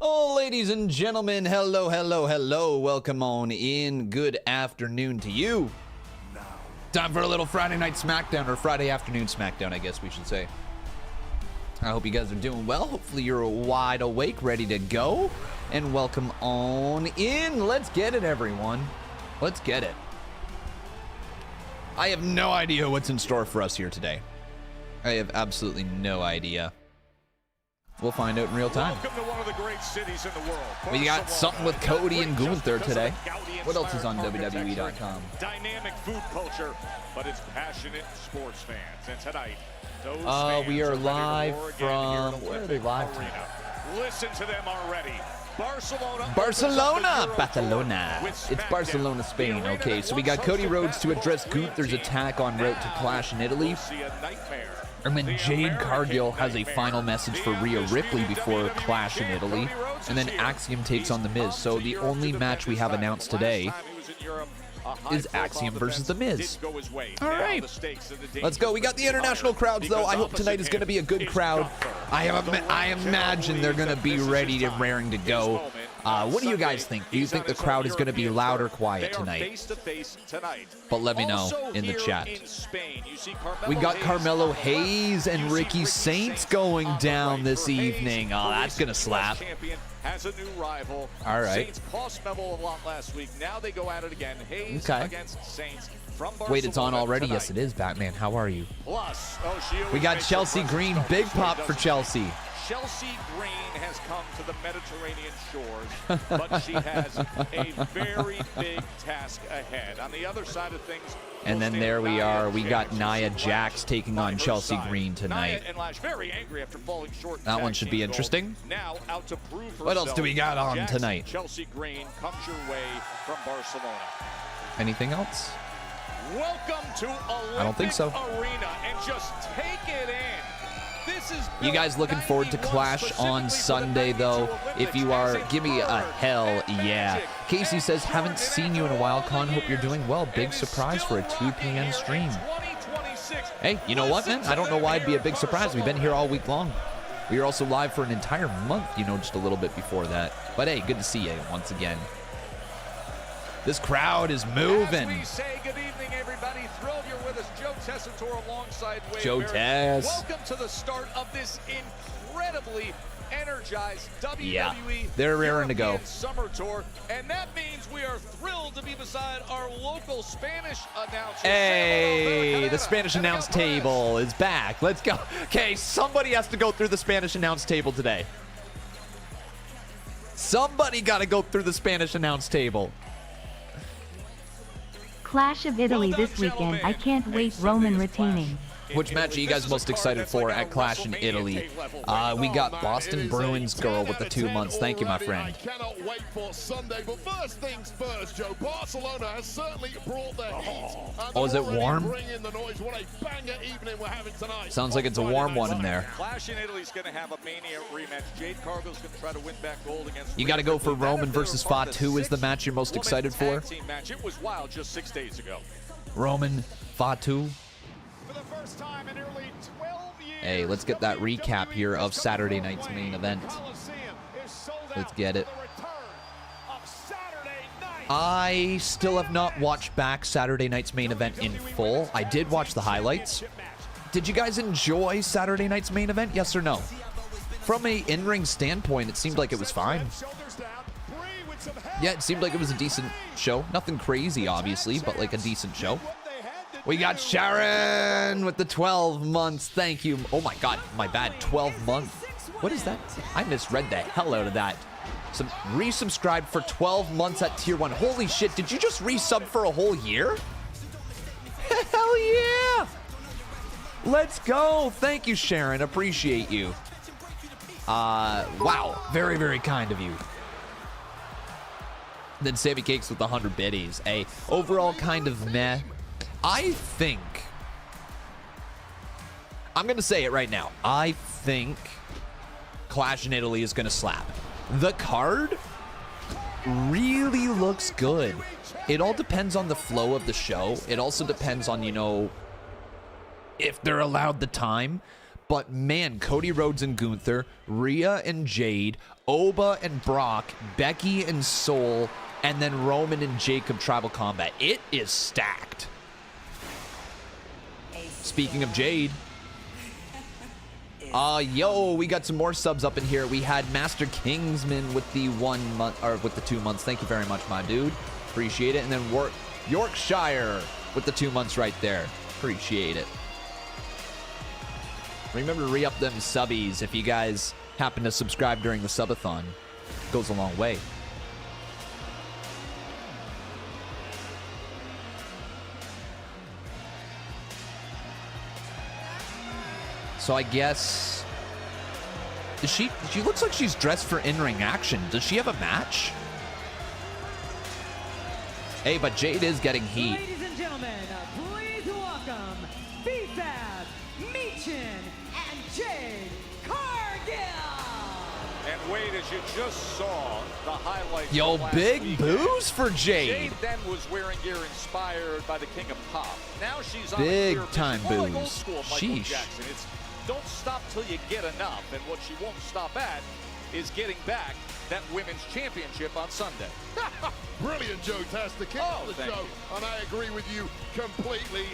Oh, ladies and gentlemen, hello, hello, hello. Welcome on in. Good afternoon to you. Time for a little Friday night Smackdown, or Friday afternoon Smackdown, I guess we should say. I hope you guys are doing well. Hopefully you're wide awake, ready to go. And welcome on in. Let's get it, everyone. Let's get it. I have no idea what's in store for us here today. I have absolutely no idea. We'll find out in real time. Welcome to one of the great cities in the world. We got something with Cody and Gunther today. What else is on WWE.com? Dynamic food culture, but it's passionate sports fans. And tonight, those fans we are ready to live roar again from, here at where are they live from? Arena. Listen to them already. Barcelona. Barcelona. It's Barcelona, Spain. Okay, so we got Cody Rhodes to address Gunther's attack en route to Clash in Italy. And then Jade Cargill has a final message for Rhea Ripley before Clash in Italy. And then Axiom takes on The Miz. So the only match we have announced today is Axiom versus The Miz. All right, let's go. We got the international crowds, though. I hope tonight is going to be a good crowd. I imagine they're going to be ready and raring to go. What do you guys think? Do you think the crowd is going to be loud or quiet tonight? But let me know in the chat. We got Carmelo Hayes and Ricky Saints going down this evening. Oh, that's going to slap. Has a new rival. All right. Saints cost Memo a lot last week. Now they go at it again. Hayes against Saints from Barcelona. Wait, it's on already? Tonight. Yes, it is, Batman. How are you? Plus, we got Chelsea Green. Big pop for Chelsea. Chelsea Green has come to the Mediterranean shores, but she has a very big task ahead. On the other side of things, and then there we are. We got Nia Jax taking on Chelsea Green tonight. Very angry after falling short. That one should be interesting. Now out to prove what else do we got on tonight? Chelsea Green comes your way from Barcelona. Anything else? Welcome to Olympic I don't think so. Arena, and just take it in. You guys looking forward to Clash on Sunday, though? If you are, give me a hell yeah. Casey says, haven't seen you in a while, Con. Hope you're doing well. Big surprise for a 2 p.m. stream. Hey, you know what, man? I don't know why it'd be a big surprise. We've been here all week long. We were also live for an entire month, you know, just a little bit before that. But hey, good to see you once again. This crowd is moving. As we say good evening, everybody. Thrilled you're with us. Joe Tessitore alongside Wade Joe Tess. Welcome to the start of this incredibly energized WWE they're raring to go. Summer Tour, and that means we are thrilled to be beside our local Spanish announcer. Hey, the Spanish announce table is back. Let's go. Okay, somebody has to go through the Spanish announce table today. Somebody got to go through the Spanish announce table. Clash of Italy this weekend. I can't wait. Roman retaining. Which match are you guys most excited for at Clash in Italy? We got Boston Bruins girl with the 2 months. Thank you, my friend. I cannot wait for Sunday, but first things first, Joe. Barcelona has certainly brought the heat. Oh, is it warm? What a banger evening we're having tonight. Sounds like it's a warm one in there. Clash in Italy's going to have a Mania rematch. Jade Cargill's going to try to win back gold against. You got to go for Roman versus Fatu is the match you're most excited for. It was wild just 6 days ago. Roman, Fatu. For the first time in nearly 12 years, hey, let's get that recap here of Saturday night's main event. Let's get it. I still have not watched back Saturday night's main event in full. I did watch the highlights. Did you guys enjoy Saturday night's main event? Yes or no? From a in-ring standpoint, it seemed like it was fine. Yeah, it seemed like it was a decent show. Nothing crazy, obviously, but like a decent show. We got Sharon with the 12 months. Thank you. Oh my God, my bad. 12 months. What is that? I misread the hell out of that. Some resubscribed for 12 months at tier 1. Holy shit, did you just resub for a whole year? Hell yeah. Let's go. Thank you, Sharon. Appreciate you. Wow. Very, very kind of you. Then Sammy Cakes with 100 biddies. A overall kind of meh. I think, I'm going to say it right now. I think Clash in Italy is going to slap. The card really looks good. It all depends on the flow of the show. It also depends on, you know, if they're allowed the time. But man, Cody Rhodes and Gunther, Rhea and Jade, Oba and Brock, Becky and Soul, and then Roman and Jacob Tribal Combat. It is stacked. Speaking of Jade, yo, we got some more subs up in here. We had Master Kingsman with the 1 month, or with the 2 months. Thank you very much, my dude. Appreciate it. And then Yorkshire with the 2 months right there. Appreciate it. Remember to re-up them subbies if you guys happen to subscribe during the subathon. Goes a long way. So I guess, she looks like she's dressed for in-ring action. Does she have a match? Hey, but Jade is getting heat. Ladies and gentlemen, please welcome B-Fab, Meechin, and Jade Cargill. And Wade, as you just saw, the highlights. Yo, big weekend. boos for Jade. Jade then was wearing gear inspired by the King of Pop. Now she's on Big a clear time mission, more like boos. old school Michael Sheesh. Jackson. It's don't stop till you get enough, and what she won't stop at is getting back that women's championship on Sunday. Brilliant, Joe Tess, the king of the thank show. you. And I agree with you completely.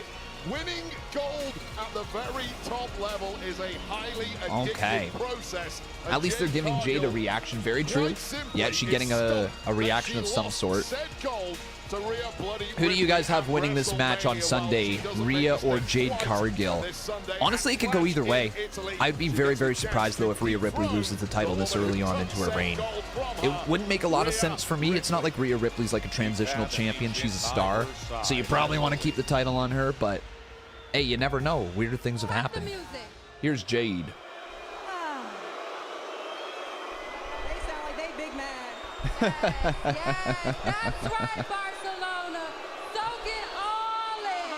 Winning gold at the very top level is a highly addictive process. And At least they're giving Jade a Cargill, reaction. Very true. quite simply, Yeah, she's is getting a stunned reaction that of she some lost sort. said gold to Rhea Bloody Who do you guys Ripley have at winning this match on WrestleMania. Sunday, Well, she doesn't Rhea make or mistakes Jade twice. Cargill? And this Sunday Honestly, it could go Clash either in way. Italy. I'd be She very, gets very a surprised, though, if Rhea Ripley loses the title this early on into her reign. It wouldn't make a lot of sense for me. It's not like Rhea Ripley's like a transitional champion. She's a star. So you probably want to keep the title on her, but hey, you never know. Weird things have happened. Here's Jade. They sound like they big mad. Yes, that's right, Barcelona. Soak it all in.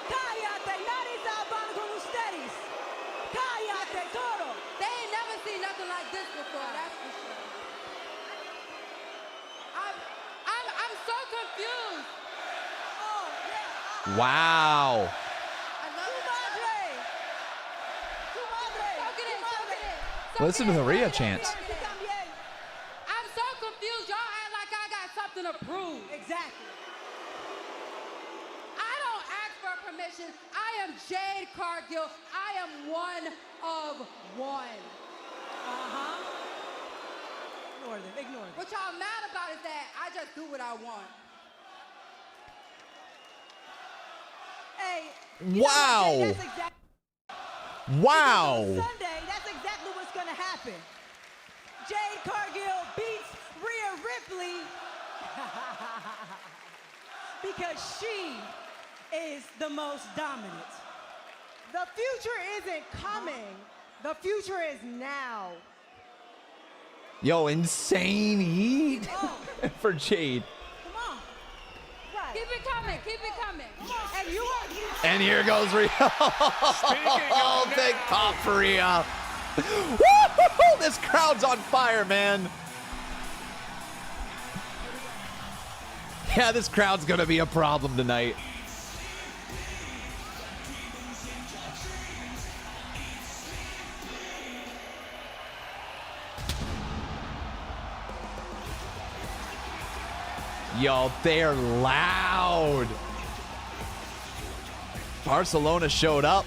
Cállate, nadie está hablando con ustedes. Cállate, todo. They ain't never seen nothing like this before, that's for sure. I'm so confused. Oh, yeah. Wow. I love Tu it. madre. Tu madre. Soak it in, soak it in. Soak Listen it to in, the Rhea soak it in, chants. soak it in. También. I'm so confused. Y'all act like I got something to prove. Exactly. I don't ask for permission. I am Jade Cargill. I am one of one. Ignore them. Ignore them. What y'all mad about is that I just do what I want. Hey. Wow. You know what, Jay? That's exactly. Wow. Because on Sunday, that's exactly what's going to happen. Jade Cargill beats Rhea Ripley because she is the most dominant. The future isn't coming. The future is now. Yo, insane heat for Jade. Come on. Right. Keep it coming, keep it coming. And you are. And here goes Rhea. Oh, big pop for Rhea. Woo! This crowd's on fire, man. Yeah, this crowd's gonna be a problem tonight. Yo, they're loud. Barcelona showed up.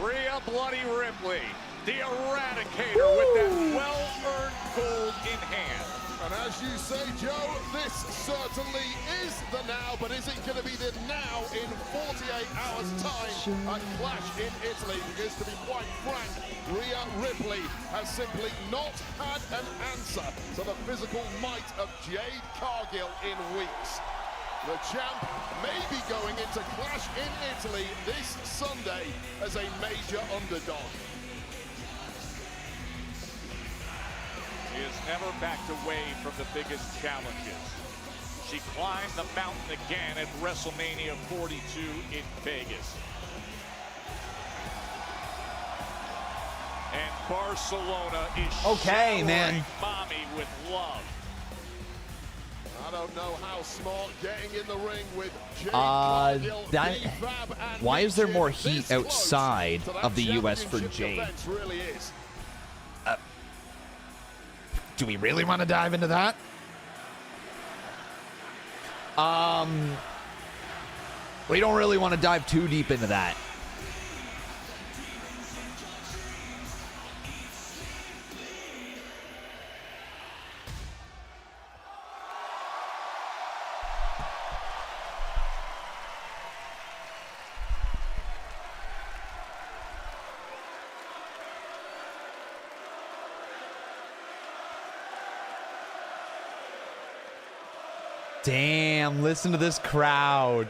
Rhea Bloody Ripley, the Eradicator, with that well-earned gold in hand. And as you say, Joe, this certainly is the now, but is it going to be the now in 48 hours' time at Clash in Italy? Because to be quite frank, Rhea Ripley has simply not had an answer to the physical might of Jade Cargill in weeks. The champ may be going into Clash in Italy this Sunday as a major underdog. She has never backed away from the biggest challenges. She climbed the mountain again at WrestleMania 42 in Vegas. And Barcelona is Okay, man. showering mommy with love. I don't know how smart getting in the ring with Jade Cargill, B-Fab, and why is there more This heat close outside to that of the US for championship Jade? defense really is. Do we really want to dive into that? We don't really want to dive too deep into that. Damn, listen to this crowd.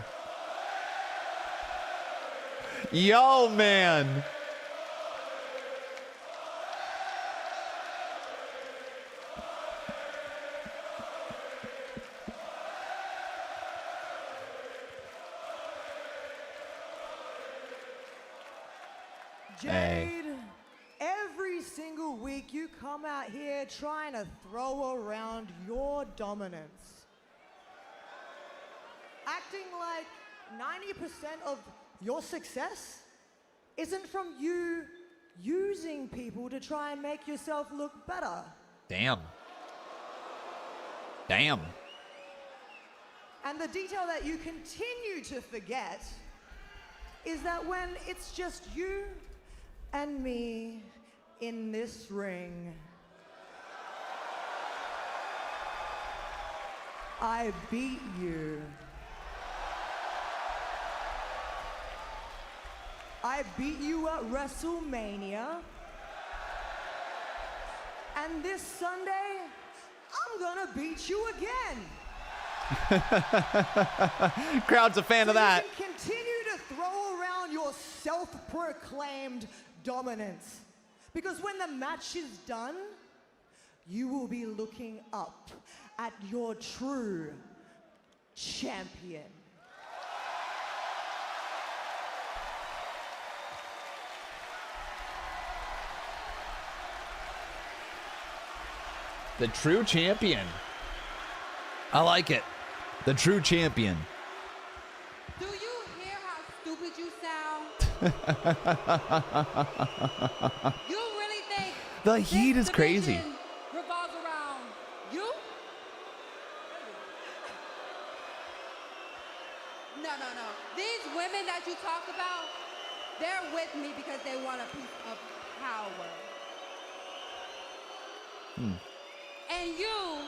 Yo, man. Jade, every single week you come out here trying to throw around your dominance. Acting like 90% of your success isn't from you using people to try and make yourself look better. Damn. Damn. And the detail that you continue to forget is that when it's just you and me in this ring, I beat you. I beat you at WrestleMania. And this Sunday, I'm gonna beat you again. Crowd's a fan of that. You can continue to throw around your self-proclaimed dominance. Because when the match is done, you will be looking up at your true champion. The true champion. I like it. The true champion. Do you hear how stupid you sound? You really think The heat this is crazy. division revolves around you? No. These women that you talk about, they're with me because they want a piece of power. And you're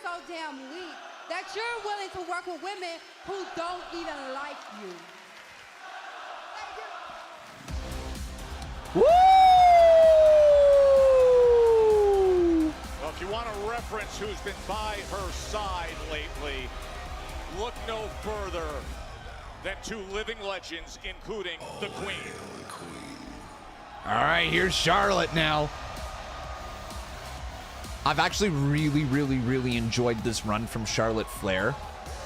so damn weak that you're willing to work with women who don't even like you. Woo! Well, if you want to reference who's been by her side lately, look no further than two living legends, including the Queen. All right, here's Charlotte now. I've actually really enjoyed this run from Charlotte Flair.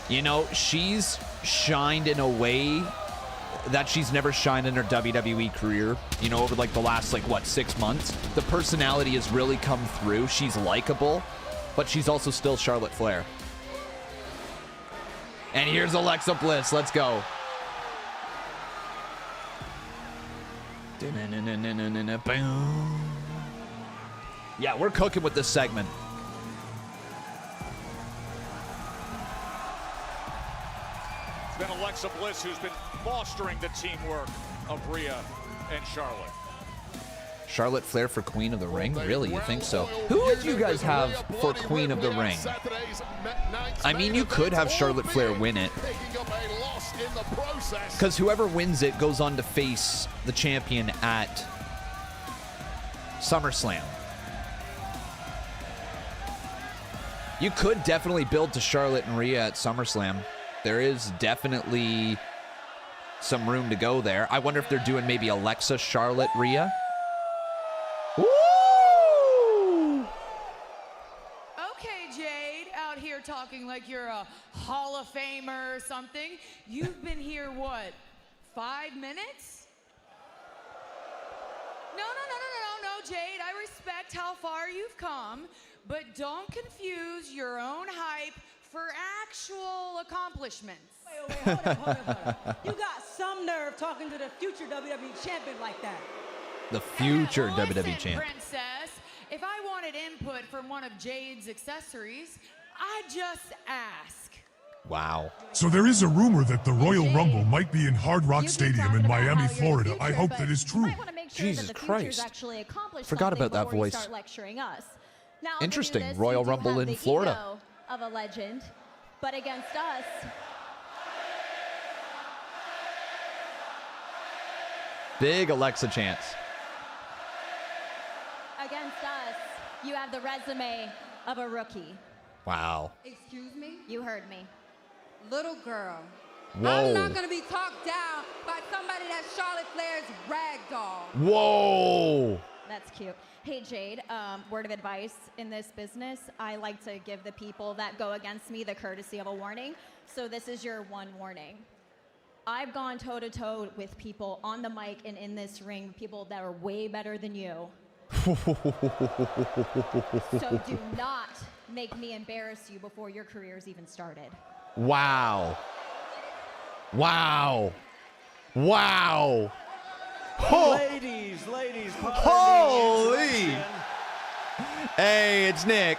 You know, she's shined in a way that she's never shined in her WWE career, you know, over like the last, 6 months. The personality has really come through. She's likable, but she's also still Charlotte Flair. And here's Alexa Bliss. Let's go. Boom. Yeah, we're cooking with this segment. It's been Alexa Bliss who's been fostering the teamwork of Rhea and Charlotte. Charlotte Flair for Queen of the Ring? Really? You think so? Who would you guys have for Queen of the Ring? I mean, you could have Charlotte Flair win it. Because whoever wins it goes on to face the champion at SummerSlam. You could definitely build to Charlotte and Rhea at SummerSlam. There is definitely some room to go there. I wonder if they're doing maybe Alexa, Charlotte, Rhea. Woo! Okay, Jade, out here talking like you're a Hall of Famer or something. You've been here, what, 5 minutes? No, Jade, I respect how far you've come, but don't confuse your own hype for actual accomplishments. Wait, hold up. You got some nerve talking to the future WWE champion like that. The future Listen, WWE champ. Princess, if I wanted input from one of Jade's accessories, I'd just ask. Wow. So there is a rumor that the Royal Rumble might be in Hard Rock Stadium in Miami, Florida. I hope that is true. Jesus Christ. Forgot about that voice. Interesting. Royal Rumble in Florida. Of a legend, but against us, Big Alexa chance. you have the resume of a rookie. Wow. Excuse me? You heard me. Little girl. Whoa. I'm not going to be talked down by somebody that's Charlotte Flair's rag doll. Whoa. That's cute. Hey, Jade, word of advice in this business, I like to give the people that go against me the courtesy of a warning. So this is your one warning. I've gone toe-to-toe with people on the mic and in this ring, people that are way better than you. So do not make me embarrass you before your career's even started. Wow. Wow. Wow. Oh. Ladies, holy. Hey, it's Nick.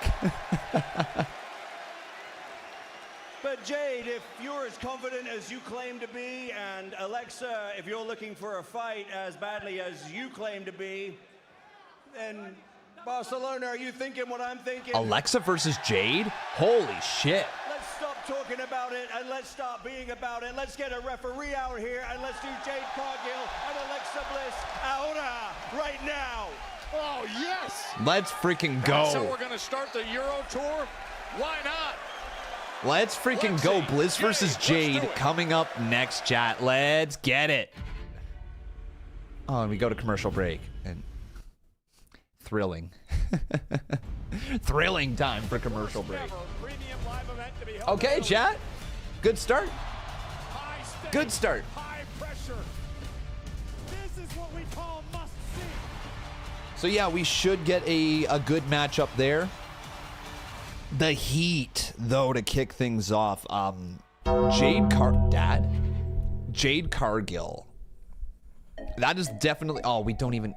But Jade, if you're as confident as you claim to be, and Alexa, if you're looking for a fight as badly as you claim to be, then Barcelona, are you thinking what I'm thinking? Alexa versus Jade? Holy shit. Let's stop talking about it and let's stop being about it. Let's get a referee out here and let's do Jade Cargill and Alexa Bliss ahora, right now. Oh, yes. Let's freaking go. That's how we're going to start the Euro Tour? Why not? Let's freaking go. Bliss versus Jade coming up next, chat. Let's get it. Oh, and we go to commercial break. And thrilling. Thrilling time for commercial break. Okay, chat. Good start. Good start. High pressure. This is what we call must see. So yeah, we should get a good matchup there. The Heat, though, to kick things off. Jade Cargill. That is definitely. Oh, we don't even.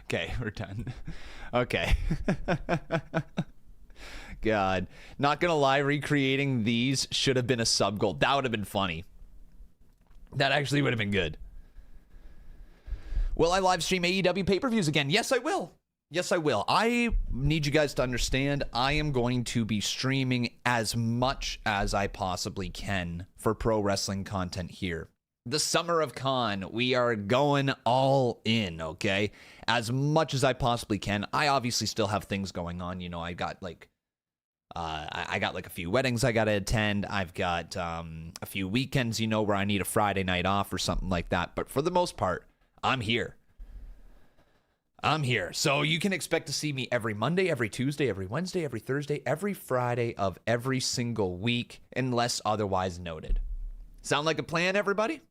Okay, we're done. Okay. God. Not gonna lie, recreating these should have been a sub goal. That would have been funny. That actually would have been good. Will I live stream AEW pay-per-views again? Yes, I will. Yes, I will. I need you guys to understand, I am going to be streaming as much as I possibly can for pro wrestling content here. The Summer of Con, we are going all in, okay? As much as I possibly can. I obviously still have things going on. You know, I got like a few weddings I got to attend. I've got a few weekends, you know, where I need a Friday night off or something like that. But for the most part, I'm here. I'm here. So you can expect to see me every Monday, every Tuesday, every Wednesday, every Thursday, every Friday of every single week, unless otherwise noted. Sound like a plan, everybody?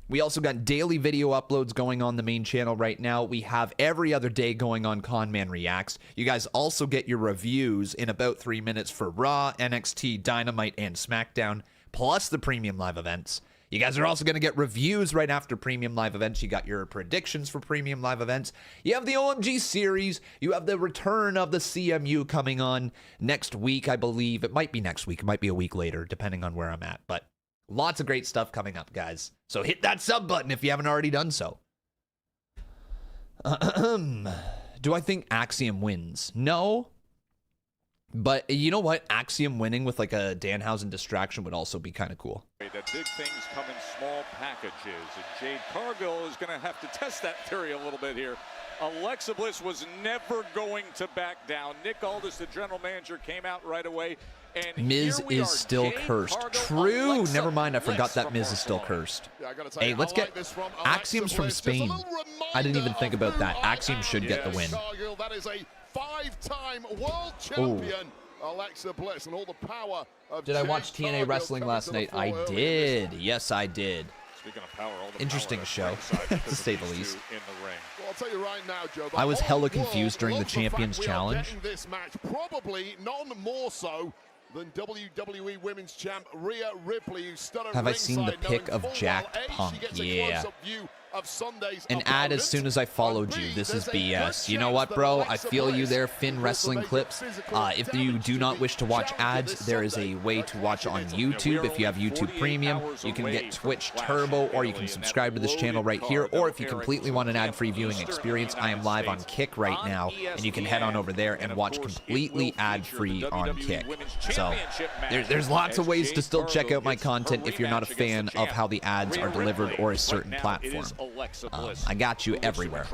We also got daily video uploads going on the main channel right now. We have every other day going on Conman Reacts. You guys also get your reviews in about 3 minutes for Raw, NXT, Dynamite, and SmackDown, plus the premium live events. You guys are also going to get reviews right after premium live events. You got your predictions for premium live events. You have the OMG series. You have the return of the CMU coming on next week, I believe. It might be next week. It might be a week later, depending on where I'm at. But Lots of great stuff coming up, guys. So hit that sub button if you haven't already done so. Do I think Axiom wins? No. But you know what? Axiom winning with like a Danhausen distraction would also be kind of cool. That big things come in small packages, and Jade Cargill is going to have to test that theory a little bit here. Alexa Bliss was never going to back down. Nick Aldis, the general manager, came out right away. And Miz is still cursed. True. Never mind. I forgot that Miz is still cursed. Hey, let's get Axiom's from Spain. I didn't even think about that. Axiom should get the win. That is a 5-time world champion, Alexa Bliss, and all the power of Did I watch TNA Wrestling last night? I did. Yes, I did. Speaking of power, all the interesting show, to say the least. Well, I'll tell you right now, Joe, I was hella confused during the Champions Challenge. This match, probably none more so than WWE Women's Champ Rhea Ripley, who stood at Have I seen the ringside pic knowing of Jacked full well, A, Punk? she gets a Yeah. close-up view of Sunday's An ad as soon as I followed you. This is BS. You know what, bro? I feel you there, Finn Wrestling Clips. If you do not wish to watch ads, there is a way to watch on YouTube. If you have YouTube Premium, you can get Twitch Turbo, or you can subscribe to this channel right here. Or if you completely want an ad-free viewing experience, I am live on Kick right now, and you can head on over there and watch completely ad-free on Kick. So there's lots of ways to still check out my content if you're not a fan of how the ads are delivered or a certain platform. I got you everywhere.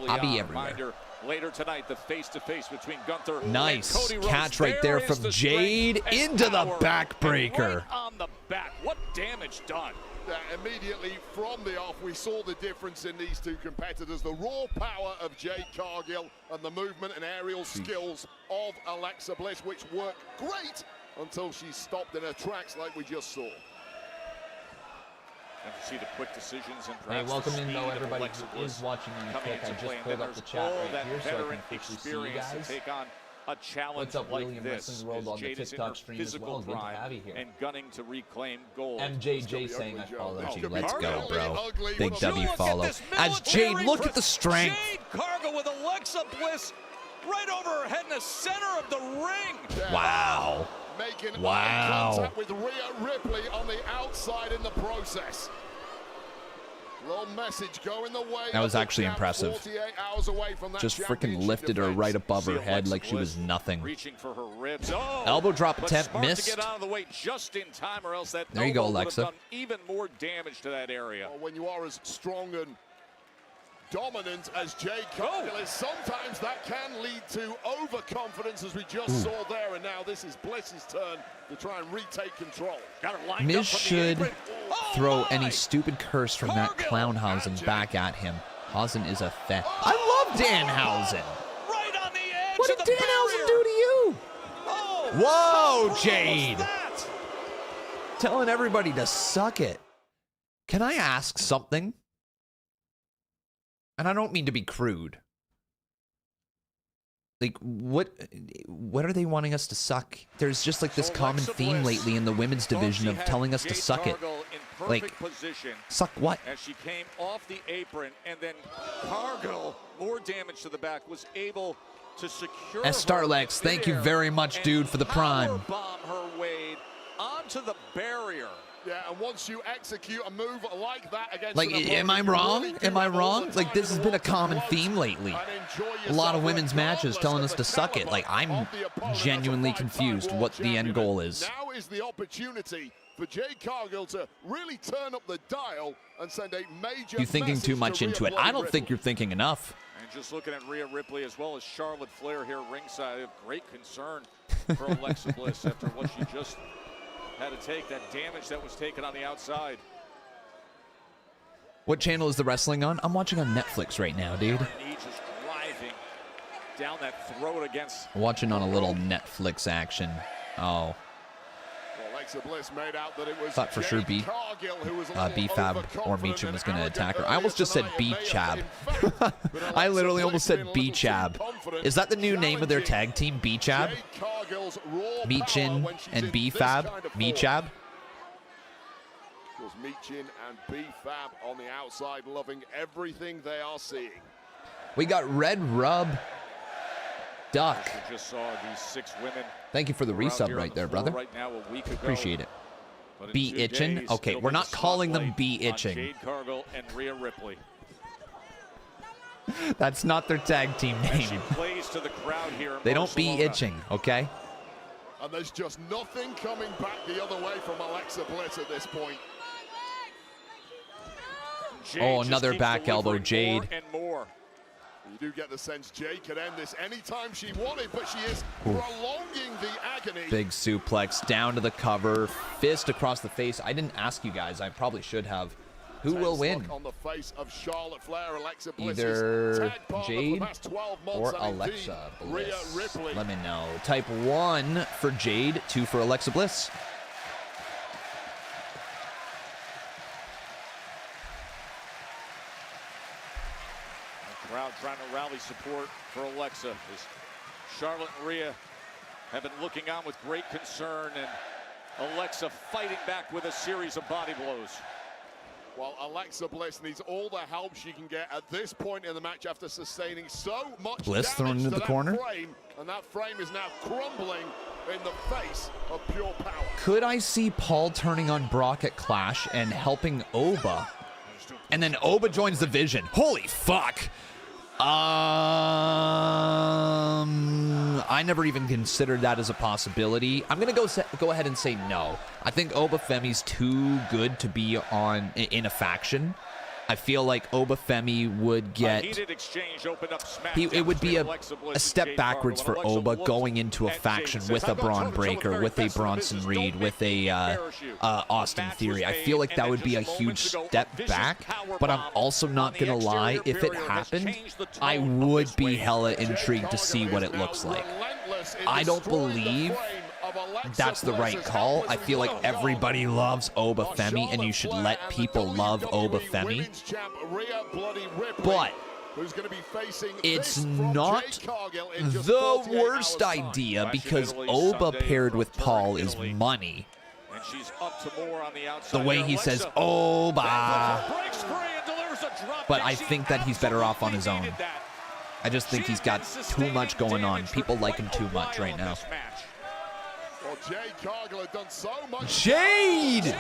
I'll be everywhere. Later tonight, the face-to-face between Gunther nice and Cody Rhodes. catch right there from Jade into the backbreaker. Right on the back. What damage done? Immediately from the off, we saw the difference in these two competitors. The raw power of Jade Cargill and the movement and aerial skills of Alexa Bliss, which work great until she stopped in her tracks like we just saw. And to see the quick decisions and hey, welcome in though everybody who is watching on Kick. I just pulled up the chat right here so I can officially see you guys. Take on a challenge What's up, like William this, Wrestling World on the TikTok stream as well. Good to have you here. And gunning to reclaim gold. MJJ saying I followed you. Let's go, bro. Big W follow. As Jade, look at the strength. Jade Cargill with Alexa Bliss right over her head in the center of the ring. Wow. Making wow. contact with Rhea Ripley on the outside in the process. Little message going the way. That was actually impressive. 48 hours away from that just freaking lifted her right above her head like she was nothing. Reaching for her ribs. Oh, elbow drop attempt missed. To get out of the way just in time, or else that there you go, Alexa. Done even more damage to that area. Well, when you are as strong and dominant as Jade Cargill is, sometimes that can lead to overconfidence, as we just saw there. And now this is Bliss's turn to try and retake control. Miz should throw any stupid curse from that Clownhausen back at him. Hausen is a fet. I love Danhausen. Right on the edge. What did Danhausen do to you? Whoa, Jade. Telling everybody to suck it. Can I ask something? And I don't mean to be crude. Like, what are they wanting us to suck? There's just like this common theme lately in the women's division of telling us to suck it. Like, suck what? As she came off the apron, and then Cargill, more damage to the back, was able to secure and Starlex, thank you very much, dude, for the prime. Bomb her way onto the barrier. Yeah, and once you execute a move like that against like, am I wrong? Am I wrong? Like, this has been a common theme lately. A lot of women's matches telling us to suck it. Like, I'm genuinely confused what the end goal is. Now is the opportunity for Jade Cargill to really turn up the dial and send a major You're thinking too much into it. I don't think you're thinking enough. And just looking at Rhea Ripley as well as Charlotte Flair here ringside, I have great concern for Alexa Bliss after what she just had to take, that damage that was taken on the outside. What channel is the wrestling on? I'm watching on Netflix right now, dude. Just driving down that throat against. Watching on a little Netflix action. Oh. Alexa Bliss made out that it was thought for sure B-Fab or Meacham was going to attack her. I almost just said B-Chab. I literally almost said B-Chab. Is that the new name of their tag team, B-Chab? Meechin and B-Fab? B-Chab? Meechin and B-Fab on the outside, loving everything they are seeing. We got Red Rub Duck. We just saw these 6 women. Thank you for the resub right there, brother. Right now, a week ago. Appreciate it. Be itching? Okay, we're not calling them be itching. Jade Cargill and Rhea Ripley. That's not their tag team name. She plays to the crowd here in They don't be Barcelona. itching, okay? And there's just nothing coming back the other way from Alexa Bliss at this point. Jade Oh, just another keeps back elbow, delivering Jade. more and more. You do get the sense Jade could end this anytime she wanted, but she is prolonging the agony. Big suplex down to the cover, fist across the face. I didn't ask you guys. I probably should have. Who will win? On the face of Charlotte Flair, Alexa Bliss Either tag partner for the Jade past 12 months, or and indeed, Alexa Rhea Bliss. Ripley. Let me know. Type 1 for Jade, 2 for Alexa Bliss. The crowd trying to rally support for Alexa as Charlotte and Rhea have been looking on with great concern, and Alexa fighting back with a series of body blows. Well, Alexa Bliss needs all the help she can get at this point in the match after sustaining so much Bliss damage thrown into to the that corner. frame, and that frame is now crumbling in the face of pure power. Could I see Paul turning on Brock at Clash and helping Oba? And then Oba joins the Vision. Holy fuck! I never even considered that as a possibility. I'm gonna go ahead and say no. I think Oba Femi's too good to be in a faction. I feel like Oba Femi would get. It would be a step backwards for Oba going into a faction with a Braun Breaker, with a Bronson Reed, with a Austin Theory. I feel like that would be a huge step back, but I'm also not gonna lie. If it happened, I would be hella intrigued to see what it looks like. I don't believe that's the right call. I feel like everybody loves Oba Femi, and you should let people love Oba Femi. But it's not the worst idea, because Oba paired with Paul is money. And she's up to more on the outside. The way he says Oba. But I think that he's better off on his own. I just think he's got too much going on. People like him too much right now. Well, Jade Cargill had done so much. Jade!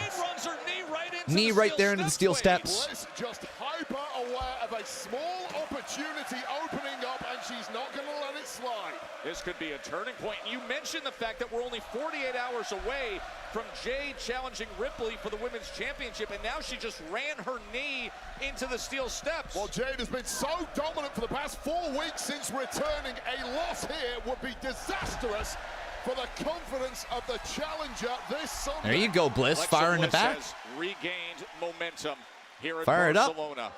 Knee right there into the steel steps. Bliss just hyper aware of a small opportunity opening up, and she's not going to let it slide. This could be a turning point. You mentioned the fact that we're only 48 hours away from Jade challenging Ripley for the Women's Championship, and now she just ran her knee into the steel steps. Well, Jade has been so dominant for the past 4 weeks since returning. A loss here would be disastrous for the confidence of the challenger this Sunday. There you go, Bliss. Fire in the back. Regained momentum here in Fire it up. Barcelona.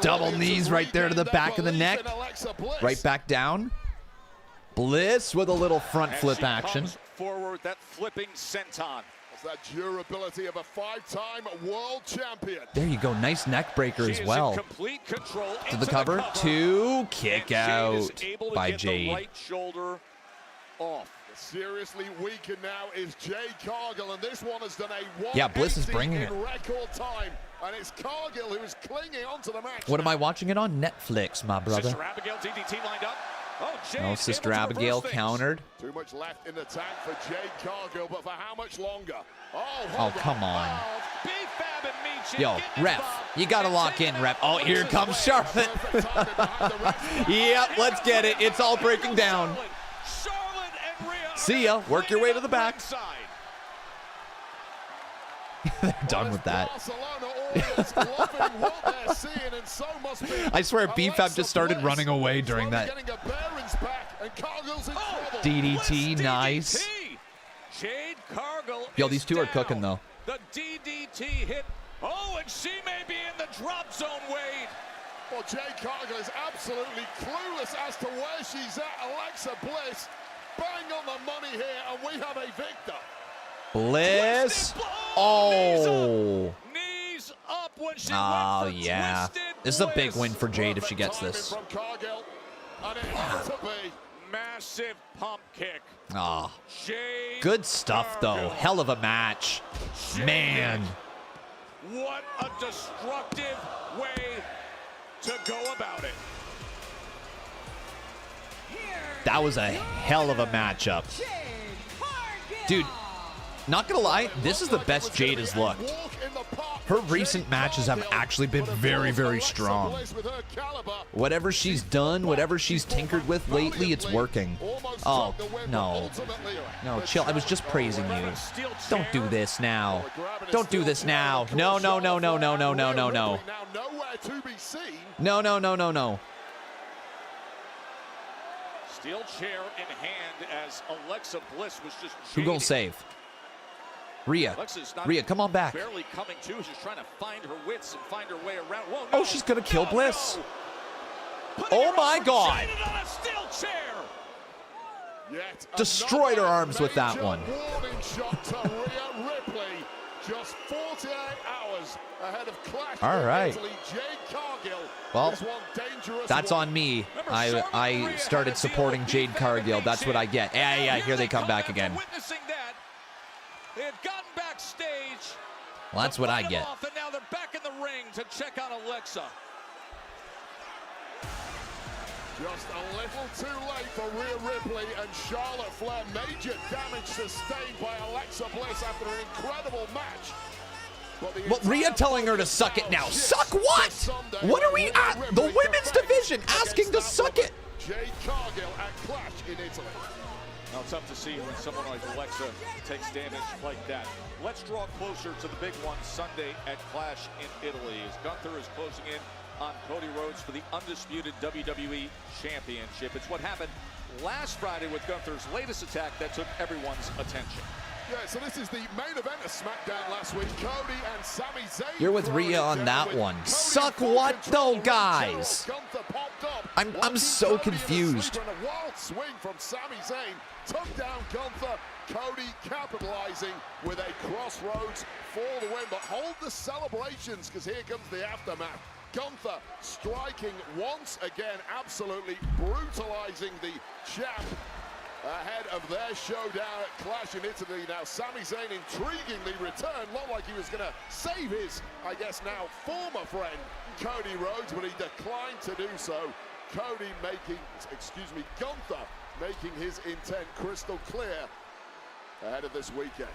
Double knees right there to the back of the neck. Right back down. Bliss with a little front flip action. Forward, that flipping senton. It's that durability of a 5-time world champion. There you go. Nice neck breaker as well. Complete control To the cover. Two. Kick out by Jade. The right shoulder off. Seriously weakened now is Jade Cargill, and this one has done a Yeah, Bliss is bringing it. in record time, and it's Cargill who is clinging onto the match. What am I watching it on? Netflix, my brother. Sister Abigail DDT lined up. Oh, No, Sister Abigail countered. Too much left in the tank for Jade Cargill, but for how much longer? Oh, come on. Yo, ref, you got to lock in, ref. Oh, here comes Charlotte. Yep, let's get it. It's all breaking down. See ya. Work your way to the back. They're done with that. I swear BFAB just started running away during that. DDT, nice. Yo, these two are cooking, though. The DDT hit. Oh, and she may be in the drop zone, Wade. Well, Jade Cargill is absolutely clueless as to where she's at. Alexa Bliss, bang on the money here, and we have a victor. Bliss. Oh. Knees up when she Oh, yeah. This is a big win for Jade if she gets this. From Cargill, and it had to be. Massive pump kick. Ah. Jade Good stuff, though. Hell of a match. Man. What a destructive way to go about it. That was a hell of a matchup. Dude, not gonna lie, this is the best Jade has looked. Her recent matches have actually been very, very strong. Whatever she's done, whatever she's tinkered with lately, it's working. Oh, no. No, chill. I was just praising you. Don't do this now. Don't do this now. No, no, no, no, no, no, no, no, no. No, no, no, no, no. Steel chair in hand as Alexa Bliss was just Who gonna save? Rhea. Rhea, come on back. Barely coming to. She's trying to find her wits and find her way around. Whoa, Oh, she's gonna kill Bliss. Oh my God. Destroyed her arms with that one. Warning shot to Rhea Ripley. Just 48 hours ahead of Clash. All right. Jade Cargill. Well, that's on me. I started supporting Jade Cargill. That's what I get. Yeah, yeah, here they come back again. They had gotten backstage. Well, that's what I get. And now they're back in the ring to check on Alexa. Just a little too late for Rhea Ripley and Charlotte Flair. Major damage sustained by Alexa Bliss after an incredible match. Well, Rhea telling her to suck it now. Suck what? What are we at? The women's division asking to suck it. Jade Cargill at Clash in Italy. Now it's tough to see when someone like Alexa takes damage like that. Let's draw closer to the big one Sunday at Clash in Italy as Gunther is closing in on Cody Rhodes for the undisputed WWE Championship. It's what happened last Friday with Gunther's latest attack that took everyone's attention. Yeah, so this is the main event of SmackDown last week. Cody and Sami Zayn. You're with Rhea on that one. Suck what though, guys? I'm so confused. A wild swing from Sami Zayn took down Gunther. Cody capitalizing with a crossroads for the win. But hold the celebrations, because here comes the aftermath. Gunther striking once again, absolutely brutalizing the champ ahead of their showdown at Clash in Italy. Now, Sami Zayn intriguingly returned, looked like he was going to save his, I guess now, former friend, Cody Rhodes, but he declined to do so. Cody Gunther making his intent crystal clear ahead of this weekend.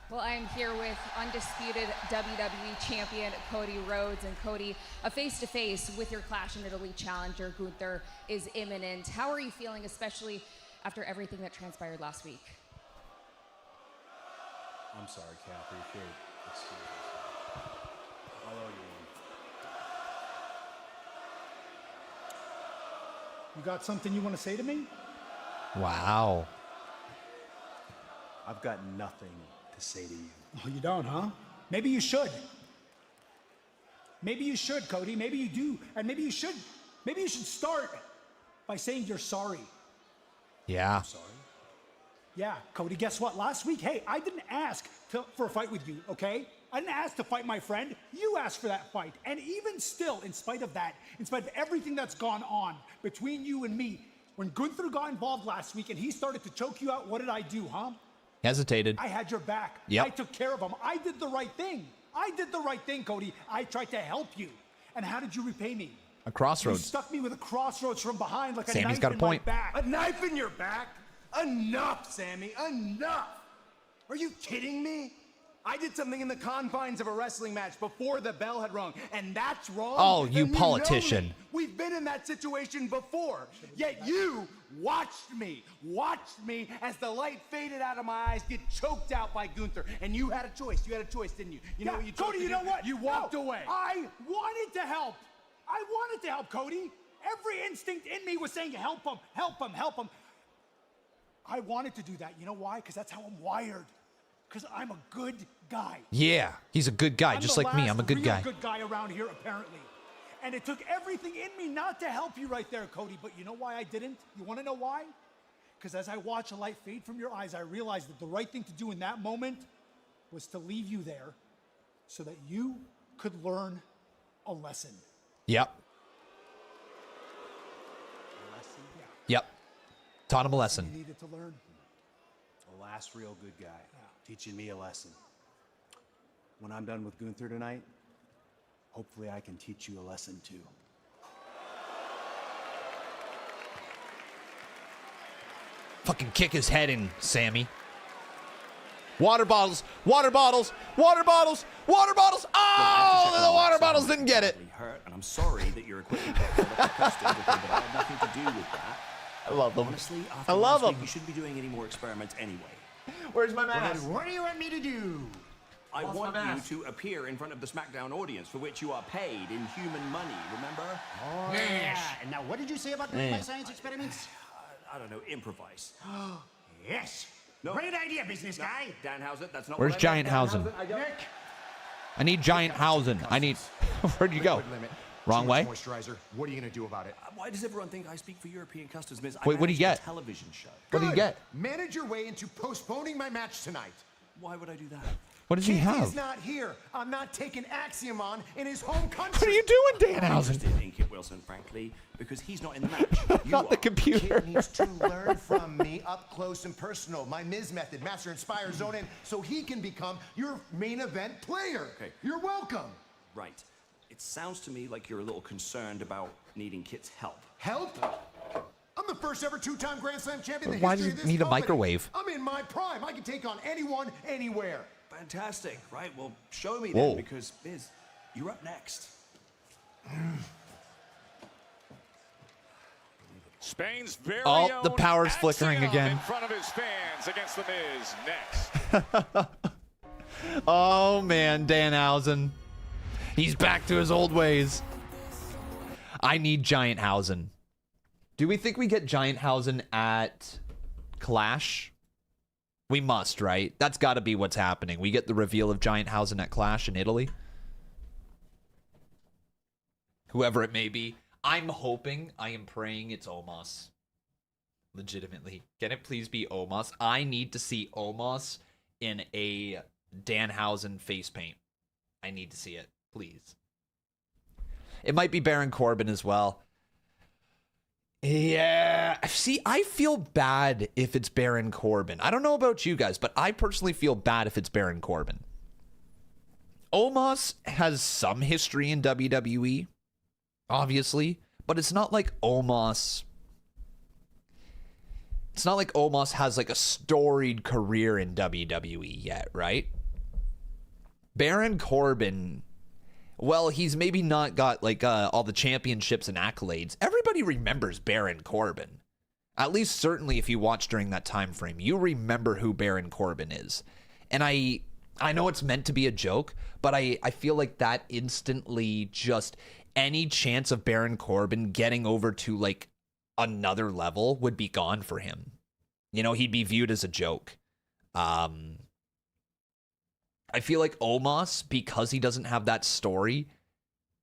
Well, I'm here with undisputed WWE champion Cody Rhodes. And Cody, a face-to-face with your Clash in Italy challenger, Gunther, is imminent. How are you feeling, especially after everything that transpired last week? I'm sorry, Kathy, if you're excused. I owe you one. You got something you want to say to me? Wow. I've got nothing to say to you. Oh, you don't, huh? Maybe you should. Maybe you should, Cody. Maybe you do. And maybe you should start by saying you're sorry. Yeah. I'm sorry. Yeah, Cody, guess what? Last week, hey, I didn't ask for a fight with you, okay? I didn't ask to fight my friend. You asked for that fight. And even still, in spite of that, in spite of everything that's gone on between you and me, when Gunther got involved last week and he started to choke you out, what did I do, huh? Hesitated. I had your back. Yep. I took care of him. I did the right thing. I did the right thing, Cody. I tried to help you. And how did you repay me? A crossroads. You stuck me with a crossroads from behind like Sammy's a knife got a in point. my back. A knife in your back? Enough, Sammy, enough! Are you kidding me? I did something in the confines of a wrestling match before the bell had rung, and that's wrong. Oh, you And politician. know me. We've been in that situation before, yet you watched me as the light faded out of my eyes, get choked out by Gunther, and you had a choice. You had a choice, didn't you? You know what you chose Cody, to you do? know what? You walked away. I wanted to help. I wanted to help, Cody. Every instinct in me was saying, help him, help him, help him. I wanted to do that. You know why? Because that's how I'm wired. Because I'm a good guy. Yeah, he's a good guy, just like me. I'm a good guy. I'm the last real good guy around here, apparently. And it took everything in me not to help you right there, Cody. But you know why I didn't? You want to know why? Because as I watched a light fade from your eyes, I realized that the right thing to do in that moment was to leave you there so that you could learn a lesson. Yep. A lesson? Yeah. Yep. Taught him a lesson. You needed to learn. The last real good guy teaching me a lesson. When I'm done with Gunther tonight, hopefully I can teach you a lesson too. Fucking kick his head in, Sammy. Water bottles, water bottles, water bottles, water bottles. Oh, the water bottles didn't get it. Hurt, and I'm sorry that your equipment got custom, but I had nothing to do with that. I love them. Honestly, I love them. You shouldn't be doing any more experiments anyway. Where's my mask? What do you want me to do? I want you to appear in front of the SmackDown audience, for which you are paid in human money, remember? Oh, yeah. And now, what did you say about my science experiments? I don't know, improvise. Yes. No. Great idea, business guy. Danhausen, that's not Where's what Giant Hausen? I need Giant Hausen. I need... Where'd you go? Wrong way? Moisturizer. What are you going to do about it? Why does everyone think I speak for European customs? Wait, what do you get? Television show. What do you get? Manage your way into postponing my match tonight. Why would I do that? What does he have? He's not here. I'm not taking Axiom on in his home country. What are you doing, Danhausen? I'm in Kit Wilson, frankly, because he's not in the match. Not the computer. Kit needs to learn from me up close and personal. My Miz method, Master Inspire, zone in, so he can become your main event player. Okay. You're welcome. Right. It sounds to me like you're a little concerned about needing Kit's help. Help? I'm the first ever two-time Grand Slam champion in the Why history does of he this need a company. microwave? I'm in my prime. I can take on anyone, anywhere. Fantastic. Right, well, show me Whoa. then, because, Miz, you're up next. Spain's very Oh, own the power's flickering Axiom again. in front of his fans against the Miz next. Oh, man, Danhausen. He's back to his old ways. I need Giant Hausen. Do we think we get Giant Hausen at Clash? We must, right? That's got to be what's happening. We get the reveal of Giant Hausen at Clash in Italy. Whoever it may be. I'm hoping, I am praying it's Omos. Legitimately. Can it please be Omos? I need to see Omos in a Danhausen face paint. I need to see it. Please. It might be Baron Corbin as well. Yeah. See, I feel bad if it's Baron Corbin. I don't know about you guys, but I personally feel bad if it's Baron Corbin. Omos has some history in WWE, obviously, but it's not like Omos... It's not like Omos has like a storied career in WWE yet, right? Baron Corbin... Well, he's maybe not got like all the championships and accolades. Everybody remembers Baron Corbin. At least certainly if you watch during that time frame, you remember who Baron Corbin is. And I know it's meant to be a joke, but I feel like that instantly just any chance of Baron Corbin getting over to like another level would be gone for him. You know, he'd be viewed as a joke. I feel like Omos, because he doesn't have that story,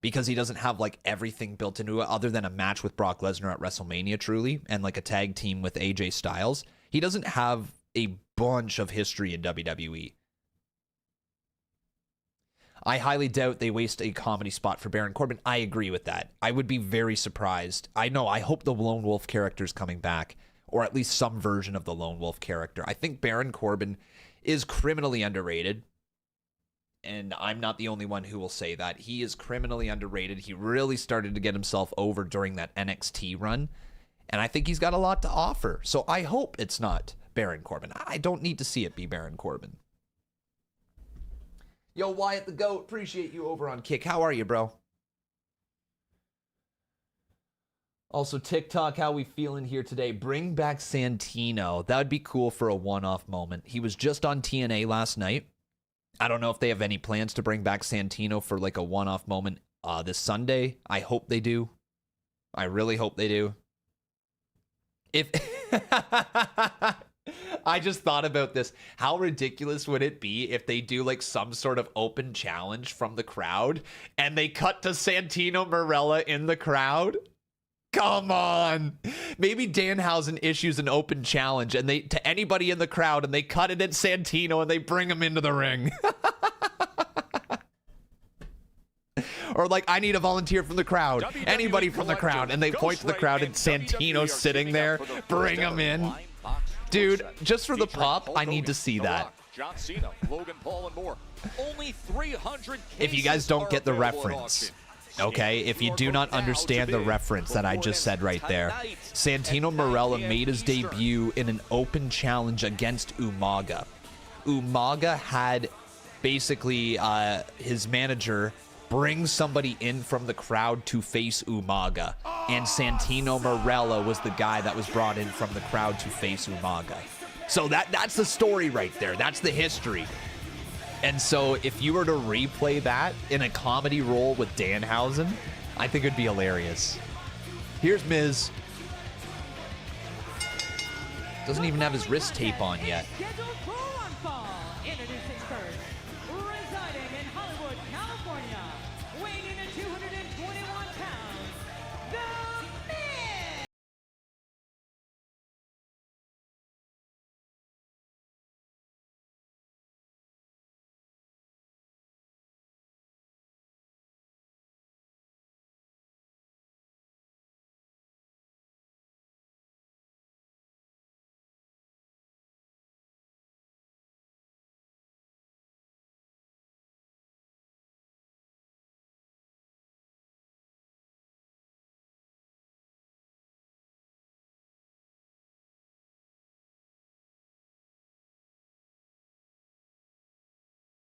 because he doesn't have like everything built into it other than a match with Brock Lesnar at WrestleMania, truly, and like a tag team with AJ Styles, he doesn't have a bunch of history in WWE. I highly doubt they waste a comedy spot for Baron Corbin. I agree with that. I would be very surprised. I hope the Lone Wolf character is coming back, or at least some version of the Lone Wolf character. I think Baron Corbin is criminally underrated. And I'm not the only one who will say that. He is criminally underrated. He really started to get himself over during that NXT run. And I think he's got a lot to offer. So I hope it's not Baron Corbin. I don't need to see it be Baron Corbin. Yo, Wyatt the GOAT, appreciate you over on Kick. How are you, bro? Also, TikTok, how we feeling here today? Bring back Santino. That would be cool for a one-off moment. He was just on TNA last night. I don't know if they have any plans to bring back Santino for like a one-off moment this Sunday. I hope they do. I really hope they do. If I just thought about this. How ridiculous would it be if they do like some sort of open challenge from the crowd and they cut to Santino Marella in the crowd? Come on. Maybe Danhausen issues an open challenge and they to anybody in the crowd and they cut it at Santino and they bring him into the ring. Or like, I need a volunteer from the crowd. Anybody from the crowd. And they point to the crowd and Santino's sitting there. Bring him in. Dude, just for the pop, I need to see that. John Cena, Logan Paul, and more. Only 300 If you guys don't get the reference, okay, if you do not understand the reference that I just said right there, Santino Marella made his debut in an open challenge against Umaga. Umaga had basically his manager bring somebody in from the crowd to face Umaga. And Santino Marella was the guy that was brought in from the crowd to face Umaga. So that's the story right there. That's the history. And so if you were to replay that in a comedy role with Danhausen, I think it'd be hilarious. Here's Miz. Doesn't even have his wrist tape on yet. Introducing first, residing in Hollywood, California, weighing in at 221 pounds, The Miz!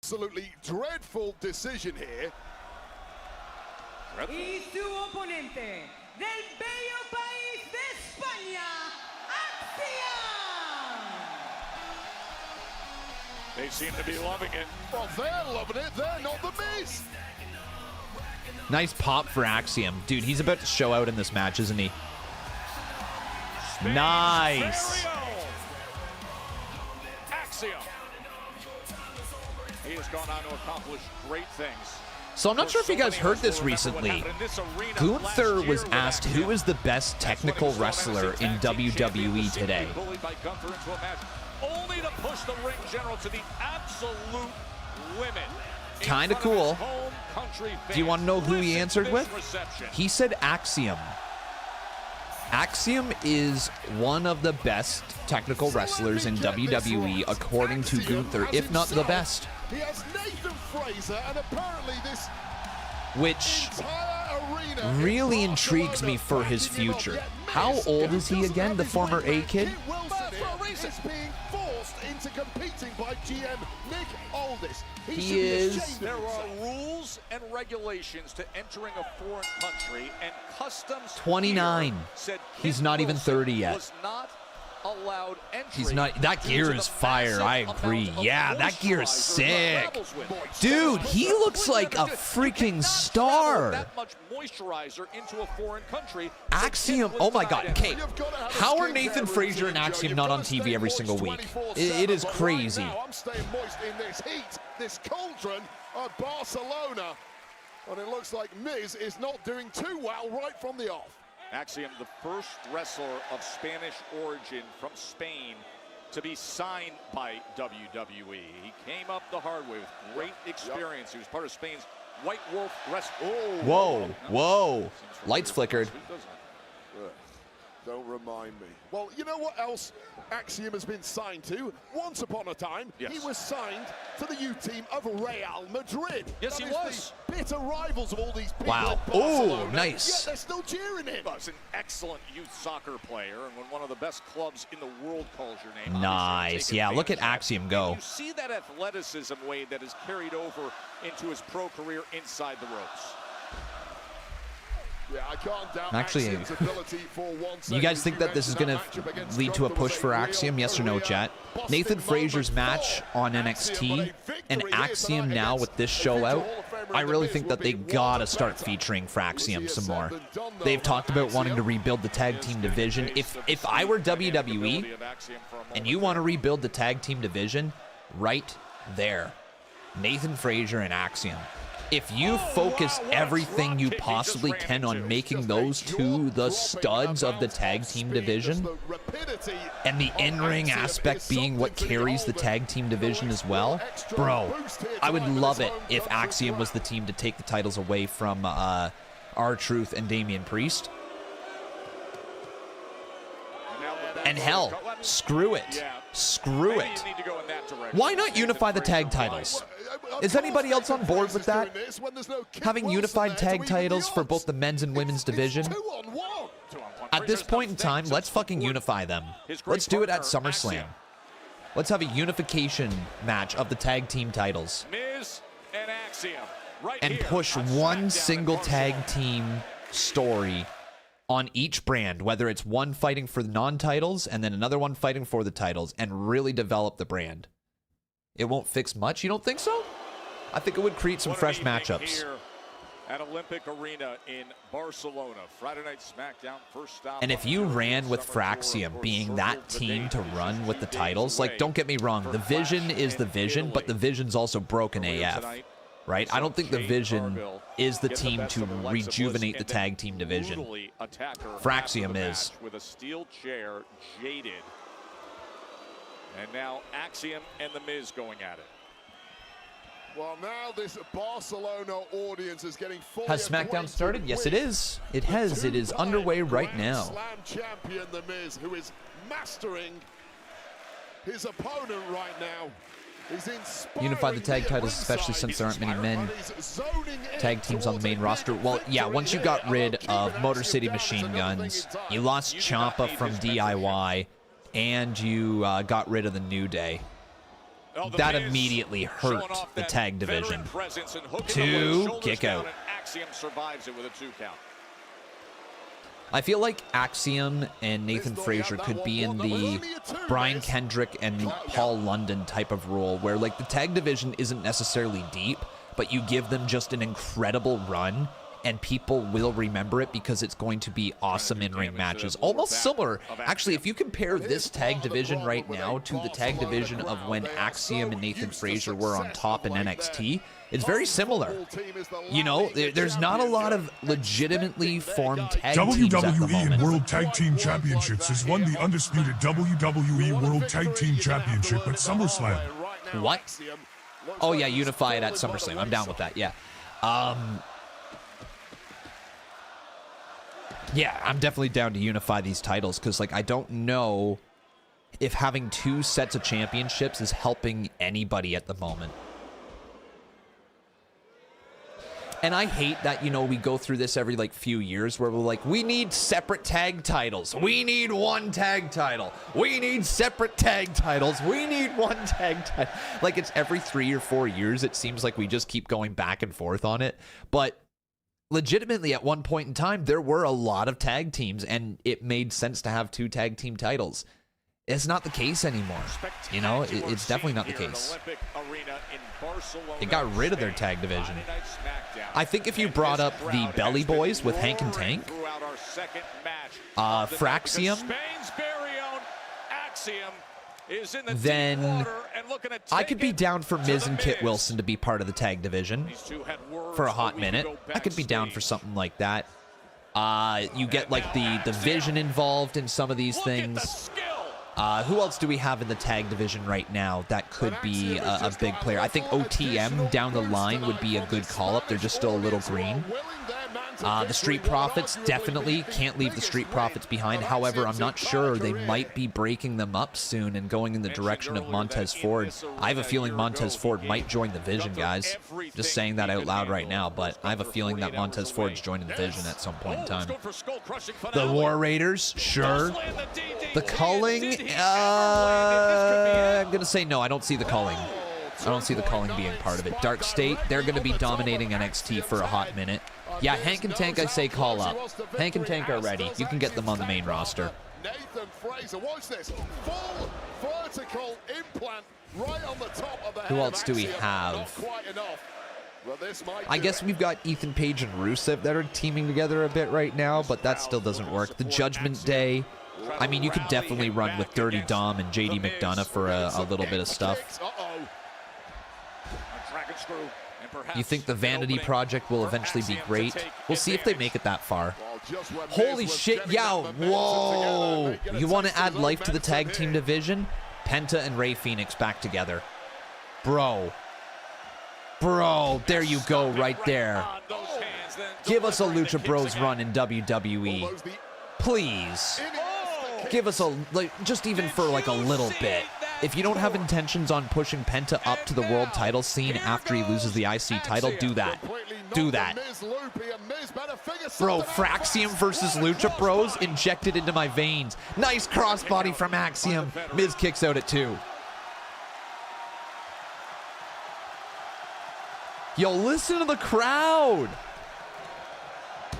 Absolutely dreadful decision here. Y su oponente, del bello país de España, Acción! They seem to be loving it. Well, they're loving it. They're not the Miz. Nice pop for Axiom. Dude, he's about to show out in this match, isn't he? Nice. Axiom. He has gone on to accomplish great things. So I'm not sure if you guys heard this recently. Gunther was asked who is the best technical wrestler in WWE today. Bullied by Gunther into a match, only to push the ring general to the absolute limit. Kind of cool. Do you want to know who he answered with? He said Axiom. Axiom is one of the best technical wrestlers in WWE, according to Gunther, if not the best. He has Nathan Fraser, and apparently this which really intrigues me for his future. How old is he again, the former A-Kid? Is being forced into competing by GM Nick Aldis. He is. There are rules and regulations to entering a foreign country, and customs 29. He's not even 30 yet. Was not allowed entry. He's not. That gear is fire. I agree. Yeah, that gear is sick. Dude, he looks like a freaking star. That much moisturizer into a foreign country. Axiom. Oh my God. Okay, how are Nathan Fraser and Axiom not on TV every single week? It is crazy. I'm staying moist in this heat, this cauldron of Barcelona, and it looks like Miz is not doing too well right from the off. Axiom, the first wrestler of Spanish origin from Spain to be signed by WWE. He came up the hard way with great experience. He was part of Spain's White Wolf Wrestling. Whoa, whoa. Lights flickered. Don't remind me. Well, you know what else Axiom has been signed to? Once upon a time, he was signed to the U team of Real Madrid. Yes, he was. The bitter rivals of all these people. Wow. Oh, nice. Yet they're still cheering him. He's an excellent youth soccer player, and when one of the best clubs in the world calls your name. Nice. Yeah, look at Axiom go. You see that athleticism, Wade, that is carried over into his pro career inside the ropes. Yeah, I can't doubt actually, you guys think that this is going to lead to a push for Axiom? Yes or no, chat? Nathan Fraser's match on NXT and Axiom now with this show out, I really think that they got to start featuring Fraxiom some more. They've talked about wanting to rebuild the tag team division. If I were WWE and you want to rebuild the tag team division, right there, Nathan Fraser and Axiom. If you focus everything you possibly can on making those two the studs of the tag team division, and the in-ring aspect being what carries the tag team division as well, bro, I would love it if Axiom was the team to take the titles away from R-Truth and Damian Priest. And hell, screw it. Screw it. Why not unify the tag titles? Is anybody else on board with that? Having unified tag titles for both the men's and women's division? At this point in time, let's fucking unify them. Let's do it at SummerSlam. Let's have a unification match of the tag team titles. Miz and Axiom. Right and here push on one SmackDown single at tag Barcelona. team story on each brand, whether it's one fighting for the non-titles and then another one fighting for the titles, and really develop the brand. It won't fix much, you don't think so? I think it would create some What an fresh evening matchups. here at Olympic Arena in Barcelona. Friday Night SmackDown, first stop. And if you ran with Fraxium being that team to run with the titles, like, don't get me wrong, the Vision is the Vision, but the Vision's also broken AF, right? I don't think the Vision is the team to rejuvenate the tag team division. Fraxium is. With a steel chair, jaded. And now Axiom and The Miz going at it. Well, now this Barcelona audience is getting fully Has SmackDown started? Yes, it is. It has. It is underway right now. Slam champion The Miz, who is mastering his opponent right now. He's Unify the tag titles, especially since there aren't many men tag teams on the main roster. Well, yeah, once you got rid of Motor City Machine Guns, you lost Ciampa from DIY, and you got rid of the New Day. That immediately hurt the tag division. 2 kick out. Axiom survives it with a 2 count. I feel like Axiom and Nathan Frazier could be in the Brian Kendrick and Paul London type of role, where like the tag division isn't necessarily deep, but you give them just an incredible run and people will remember it because it's going to be awesome in-ring matches. Almost similar. Actually, if you compare this tag division right now to the tag division of when Axiom and Nathan Frazier were on top in NXT, it's very similar. You know, there's not a lot of legitimately formed tag teams at the WWE moment. and World Tag Team Championships has won the undisputed WWE World Tag Team Championship at SummerSlam. What? Oh yeah, unify it at SummerSlam. I'm down with that, yeah. Yeah, I'm definitely down to unify these titles because, like, I don't know if having 2 sets of championships is helping anybody at the moment. And I hate that, you know, we go through this every, like, few years where we're like, we need separate tag titles. We need one tag title. We need separate tag titles. We need one tag title. Like, it's every 3 or 4 years. It seems like we just keep going back and forth on it. But legitimately, at one point in time, there were a lot of tag teams, and it made sense to have 2 tag team titles. It's not the case anymore. You know, it's definitely not the case. They got rid of their tag division. I think if you brought up the Belly Boys with Hank and Tank, Fraxium, then I could be down for Miz and Kit Wilson to be part of the tag division for a hot minute. I could be down for something like that. You get like the Vision involved in some of these things. Who else do we have in the tag division right now that could be a big player? I think OTM down the line would be a good call-up. They're just still a little green. The Street Profits, definitely can't leave the Street Profits behind. However, I'm not sure. They might be breaking them up soon and going in the direction of Montez Ford. I have a feeling Montez Ford might join the Vision, guys. Just saying that out loud right now, but I have a feeling that Montez Ford's joining the Vision at some point in time. The War Raiders, sure. The Culling, I'm going to say no. I don't see the Culling. I don't see the Culling being part of it. Dark State, they're going to be dominating NXT for a hot minute. Yeah, Hank and Tank, I say call up. Hank and Tank are ready. You can get them on the main roster. Nathan Frazier, watch this. Full vertical implant right on the top of the head. Who else do we have? Not quite enough. Well, this might I guess we've got Ethan Page and Rusev that are teaming together a bit right now, but that still doesn't work. The Judgment Day. I mean, you could definitely run with Dirty Dom and JD McDonough for a little bit of stuff. You think the Vanity Project will eventually be great? We'll see if they make it that far. Holy shit, yeah, whoa! You want to add life to the tag team division? Penta and Rey Fenix back together. Bro, there you go right there. Give us a Lucha Bros run in WWE. Please. Give us a, like, just even for like a little bit. If you don't have intentions on pushing Penta up to the world title scene after he loses the IC title, do that. Do that. Bro, Fraxium versus Lucha Bros injected into my veins. Nice crossbody from Axiom. Miz kicks out at 2. Yo, listen to the crowd.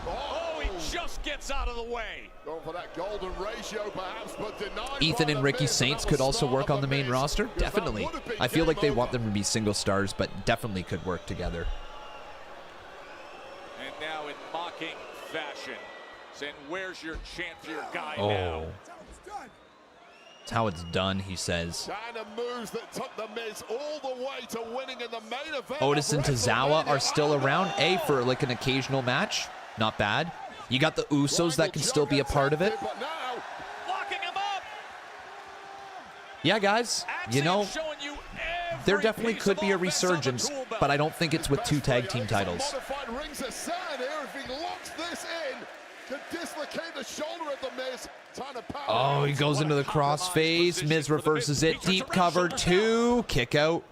Oh, he just gets out of the way. Going for that golden ratio, perhaps, but denied. Ethan by and the Ricky Miz, Saints that could was also smart work of on the main Miz, roster. because that Definitely. would have been I feel like they game want over. them to be single stars, but definitely could work together. And now in mocking fashion, saying, where's your champion guy Oh. now? That's how it's done, he says. Kind of moves that took the Miz all the way to winning in the main event. Otis of and Tozawa are WrestleMania. still around, for like an occasional match. Not bad. You got the Usos that can still be a part of it. But now, Locking him up. Yeah, guys, you know, Showing you there every definitely piece could of be a offense on the resurgence, tool belt. but I don't think it's with two tag team titles. modified rings of sand here. If he locks this in, could dislocate the shoulder of the Miz. Time to power Oh, out. he goes into the crossface. Miz reverses it. Deep cover, 2. Kick out.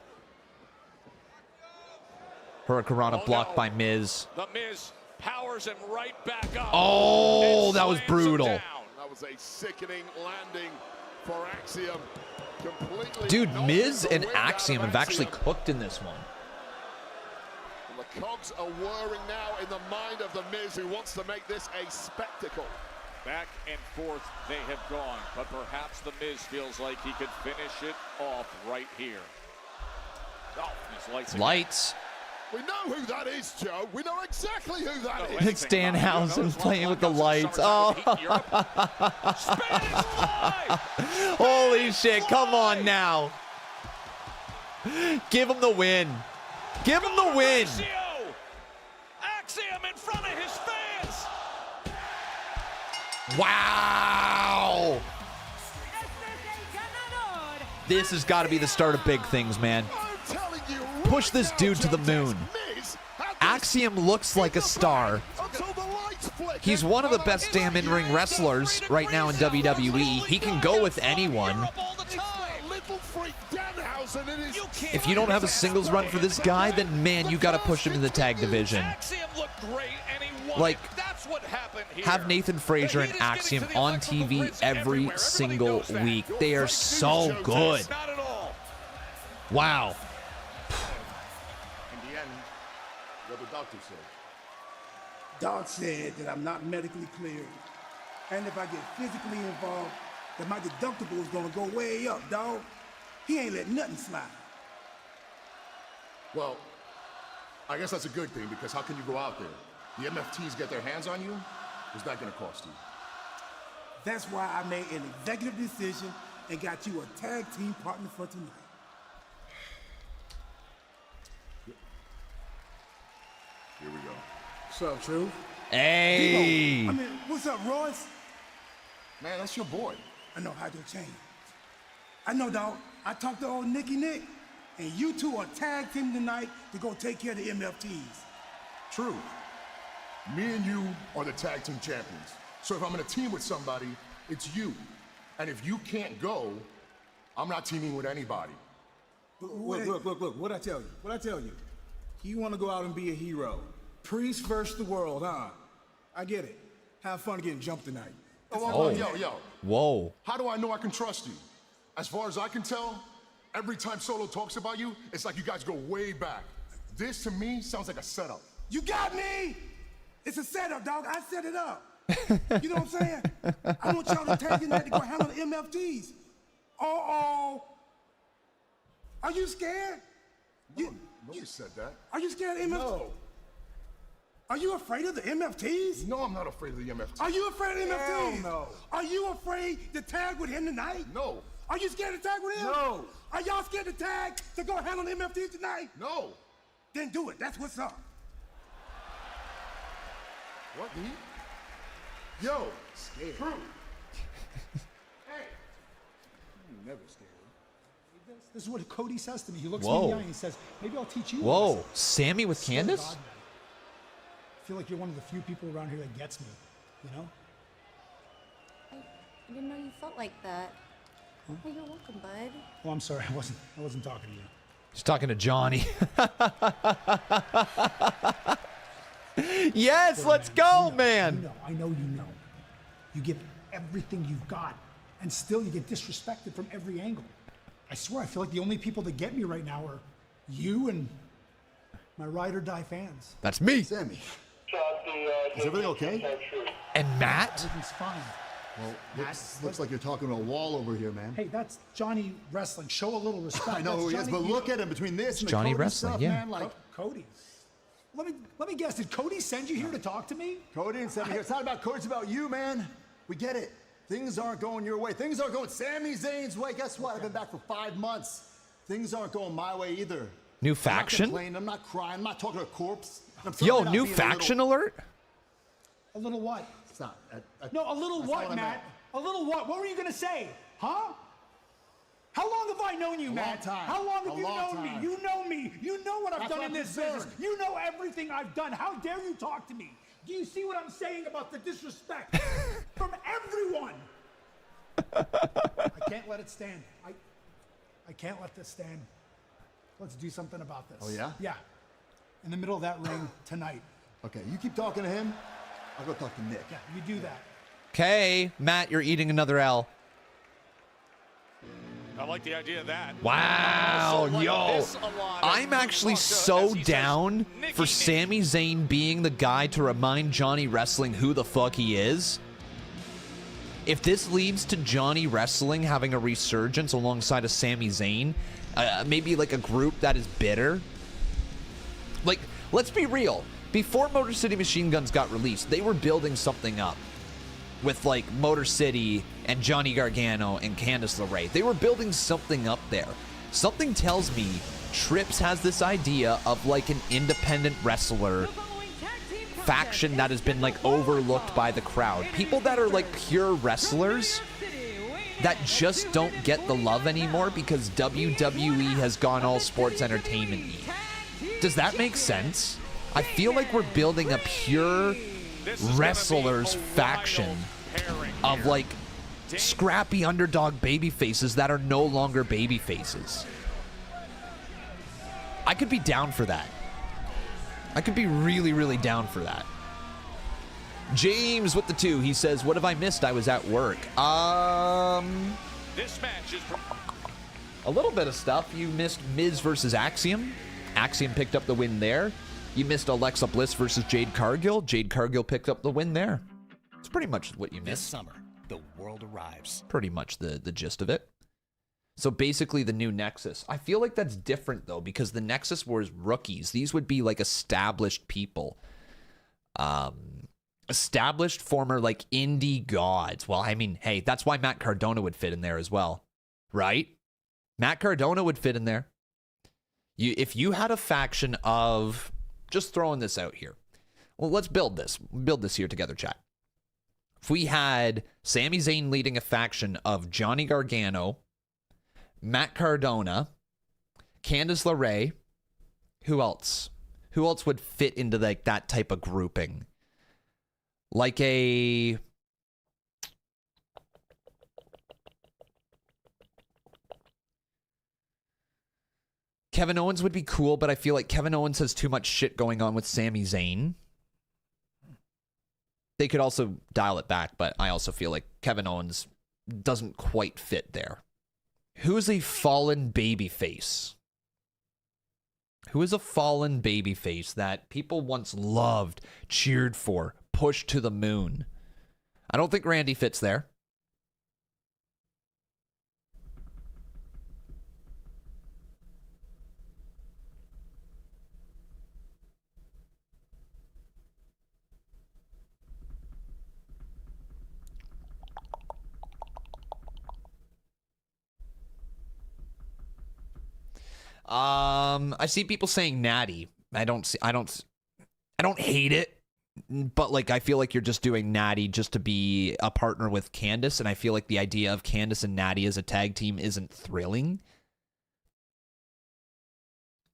Hurricanrana blocked by Miz. The Miz powers him right back up. Oh, and that was slams him brutal. down. That was a sickening landing for Axiom. Completely Dude, knocking Miz the and wind out of Axiom have actually Axiom. cooked in this one. And the cogs are whirring now in the mind of the Miz, who wants to make this a spectacle. Back and forth they have gone, but perhaps the Miz feels like he could finish it off right here. Oh, these lights. again. Lights. We know who that is, Joe. We know exactly who that is. It's Danhausen playing with the lights. Oh. Holy shit, come on now. Give him the win. Give him the win. Axiom in front of his fans. Wow. This has got to be the start of big things, man. Push this dude to the moon. Axiom looks like a star. He's one of the best damn in-ring wrestlers right now in WWE. He can go with anyone. If you don't have a singles run for this guy, then man, you got to push him in the tag division. Like, have Nathan Frazier and Axiom on TV every single week. They are so good. Wow. In the end, what the doctor said. Doc said that I'm not medically cleared. And if I get physically involved, that my deductible is gonna go way up, dog. He ain't let nothing slide. Well, I guess that's a good thing, because how can you go out there? The MFTs get their hands on you? What's that gonna cost you? That's why I made an executive decision and got you a tag team partner for tonight. Here we go. What's up, Truth? Hey. I mean, what's up, Royce? Man, that's your boy. I know how to change. I know, dog. I talked to old Nicky Nick, and you two are tag team tonight to go take care of the MFTs. True. Me and you are the tag team champions. So if I'm in a team with somebody, it's you. And if you can't go, I'm not teaming with anybody. Look. What'd I tell you? What'd I tell you? You want to go out and be a hero. Priest versus the world, huh? I get it. Have fun getting jumped tonight. Yo. Whoa. How do I know I can trust you? As far as I can tell, every time Solo talks about you, it's like you guys go way back. This, to me, sounds like a setup. You got me! It's a setup, dog. I set it up. You know what I'm saying? I want y'all to tag tonight to go handle the MFTs. Uh-oh. Are you scared? Nobody said that. Are you scared of MFTs? No. Are you afraid of the MFTs? No, I'm not afraid of the MFTs. Are you afraid of the MFTs? Hell no. Are you afraid to tag with him tonight? No. Are you scared to tag with him? No. Are y'all scared to tag to go handle the MFTs tonight? No. Then do it. That's what's up. What, D? Yo. Scared. True. Hey. I'm never scared. This is what Cody says to me. He looks Whoa. me in the eye and he says, maybe I'll teach you. Whoa. Sammy with Swear to Candace? God, man. I feel like you're one of the few people around here that gets me, you know? I didn't know you felt like that. Huh? Oh, you're welcome, bud. Oh, I'm sorry. I wasn't talking to you. He's talking to Johnny. Yes, let's go, man. I know you know. You give everything you've got, and still you get disrespected from every angle. I swear, I feel like the only people that get me right now are you and My ride or die fans. That's me. Sammy, is everything okay? And Matt? Everything's fine. Well, looks like you're talking to a wall over here, man. Hey, that's Johnny Wrestling. Show a little respect. I know That's who he is, Johnny- but look at him between this and the Johnny Cody Wrestling, stuff, yeah. man. Like, Cody. Let me guess. Did Cody send you here to talk to me? Cody didn't send me here. It's not about Cody. It's about you, man. We get it. Things aren't going your way. Things aren't going Sami Zayn's way. Guess what? I've been back for 5 months. Things aren't going my way either. New I'm faction? not complaining. I'm not crying. I'm not talking to a corpse. I'm Yo, certainly not new being faction alert? A little what? It's not. No, a little that's not what, what I Matt? meant. A little what? What were you gonna say? Huh? How long have I known you, A Matt? long time. How long have A you long known time. me? You know me. You know what I've That's done why in I'm this business. concerned. You know everything I've done. How dare you talk to me? Do you see what I'm saying about the disrespect from everyone? I can't let it stand. I can't let this stand. Let's do something about this. Oh, yeah? Yeah. In the middle of that ring tonight. Okay, you keep talking to him. I'll go talk to Nick. Yeah, you do that. Okay, Matt, you're eating another L. I like the idea of that. Wow, Also like yo. this a lot. I'm actually so down for Sami Zayn being the guy to remind Johnny Wrestling who the fuck he is. If this leads to Johnny Wrestling having a resurgence alongside of Sami Zayn, maybe like a group that is bitter. Like, let's be real. Before Motor City Machine Guns got released, they were building something up with like Motor City and Johnny Gargano and Candice LeRae. They were building something up there. Something tells me Trips has this idea of like an independent wrestler faction that has been like overlooked by the crowd. People that are like pure wrestlers that just don't get the love anymore because WWE has gone all sports entertainment-y. Does that make sense? I feel like we're building a pure wrestlers faction of like scrappy underdog baby faces that are no longer baby faces. I could be down for that. I could be really, really down for that. James with the 2, he says, what have I missed? I was at work. This match is A little bit of stuff. You missed Miz versus Axiom. Axiom picked up the win there. You missed Alexa Bliss versus Jade Cargill. Jade Cargill picked up the win there. It's pretty much what you missed. This summer, the world arrives. Pretty much the gist of it. So basically the new Nexus. I feel like that's different though because the Nexus was rookies. These would be like established people. Established former like indie gods. Well, I mean, hey, that's why Matt Cardona would fit in there as well. Right? Matt Cardona would fit in there. If you had a faction of, just throwing this out here. Well, let's build this. Build this here together, chat. If we had Sami Zayn leading a faction of Johnny Gargano, Matt Cardona, Candice LeRae, who else? Who else would fit into like that type of grouping? Like a... Kevin Owens would be cool, but I feel like Kevin Owens has too much shit going on with Sami Zayn. They could also dial it back, but I also feel like Kevin Owens doesn't quite fit there. Who's a fallen babyface? Who is a fallen babyface that people once loved, cheered for, pushed to the moon? I don't think Randy fits there. I see people saying Natty. I don't hate it, but like I feel like you're just doing Natty just to be a partner with Candice, and I feel like the idea of Candice and Natty as a tag team isn't thrilling.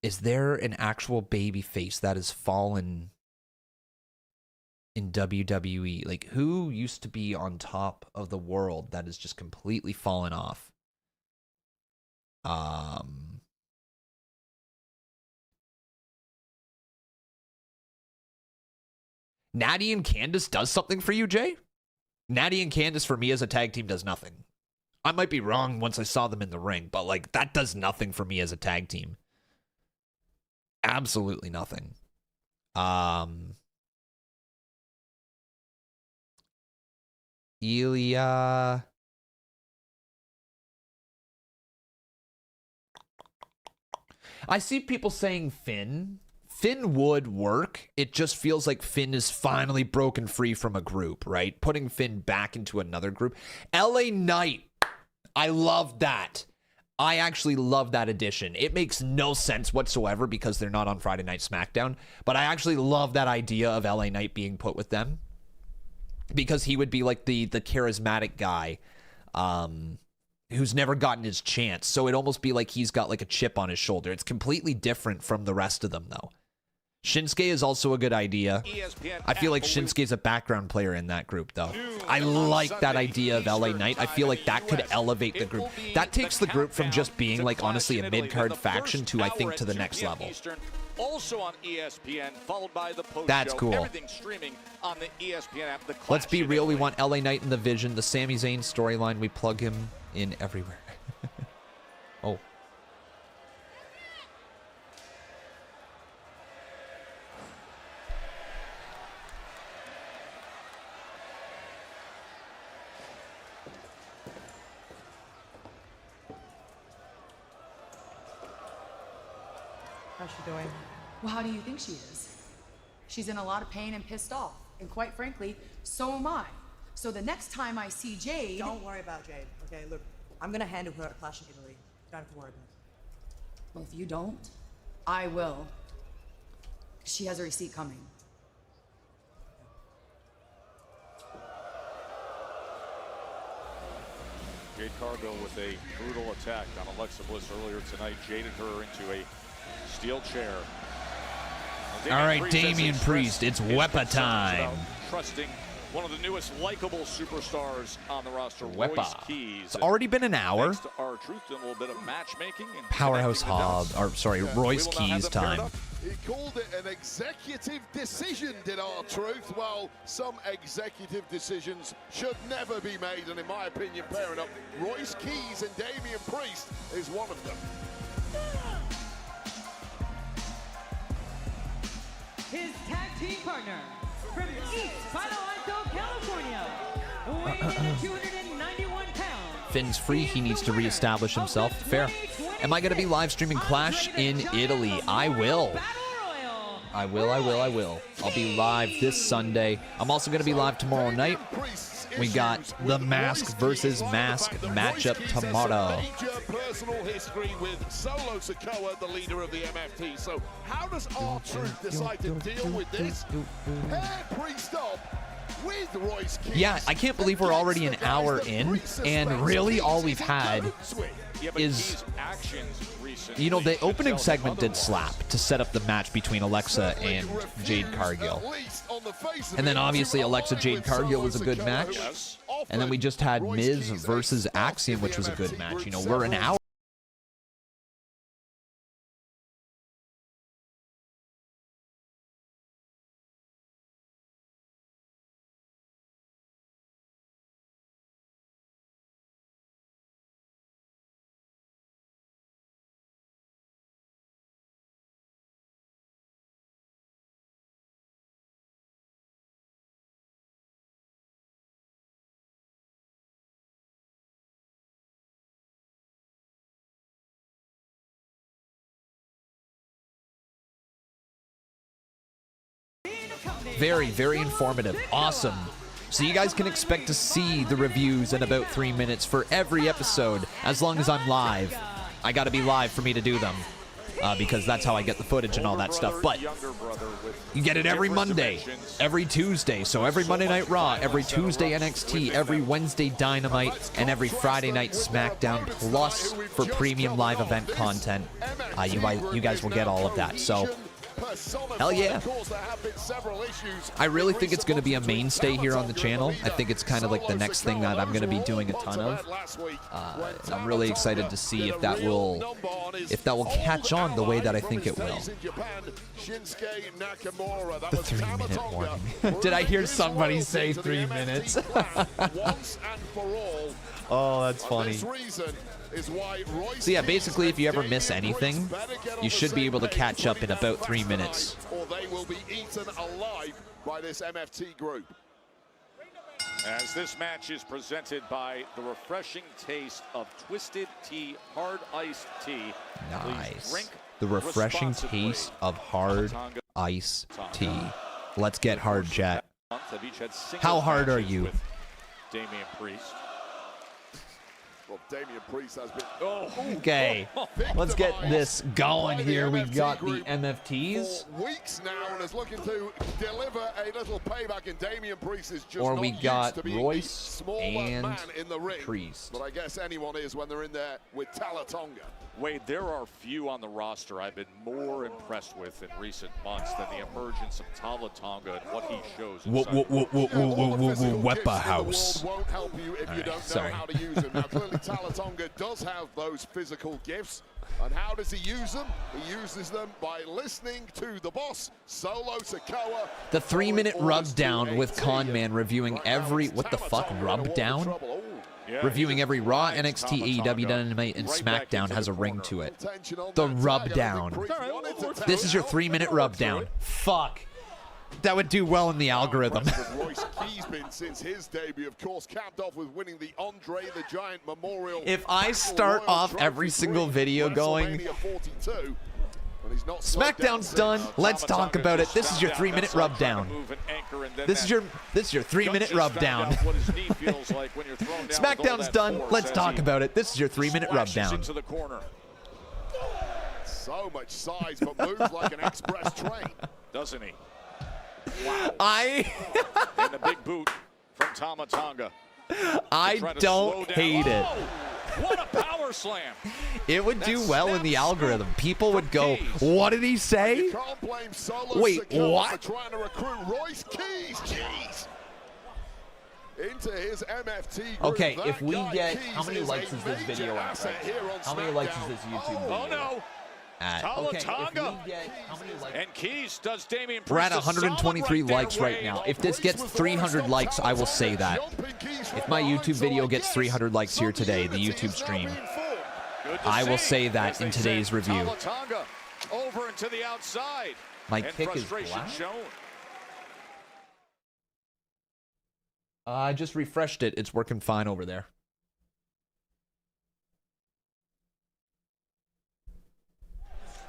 Is there an actual baby face that has fallen in WWE? Like, who used to be on top of the world that has just completely fallen off? Natty and Candice does something for you, Jay? Natty and Candice for me as a tag team does nothing. I might be wrong once I saw them in the ring, but like that does nothing for me as a tag team. absolutely nothing. Ilya. I see people saying Finn. Finn would work. It just feels like Finn is finally broken free from a group, right? Putting Finn back into another group. LA Knight. I love that. I actually love that addition. It makes no sense whatsoever because they're not on Friday Night SmackDown. But I actually love that idea of LA Knight being put with them. Because he would be like the charismatic guy who's never gotten his chance. So it'd almost be like he's got like a chip on his shoulder. It's completely different from the rest of them, though. Shinsuke is also a good idea. I feel like Shinsuke is a background player in that group, though. I like that idea of LA Knight. I feel like that could elevate the group. That takes the group from just being, like, honestly, a mid-card faction to, I think, to the next level. Also on ESPN, followed by the post That's cool. Everything streaming on the ESPN app. The Clash. Let's be real. We want LA Knight in the Vision. The Sami Zayn storyline. We plug him in everywhere. Oh. How's she doing? Well, how do you think she is? She's in a lot of pain and pissed off. And quite frankly, so am I. So the next time I see Jade... Don't worry about Jade, okay? Look, I'm gonna handle her at Clash in Italy. Don't have to worry about it. Well, if you don't, I will. She has a receipt coming. Jade Cargill with a brutal attack on Alexa Bliss earlier tonight, jaded her into a steel chair. All right, Damian Priest, it's Wepa time. Trusting one of the newest likable superstars on the roster, Wepa. Royce Keys. It's already been an hour. Next to R-Truth, doing a little bit of matchmaking. And Powerhouse Hobb, or sorry, Royce Keys time. He called it an executive decision, did R-Truth. Well, some executive decisions should never be made, and in my opinion, pairing up Royce Keys and Damian Priest is one of them. His tag team partner from East Palo Alto, California, weighing in at 291 pounds. Finn's free. He needs to reestablish himself. Fair. Am I going to be live streaming Clash in Italy? I will. I will. I'll be live this Sunday. I'm also going to be live tomorrow night. We got the Mask versus Mask matchup tomorrow. Major personal history with Solo Sikoa, the leader of the MFT. So how does R-Truth decide to deal with this? Pair Priest up with Royce Keys. Yeah, I can't believe we're already an hour in, and really all we've had is, you know, the opening segment did slap to set up the match between Alexa and Jade Cargill. And then obviously Alexa Jade Cargill was a good match. And then we just had Miz versus Axiom, which was a good match. You know, we're an hour. Very, very informative. Awesome. So you guys can expect to see the reviews in about 3 minutes for every episode, as long as I'm live. I gotta be live for me to do them, because that's how I get the footage and all that stuff. But you get it every Monday, every Tuesday. So every Monday Night Raw, every Tuesday NXT, every Wednesday Dynamite, and every Friday Night SmackDown, plus for premium live event content. You guys will get all of that. So hell yeah. I really think it's going to be a mainstay here on the channel. I think it's kind of like the next thing that I'm going to be doing a ton of. I'm really excited to see if that will catch on the way that I think it will. The 3-minute warning. Did I hear somebody say 3 minutes? Once and for all, Oh, that's funny. So yeah, basically, if you ever miss anything, you should be able to catch up in about 3 minutes. Or they will be eaten alive by this MFT group. As this match is presented by the refreshing taste of Twisted Tea Hard Iced Tea. Nice. The refreshing taste of hard iced tea. Let's get hard, chat. How hard are you? Damian Priest. Well, Damian Priest has been... Okay, let's get this going here. We've got the MFTs. For weeks now and is looking to deliver a little payback, and Damian Priest is just Or we not got used to being Royce the smaller and man in the ring. Priest. But I guess anyone is when they're in there with Talatonga. Wade, there are few on the roster I've been more impressed with in recent months than the emergence of Talatonga and what he shows. Wepa House. Won't help you if you don't know how to use them. Now, clearly, Talatonga does have those physical gifts. And how does he use them? He uses them by listening to the boss, Solo Sikoa. The 3-minute rub down with Conman reviewing every... What the fuck? Rub down? Reviewing every Raw, NXT, AEW, Dynamite, and SmackDown has a ring to it. The rub down. This is your 3-minute rub down. Fuck. That would do well in the algorithm. Royce Key's been since his debut, of course, capped off with winning the Andre the Giant Memorial. If I start off every single video going, SmackDown's done, let's talk about it. This is your 3-minute rub down. This is your 3-minute rub down. SmackDown's done, let's talk about it. This is your 3-minute rub down. So much size, but moves like an express train. Doesn't he? Wow. And the big boot from Talatonga. I don't hate it. What a power slam. It would do well in the algorithm. People would go, what did he say? Wait, what? Trying to recruit Royce Keys. Jeez. Into his MFT group. Okay, if we get, how many likes is this video at? How many likes is this YouTube video? Oh no. Talatonga and Keys does Damian Priest. We're at 123 likes right now. If this gets 300 likes, I will say that. If my YouTube video gets 300 likes here today, the YouTube stream, I will say that in today's review. Over and to the outside. My kick is black. I just refreshed it. It's working fine over there.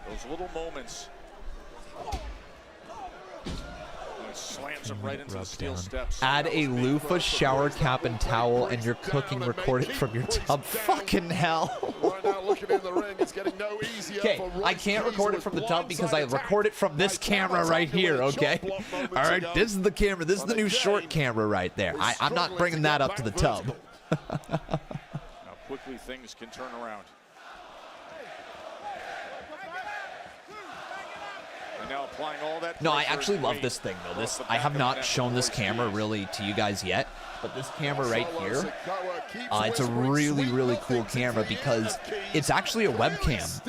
Those little moments. Slams him right into the steel steps. Add a loofah, shower cap, and towel, and you're cooking. Record it from your tub. Fucking hell. Okay, I can't record it from the tub because I record it from this camera right here, okay? All right, this is the camera. This is the new short camera right there. I'm not bringing that up to the tub. How quickly things can turn around. Now applying all that. No, I actually love this thing though. I have not shown this camera really to you guys yet, but this camera right here, it's a really, really cool camera because it's actually a webcam,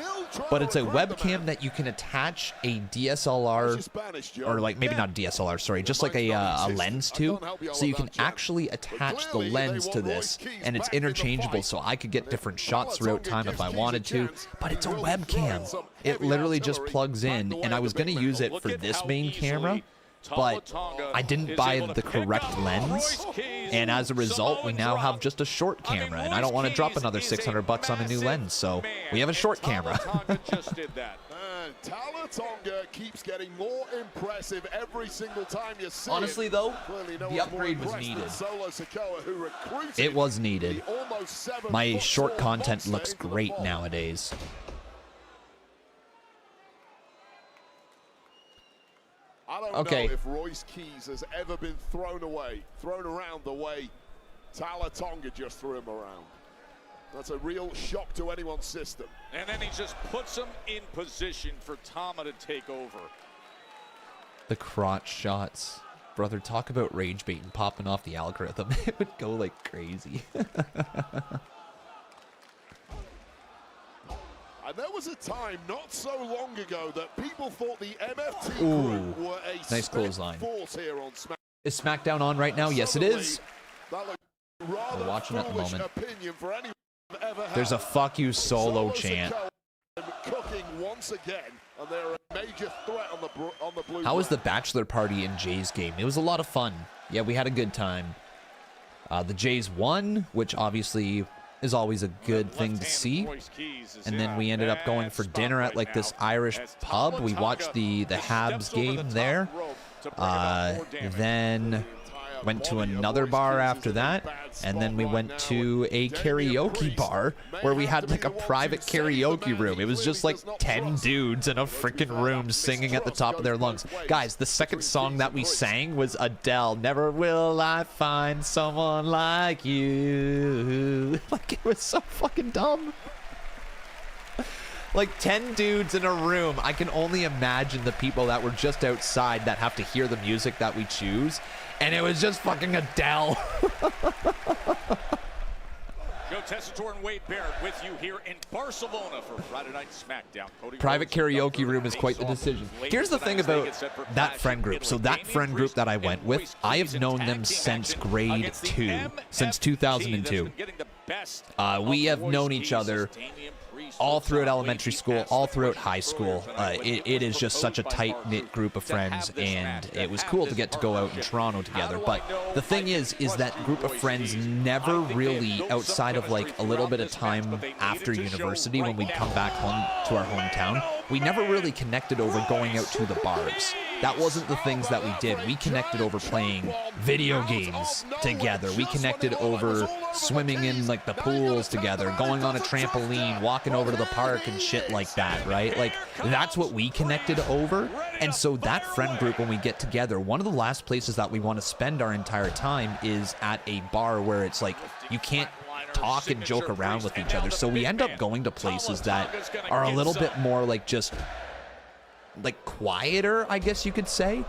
but it's a webcam that you can attach a DSLR, or like maybe not a DSLR, sorry, just like a lens to, so you can actually attach the lens to this, and it's interchangeable, so I could get different shots throughout time if I wanted to, but it's a webcam. It literally just plugs in, and I was going to use it for this main camera, but I didn't buy the correct lens, and as a result, we now have just a short camera, and I don't want to drop another $600 on a new lens, so we have a short camera. Talatonga keeps getting more impressive every single time you see Honestly, it. though, the upgrade was needed. It was needed. My short content looks great nowadays. I don't know if Royce Keys has ever been thrown around the way Talatonga just threw him around. That's a real shock to anyone's system. And then he just puts him in position for Tama to take over. The crotch shots. Brother, talk about rage bait and popping off the algorithm. It would go like crazy. And there was a time not so long ago that people thought the MFT group were a nice clothesline. force here on SmackDown. Is SmackDown on right now? Yes, it is. That looked We're watching at the moment. opinion for anyone ever had. There's a fuck you Solo chant. Cooking once again, and they're a major threat on the blue. How was the bachelor party in Jay's game? It was a lot of fun. Yeah, we had a good time. The Jays won, which obviously is always a good thing to see. And then we ended up going for dinner at like this Irish pub. We watched the Habs game there. Then went to another bar after that, and then we went to a karaoke bar where we had like a private karaoke room. It was just like 10 dudes in a freaking room singing at the top of their lungs. Guys, the second song that we sang was Adele, Never Will I Find Someone Like You. Like, it was so fucking dumb. Like 10 dudes in a room. I can only imagine the people that were just outside that have to hear the music that we choose. And it was just fucking Adele. Joe Tessitore and Wade Barrett with you here in Barcelona for Friday Night Smackdown. Private karaoke room is quite the decision. Here's the thing about that friend group. So that friend group that I went with, I have known them since grade 2, since 2002. We have known each other all throughout elementary school, all throughout high school. It is just such a tight-knit group of friends, and it was cool to get to go out in Toronto together. But the thing is that group of friends never really, outside of like a little bit of time after university when we'd come back home to our hometown, we never really connected over going out to the bars. That wasn't the things that we did. We connected over playing video games together. We connected over swimming in like the pools together, going on a trampoline, walking over to the park and shit like that, right? Like, that's what we connected over. And so that friend group, when we get together, one of the last places that we want to spend our entire time is at a bar where it's like you can't talk and joke around with each other. So we end up going to places that are a little bit more like just like quieter, I guess you could say.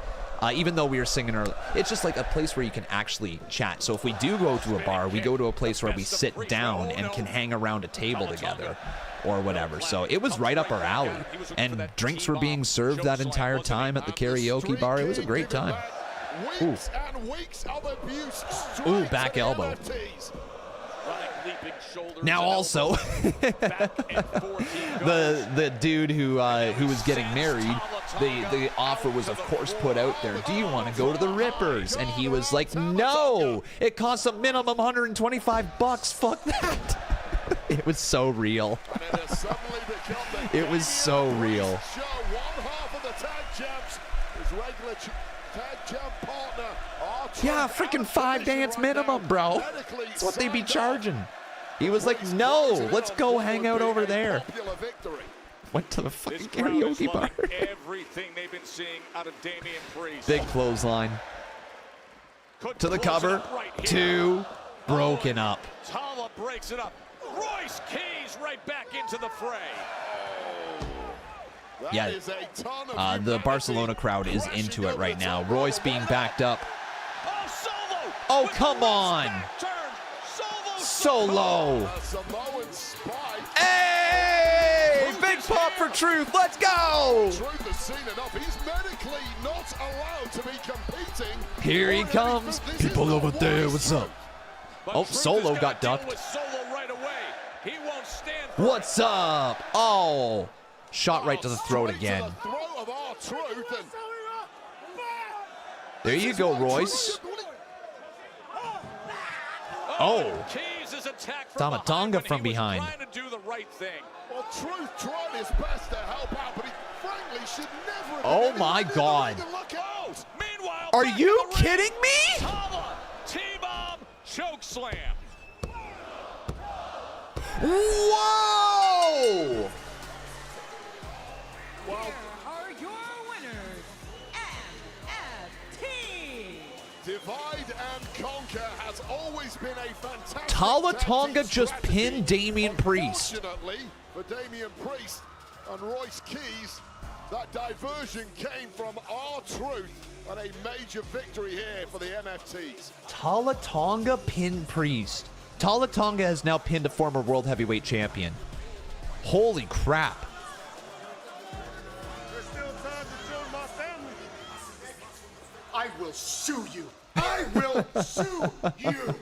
Even though we were singing early, it's just like a place where you can actually chat. So if we do go to a bar, we go to a place where we sit down and can hang around a table together or whatever. So it was right up our alley, and drinks were being served that entire time at the karaoke bar. It was a great time. Ooh, ooh, back elbow. Now also, the dude who was getting married, the offer was of course put out there. Do you want to go to the Rippers? And he was like, no, it costs a minimum $125. Fuck that. It was so real. It was so real. Yeah, freaking 5 dance minimum, bro. That's what they be charging. He was like, no, let's go hang out over there. Went to the fucking karaoke bar. Everything they've been seeing out of Damian Priest. Big clothesline. To the cover. 2. Broken up. Tala breaks it up. Royce Keys right back into the fray. Yeah, the Barcelona crowd is into it right now. Royce being backed up. Oh, come on. Solo. Hey! Big pop for Truth. Let's go. Truth has seen enough. He's medically not allowed to be competing. Here he comes. People over there, what's up? Oh, Solo got ducked. What's up? Oh. Shot right to the throat again. There you go, Royce. Oh. Tamatonga from behind. Oh my God. Are you kidding me? T-bomb choke slam. Whoa! Here are your winners, MFT. Divide and conquer has always been a fantastic. Tonga just pinned Damian Priest. Fortunately for Damian Priest and Royce Keys, that diversion came from R-Truth and a major victory here for the MFTs. Tonga pinned Priest. Tonga has now pinned a former World Heavyweight Champion. Holy crap. I will sue you. I will sue you.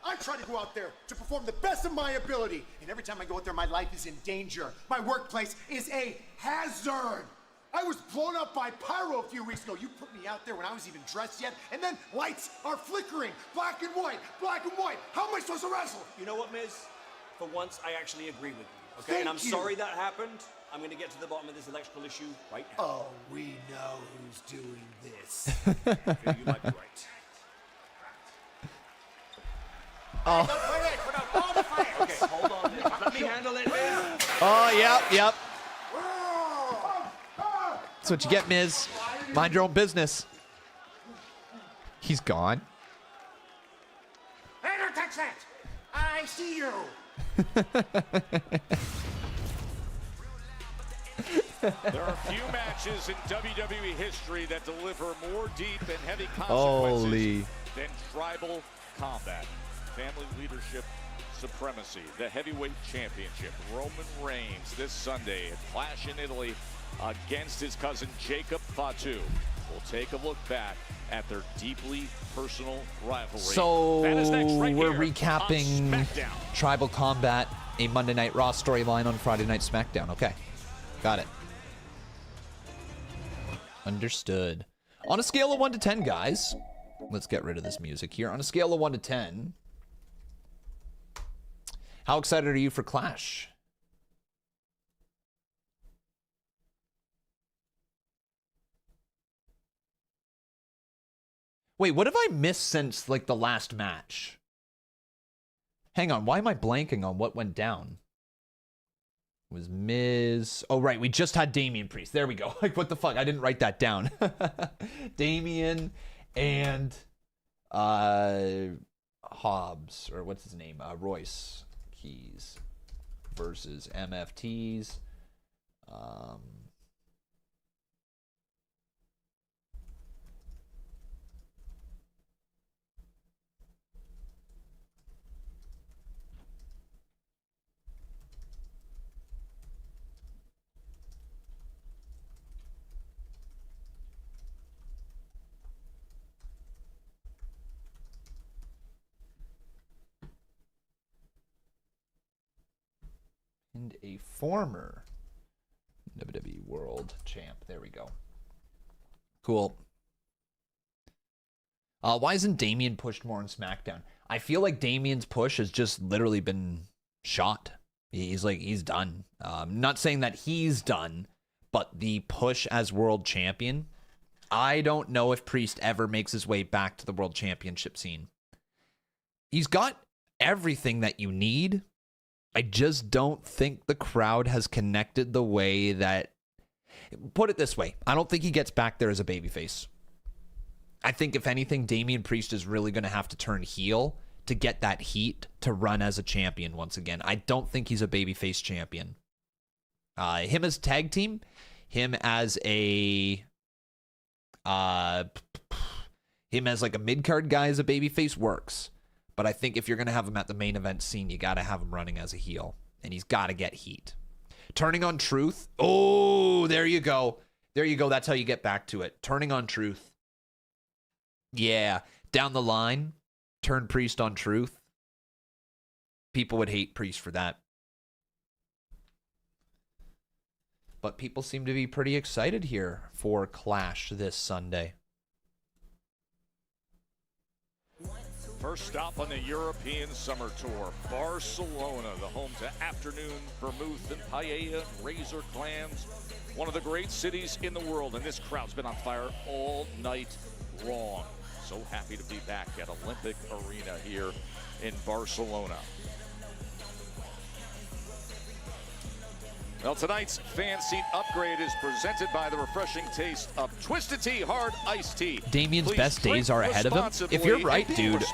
I try to go out there to perform the best of my ability. And every time I go out there, my life is in danger. My workplace is a hazard. I was blown up by pyro a few weeks ago. You put me out there when I was even dressed yet, and then lights are flickering. Black and white, black and white. How am I supposed to wrestle? You know what, Miz? For once, I actually agree with you, okay? Thank and I'm you. sorry that happened. I'm going to get to the bottom of this electrical issue right now. Oh, we know who's doing this. You might be right. Oh. Put out all the fire. Okay, hold on, Miz. Let me handle it, Miz. Oh, yep. That's what you get, Miz. Mind your own business. He's gone. Hey, don't touch that. I see you. There are few matches in WWE history that deliver more deep and heavy consequences Holy. than tribal combat. Family leadership supremacy. The heavyweight championship. Roman Reigns this Sunday at Clash in Italy against his cousin Jacob Fatu. We'll take a look back at their deeply personal rivalry. So that is next right we're here on recapping SmackDown. Tribal Combat, a Monday Night Raw storyline on Friday Night SmackDown. Okay, got it. Understood. On a scale of 1 to 10, guys, let's get rid of this music here. On a scale of 1 to 10, how excited are you for Clash? Wait, what have I missed since, like, the last match? Hang on, why am I blanking on what went down? It was Miz... Oh, right, we just had Damian Priest. There we go. Like, what the fuck? I didn't write that down. Damian and Hobbs, or what's his name? Royce Keys versus MFTs. And a former WWE World Champ. There we go. Cool. Why isn't Damian pushed more on SmackDown? I feel like Damian's push has just literally been shot. He's done. Not saying that he's done, but the push as World Champion, I don't know if Priest ever makes his way back to the World Championship scene. He's got everything that you need. I just don't think the crowd has connected the way that... Put it this way. I don't think he gets back there as a babyface. I think, if anything, Damian Priest is really going to have to turn heel to get that heat to run as a champion once again. I don't think he's a babyface champion. Him as tag team, him as a... him as like a mid-card guy as a babyface works. But I think if you're going to have him at the main event scene, you got to have him running as a heel. And he's got to get heat. Turning on Truth. Oh, there you go. There you go. That's how you get back to it. Turning on Truth. Yeah. Down the line, turn Priest on Truth. People would hate Priest for that. But people seem to be pretty excited here for Clash this Sunday. First stop on the European Summer Tour, Barcelona, the home to afternoon vermouth and paella and razor clams. One of the great cities in the world, and this crowd's been on fire all night long. So happy to be back at Olympic Arena here in Barcelona. Well, tonight's fan seat upgrade is presented by the refreshing taste of Twisted Tea Hard Iced Tea. Damian's Please best days are ahead of him. If you're right, dude,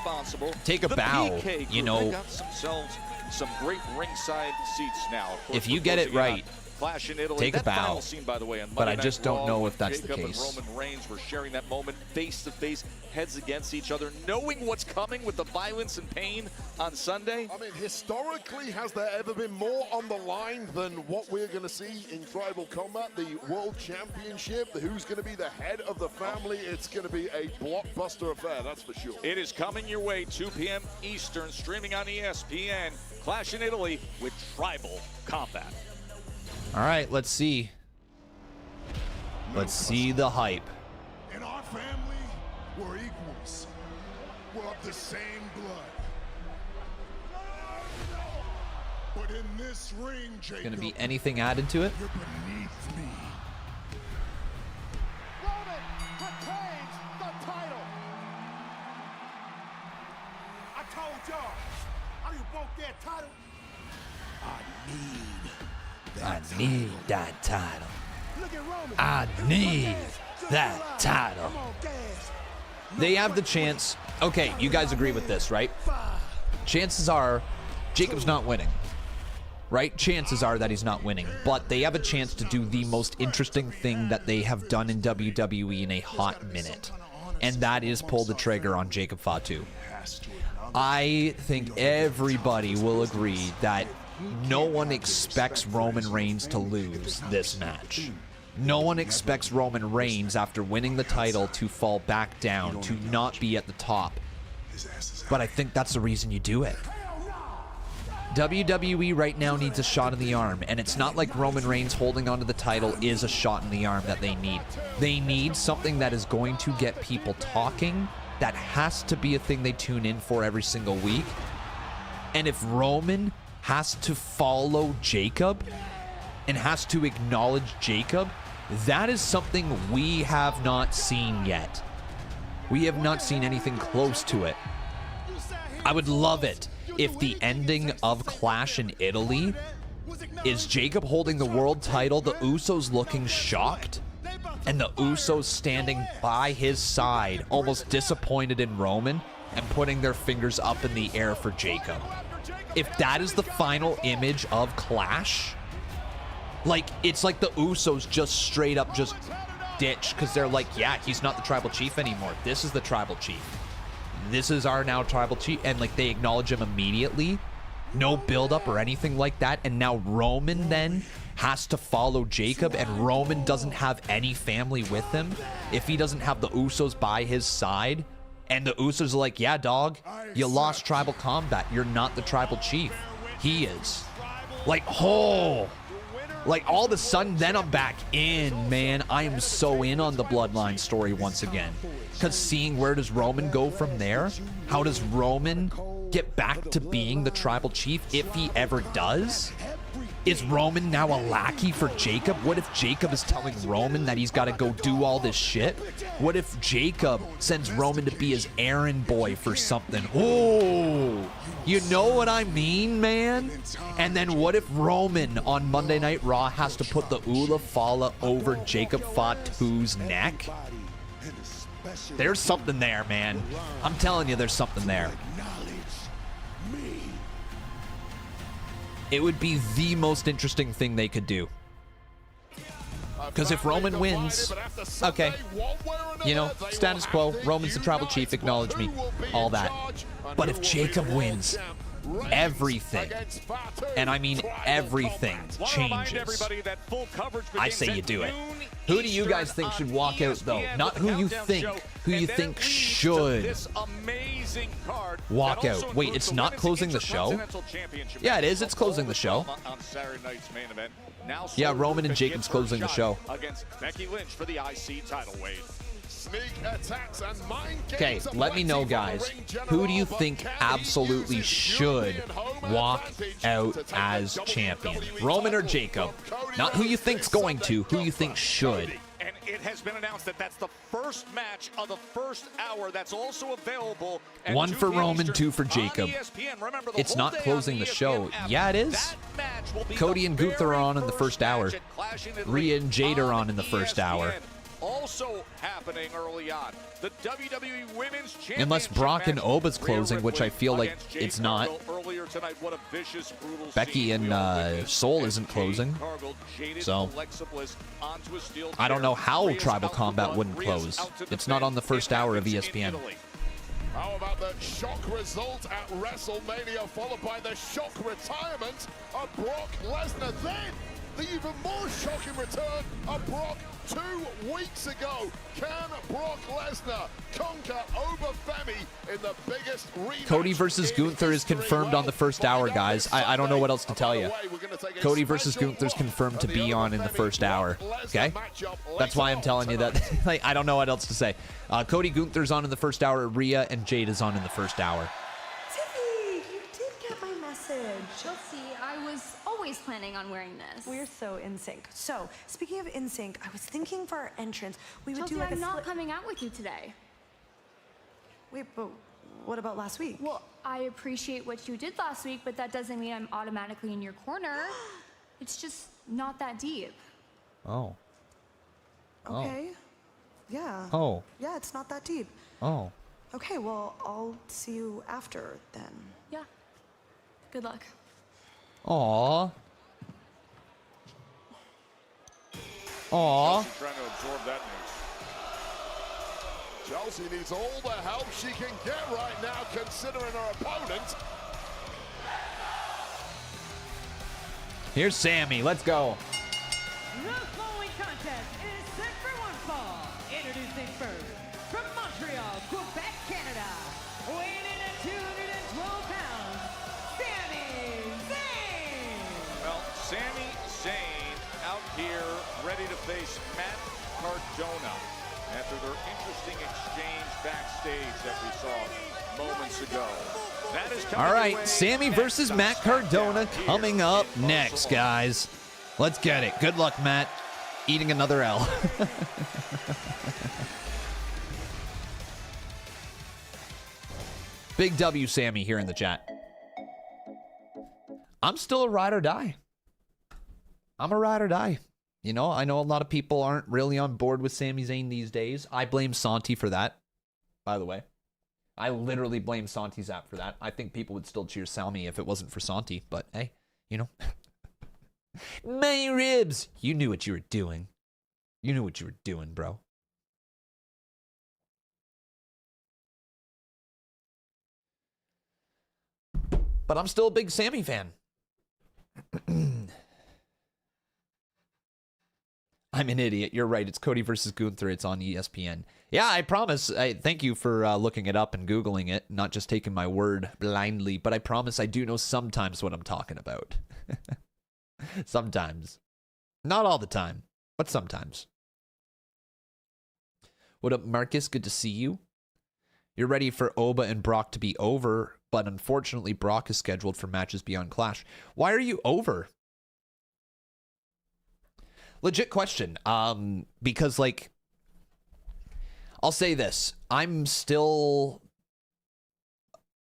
take a bow. You know, they got themselves some great ringside seats now. if you get it right, Clash in Italy. Take a that bow. final scene, by the way, on But Monday I just Night don't Raw, know when if that's the Jacob case. and Roman Reigns were sharing that moment face to face, heads against each other, knowing what's coming with the violence and pain on Sunday. I mean, historically, has there ever been more on the line than what we're going to see in Tribal Combat? The World Championship, who's going to be the head of the family? It's going to be a blockbuster affair, that's for sure. It is coming your way, 2 p.m. Eastern, streaming on ESPN. Clash in Italy with Tribal Combat. All right, let's see. Let's see the hype. In our family, we're equals. We're of the same blood. But in this ring, Jacob, Gonna be anything added to it? you're beneath me. Roman retains the title. I told y'all, I didn't want that title. I need that title. Look at Roman. I need that title. Come on, gas. They have the chance. Okay, you guys agree with this, right? Chances are Jacob's not winning. Right? Chances are that he's not winning. But they have a chance to do the most interesting thing that they have done in WWE in a hot minute. And that is pull the trigger on Jacob Fatu. I think everybody will agree that no one expects Roman Reigns to lose this match. No one expects Roman Reigns, after winning the title, to fall back down, to not be at the top. But I think that's the reason you do it. WWE right now needs a shot in the arm, and it's not like Roman Reigns holding onto the title is a shot in the arm that they need. They need something that is going to get people talking. That has to be a thing they tune in for every single week. And if Roman has to follow Jacob and has to acknowledge Jacob, that is something we have not seen yet. We have not seen anything close to it. I would love it if the ending of Clash in Italy is Jacob holding the world title, the Usos looking shocked, and the Usos standing by his side, almost disappointed in Roman, and putting their fingers up in the air for Jacob. If that is the final image of Clash, like, it's like the Usos just straight up just ditch, because they're like, yeah, he's not the tribal chief anymore. This is the tribal chief. This is our now tribal chief. And like, they acknowledge him immediately. No build-up or anything like that. And now Roman then has to follow Jacob, and Roman doesn't have any family with him. If he doesn't have the Usos by his side, and the Usos are like, yeah, dog, you lost tribal combat. You're not the tribal chief. He is. Like, oh. Like, all of a sudden, then I'm back in, man. I am so in on the Bloodline story once again. Because seeing where does Roman go from there? How does Roman get back to being the tribal chief if he ever does? Is Roman now a lackey for Jacob? What if Jacob is telling Roman that he's got to go do all this shit? What if Jacob sends Roman to be his errand boy for something? Oh, you know what I mean, man? And then what if Roman on Monday Night Raw has to put the Ula Fala over Jacob Fatu's neck? There's something there, man. I'm telling you, there's something there. It would be the most interesting thing they could do. Because if Roman wins, okay, you know, status quo, Roman's the tribal chief, acknowledge me, all that. But if Jacob wins, everything, and I mean everything, changes. I say you do it. Who do you guys think should walk out, though? Not who you think should walk out. Wait, it's not closing the show? Yeah, it is. It's closing the show. Yeah, Roman and Jacob's closing the show. Against Becky Lynch for the IC title, Wade. Okay, let me know, guys. Who do you think absolutely should walk out as champion? Roman or Jacob? Not who you think's going to, who you think should. And it has been announced that that's the first match of the first hour that's also available. One for Roman, two for Jacob. It's not closing the show. Yeah, it is. Cody and Gunther are on in the first hour. Rhea and Jade are on in the first hour. Also happening early on, the WWE Women's Championship Unless Brock and Oba's closing, which I feel like it's not. Earlier tonight, what a vicious, brutal Becky and Soul isn't closing. So I don't know how Tribal Combat wouldn't close. It's not on the first hour of ESPN. How about the shock result at WrestleMania, followed by the shock retirement of Brock Lesnar? Then, the even more shocking return of Brock 2 weeks ago. Can Brock Lesnar conquer Obafemi in the biggest rematch? Cody versus Gunther is confirmed on the first hour, guys. I don't know what else to tell you. Cody versus Gunther's confirmed to be on in the first hour. Okay? That's why I'm telling you that. Like, I don't know what else to say. Cody Gunther's on in the first hour. Rhea and Jade is on in the first hour. Tiffy, you did get my message. Chelsea, I was always planning on wearing this. We're so in sync. So, speaking of in sync, I was thinking for our entrance, we would Chelsea, do like I'm a not coming out with you today. Wait, but what about last week? Well, I appreciate what you did last week, but that doesn't mean I'm automatically in your corner. It's just not that deep. Oh. Okay. Yeah. Oh. Yeah, it's not that deep. Oh. Okay, well, I'll see you after then. Yeah. Good luck. Aw. Aw. Trying to absorb that news. Chelsea needs all the help she can get right now, considering her opponent. Here's Sammy. Let's go. The following contest is set for one fall. Introducing first, from Montreal, Quebec, Canada, weighing in at 212 pounds, Sami Zayn. Well, Sami Zayn out here ready to face Matt Cardona after their interesting exchange backstage that we saw moments ago. That is All right, Sammy versus Matt Cardona coming up next, guys. Let's get it. Good luck, Matt. Eating another L. Big W, Sammy, here in the chat. I'm still a ride or die. I'm a ride or die. You know, I know a lot of people aren't really on board with Sami Zayn these days. I blame Santi for that, by the way. I literally blame Santi's app for that. I think people would still cheer Sami if it wasn't for Santi, but hey, you know. My ribs! You knew what you were doing. You knew what you were doing, bro. But I'm still a big Sami fan. I'm an idiot. You're right. It's Cody versus Gunther. It's on ESPN. Yeah, I promise. Thank you for looking it up and Googling it, not just taking my word blindly. But I promise I do know sometimes what I'm talking about. Sometimes. Not all the time, but sometimes. What up, Marcus? Good to see you. You're ready for Oba and Brock to be over, but unfortunately Brock is scheduled for matches beyond Clash. Why are you over? Legit question. Because, like, I'll say this. I'm still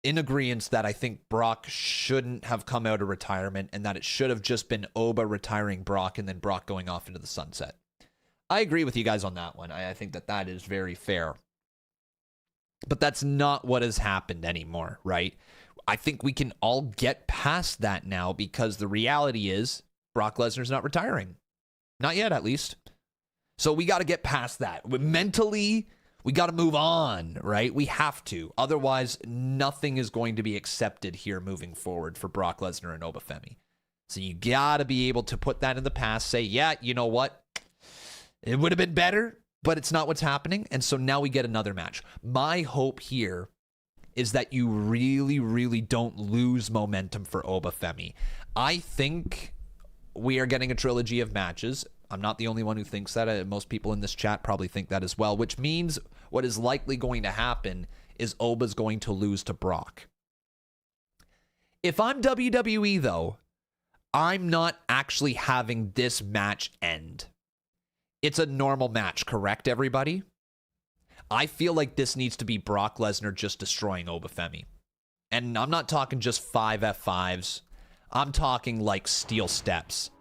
in agreement that I think Brock shouldn't have come out of retirement and that it should have just been Oba retiring Brock and then Brock going off into the sunset. I agree with you guys on that one. I think that that is very fair. But that's not what has happened anymore, right? I think we can all get past that now because the reality is Brock Lesnar's not retiring. Not yet, at least. So we got to get past that. Mentally, we got to move on, right? We have to. Otherwise, nothing is going to be accepted here moving forward for Brock Lesnar and Obafemi. So you got to be able to put that in the past, say, yeah, you know what? It would have been better, but it's not what's happening. And so now we get another match. My hope here is that you really, really don't lose momentum for Obafemi. I think we are getting a trilogy of matches. I'm not the only one who thinks that. Most people in this chat probably think that as well, which means what is likely going to happen is Oba's going to lose to Brock. If I'm WWE, though, I'm not actually having this match end. It's a normal match, correct, everybody? I feel like this needs to be Brock Lesnar just destroying Obafemi. And I'm not talking just 5 F5s. I'm talking like steel steps.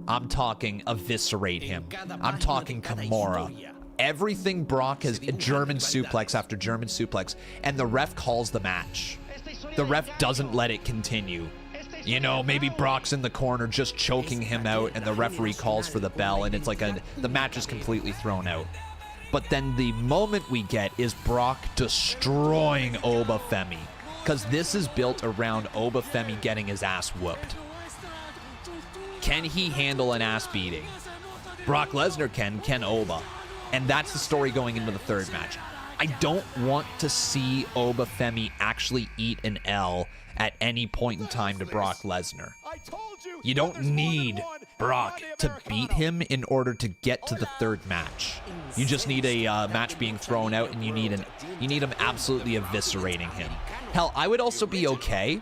I'm talking eviscerate him. I'm talking Kimura. Everything Brock has, German suplex after German suplex, and the ref calls the match. The ref doesn't let it continue. You know, maybe Brock's in the corner just choking him out, and the referee calls for the bell, and it's like the match is completely thrown out. But then the moment we get is Brock destroying Obafemi, because this is built around Obafemi getting his ass whooped. Can he handle an ass beating? Brock Lesnar can Oba. And that's the story going into the third match. I don't want to see Obafemi actually eat an L at any point in time to Brock Lesnar. You don't need Brock to beat him in order to get to the third match. You just need a match being thrown out, and you need him absolutely eviscerating him. Hell, I would also be okay,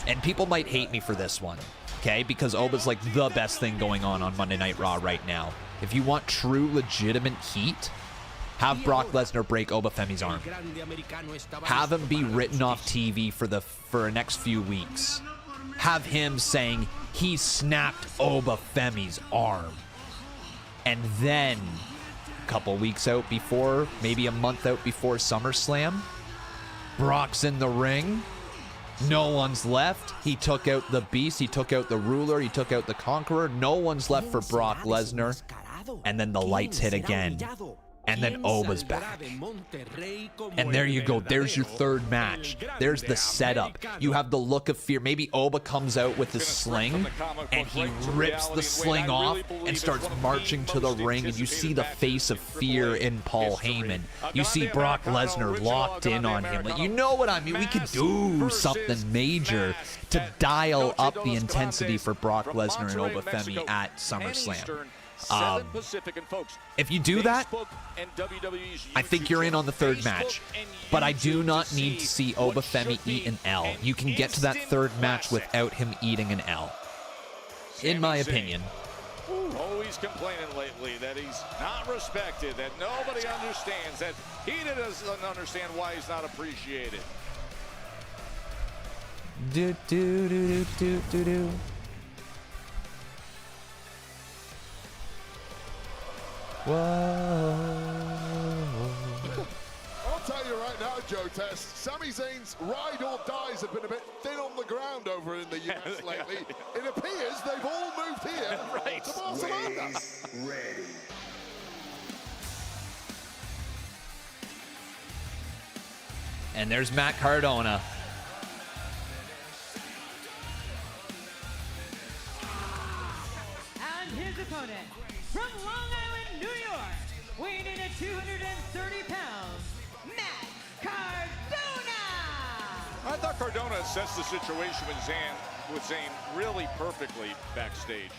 and people might hate me for this one, okay? Because Oba's like the best thing going on Monday Night Raw right now. If you want true, legitimate heat, have Brock Lesnar break Obafemi's arm. Have him be written off TV for the next few weeks. Have him saying he snapped Obafemi's arm. And then, a couple weeks out before, maybe a month out before SummerSlam, Brock's in the ring. No one's left. He took out the Beast. He took out the Ruler. He took out the Conqueror. No one's left for Brock Lesnar. And then the lights hit again. And then Oba's back. And there you go. There's your third match. There's the setup. You have the look of fear. Maybe Oba comes out with the sling, and he rips the sling off and starts marching to the ring, and you see the face of fear in Paul Heyman. You see Brock Lesnar locked in on him. Like, you know what I mean? We could do something major to dial up the intensity for Brock Lesnar and Obafemi at SummerSlam. If you do that, I think you're in on the third match. But I do not need to see Obafemi eat an L. You can get to that third match without him eating an L, in my opinion. Always complaining lately that he's not respected, that nobody understands, that he doesn't understand why he's not appreciated. Do do do do do do. Whoa. I'll tell you right now, Joe Test, Sami Zayn's ride or dies have been a bit thin on the ground over in the US lately. It appears they've all moved here to Barcelona. Ready. And there's Matt Cardona. And his opponent, from Long Island, New York, weighing in at 230 pounds, Matt Cardona! I thought Cardona assessed the situation with Zayn really perfectly backstage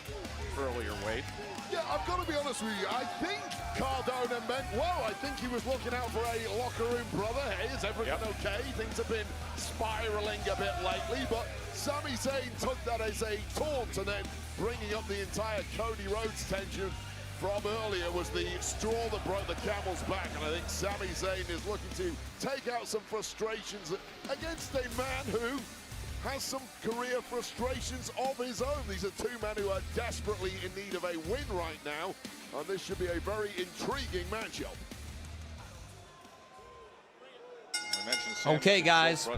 earlier, Wade. Yeah, I've got to be honest with you. I think Cardona meant well. I think he was looking out for a locker room brother. Hey, is everything okay? Things have been spiraling a bit lately, but Sami Zayn took that as a taunt, and then bringing up the entire Cody Rhodes tension from earlier was the straw that broke the camel's back, and I think Sami Zayn is looking to take out some frustrations against a man who has some career frustrations of his own. These are two men who are desperately in need of a win right now, and this should be a very intriguing matchup. Okay, guys.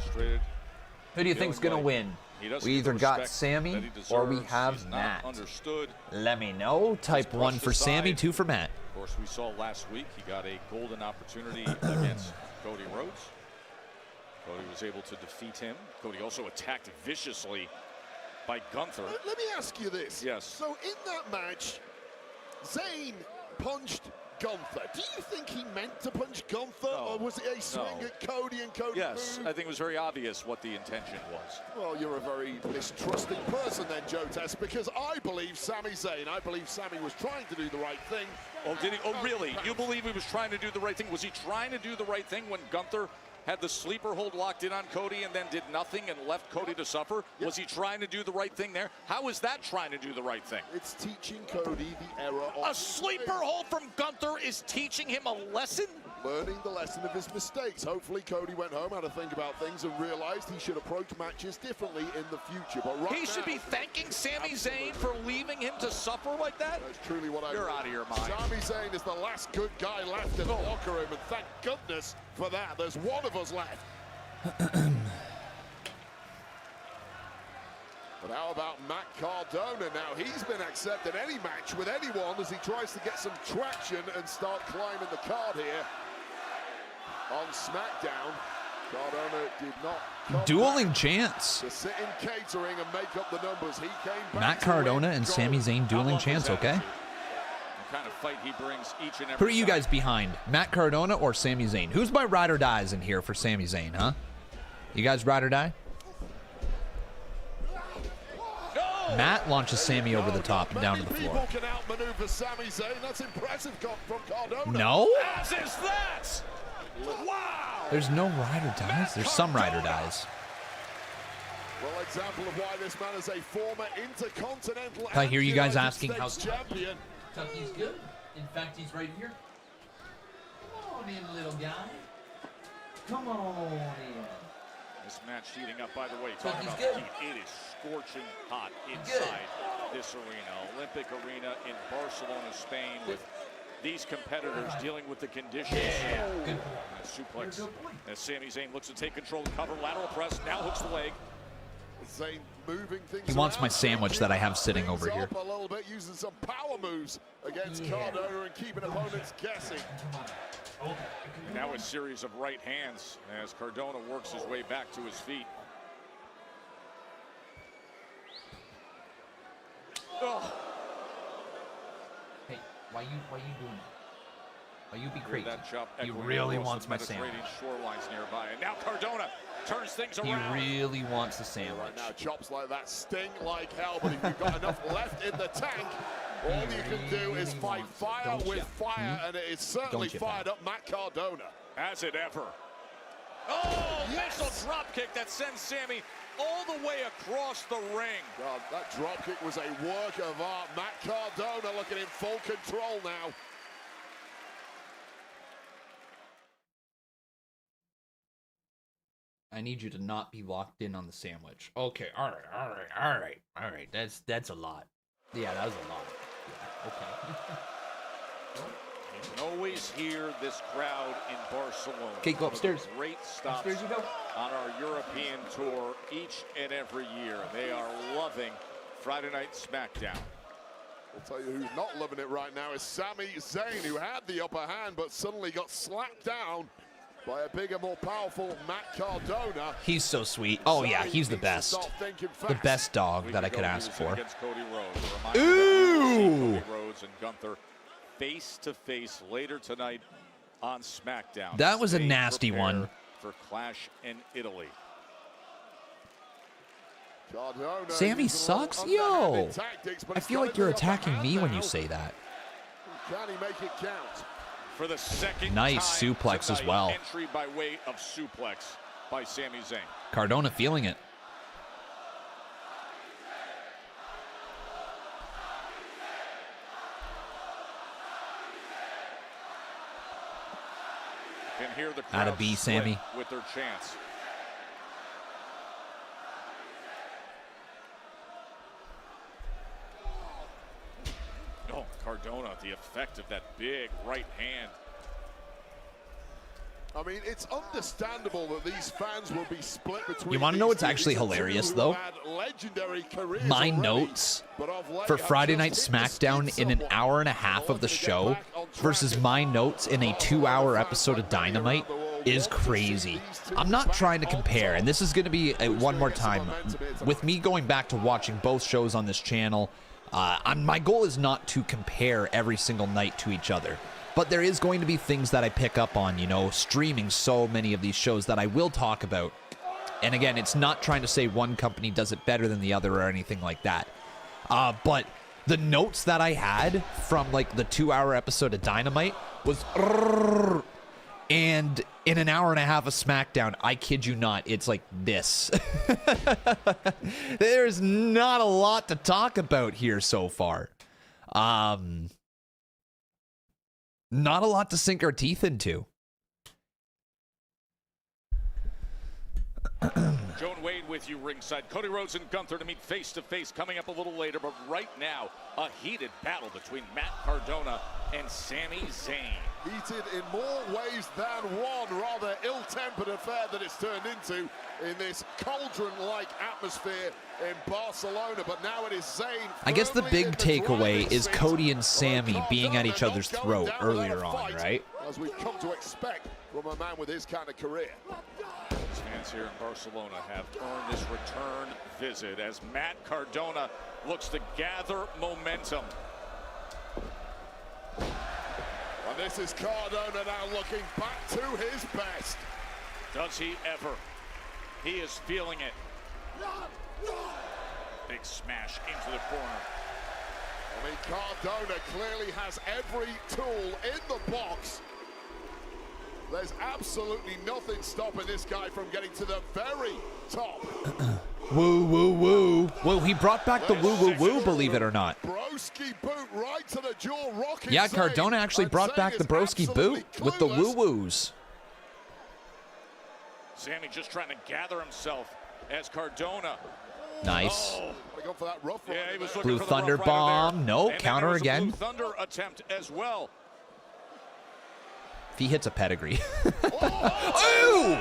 Who do you think's gonna win? We either got Sammy or we have Matt. Let me know. Type 1 for Sammy, 2 for Matt. Of course, we saw last week he got a golden opportunity against Cody Rhodes. Cody was able to defeat him. Cody also attacked viciously by Gunther. Let me ask you this. Yes. So in that match, Zayn punched Gunther. Do you think he meant to punch Gunther, or was it a swing at Cody and Cody? Yes, I think it was very obvious what the intention was. Well, you're a very mistrusting person then, Joe Test, because I believe Sami Zayn, I believe Sami was trying to do the right thing. Oh, did he? Oh, really? You believe he was trying to do the right thing? Was he trying to do the right thing when Gunther had the sleeper hold locked in on Cody and then did nothing and left Cody to suffer? Yep. Was he trying to do the right thing there? How is that trying to do the right thing? It's teaching Cody the error of a sleeper hold from Gunther is teaching him a lesson? Learning the lesson of his mistakes. Hopefully Cody went home, had to think about things, and realized he should approach matches differently in the future. But right he should be thanking Sami Zayn for leaving him to suffer like that? That's truly what You're out of your mind. Sami Zayn is the last good guy left in the locker room, and thank goodness for that. There's one of us left. But how about Matt Cardona now? He's been accepted any match with anyone as he tries to get some traction and start climbing the card here on SmackDown. Cardona did not dueling chants. to sit in catering and make up the numbers. He came back Matt Cardona and Sami Zayn dueling chants, okay? The kind of fight he brings each and every Who are you guys behind? Matt Cardona or Sami Zayn? Who's my ride or dies in here for Sami Zayn, huh? You guys ride or die? Matt launches Sami over the top and down to the floor. Can outmaneuver Sami Zayn. That's impressive from Cardona. No? As is that! Wow! There's no ride or dies? There's some ride or dies. Well, example of why this man is a former intercontinental I hear you guys United asking States how's champion. Tucky's good. In fact, he's right here. Come on in, little guy. Come on in. This match heating up, by the way. Talking about good. heat, it is scorching hot inside this arena. Olympic Arena in Barcelona, Spain, with these competitors dealing with the conditions. Yeah. Good. Suplex as Sami Zayn looks to take control of the cover. Lateral press, now hooks the leg. Zayn moving things He wants around, my sandwich that I have sitting over things here. up a little bit, using some power moves against Cardona and keeping opponents guessing. Now a series of right hands as Cardona works his way back to his feet. Oh. Hey, why you doing that? Why you be crazy? That chop He really wants my sandwich. sandwich. Shorelines nearby, and now Cardona turns things He around. really wants the sandwich. Right now, chops like that sting like hell, but if you've got enough left in the tank, all you can do is fight fire with fire, and it is certainly fired up Matt Cardona. Has it ever? Oh, missile drop kick that sends Sami all the way across the ring. God, that drop kick was a work of art. Matt Cardona looking in full control now. I need you to not be locked in on the sandwich. Okay, all right. That's a lot. Yeah, that was a lot. Yeah, okay. You can always hear this crowd in Barcelona. Okay, go upstairs. Great stops Upstairs you go. on our European tour each and every year. They are loving Friday Night Smackdown. I'll tell you who's not loving it right now is Sami Zayn, who had the upper hand but suddenly got slapped down by a bigger, more powerful Matt Cardona. He's so sweet. Oh yeah, he's the best. The best dog that I could ask for. Against Cody Rhodes. Ooh! Cody Rhodes and Gunther face to face later tonight on SmackDown. That was a Stay nasty prepared one. For Clash in Italy. Cardona, Sammy sucks? Yo! I feel like you're attacking me when you say that. Can he make it count? For the second Nice time suplex as tonight, well. Entry by way of suplex by Sami Zayn. Cardona feeling it. Can hear the Atta crowd B, split Sammy. with their chants. Oh, Cardona, the effect of that big right hand. I mean, it's understandable that these fans will be split between. You want to know what's actually hilarious, though? My notes for Friday Night SmackDown in an hour and a half of the show versus my notes in a 2-hour episode of Dynamite is crazy. I'm not trying to compare, and this is going to be one more time. With me going back to watching both shows on this channel, my goal is not to compare every single night to each other. But there is going to be things that I pick up on, you know, streaming so many of these shows that I will talk about. And again, it's not trying to say one company does it better than the other or anything like that. But the notes that I had from like the 2-hour episode of Dynamite was And in an hour and a half of SmackDown, I kid you not, it's like this. There's not a lot to talk about here so far. Not a lot to sink our teeth into. Joe and Wade with you ringside. Cody Rhodes and Gunther to meet face-to-face coming up a little later, but right now, a heated battle between Matt Cardona and Sami Zayn. Heated in more ways than one, rather ill-tempered affair that it's turned into in this cauldron-like atmosphere in Barcelona, but now it is Zayn. I guess the big takeaway is Cody and Sami being at each other's throat earlier on, right? As we've come to expect from a man with his kind of career. Fans here in Barcelona have earned this return visit as Matt Cardona looks to gather momentum. And this is Cardona now looking back to his best. Does he ever? He is feeling it. Big smash into the corner. I mean, Cardona clearly has every tool in the box. There's absolutely nothing stopping this guy from getting to the very top. Woo, woo, woo. Well, he brought back the woo, woo, woo, believe it or not. Broski boot right to the jaw, rocking. Yeah, Cardona actually brought back the broski boot with the woo woos. Sami just trying to gather himself as Cardona. Nice. Yeah, he was looking Blue for the Thunder Rough Rider bomb. there. No, And counter then there was a again. Blue Thunder attempt as well. If he hits a pedigree. Ew!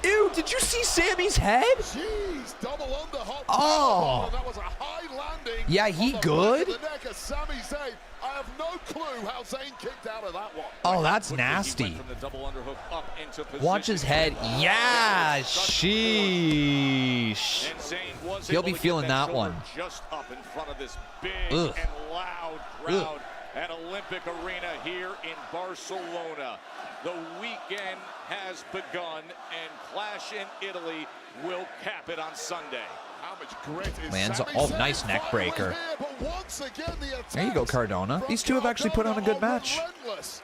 Ew, did you see Sami's head? Jeez, double underhook. Oh. That was a high landing. Yeah, he on the good? back of the neck of Sami Zayn. I have no clue how Zayn kicked out of that one. Oh, that's nasty. From the double underhook up into position. Watch his head. Yeah, sheesh. And Zayn was He'll able be to get feeling that one. Just up in front of this big Ugh. and loud crowd at Olympic Arena here in Barcelona. The weekend has begun, and Clash in Italy will cap it on Sunday. How much grit is Lands Sami oh, Zayn nice neck finally breaker. here, but once again, the There you go, Cardona. These two have actually put on a good match. relentless.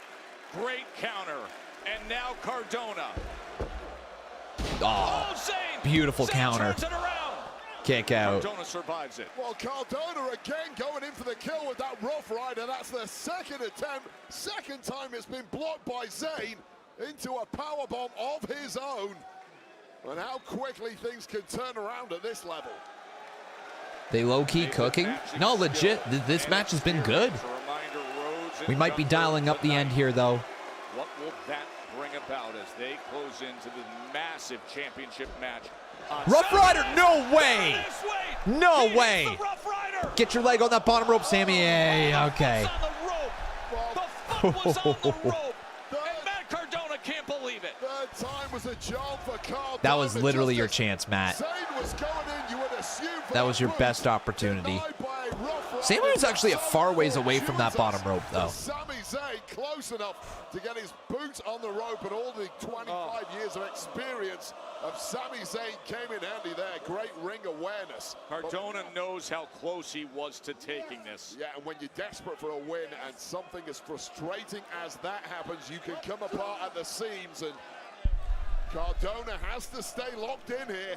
Great counter, and now Cardona. Oh, Zayn! beautiful Zayn counter. turns it around. Kick out. Cardona survives it. Well, Cardona again going in for the kill with that Rough Rider. That's the second attempt. Second time it's been blocked by Zayn into a powerbomb of his own. And how quickly things can turn around at this level. They low-key cooking? No, legit. This match has been good. We might be dialing up the end here, though. What will that bring about as they close into the massive championship match? Rough Rider, no way! No way! Get your leg on that bottom rope, Sami. Yeah, okay. Cardona can't believe it. Third time was a job for Cardona. That was literally your chance, Matt. Zayn was going in, you would assume for That was your boot. best opportunity. Denied by Rough Rider. Sami was actually a far ways away from that bottom rope, though. Sami Zayn close enough to get his boots on the rope, and all the 25 years of experience of Sami Zayn came in handy there. Great ring awareness. Cardona knows how close he was to taking this. Yeah, and when you're desperate for a win and something as frustrating as that happens, you can come apart at the seams, and Cardona has to stay locked in here.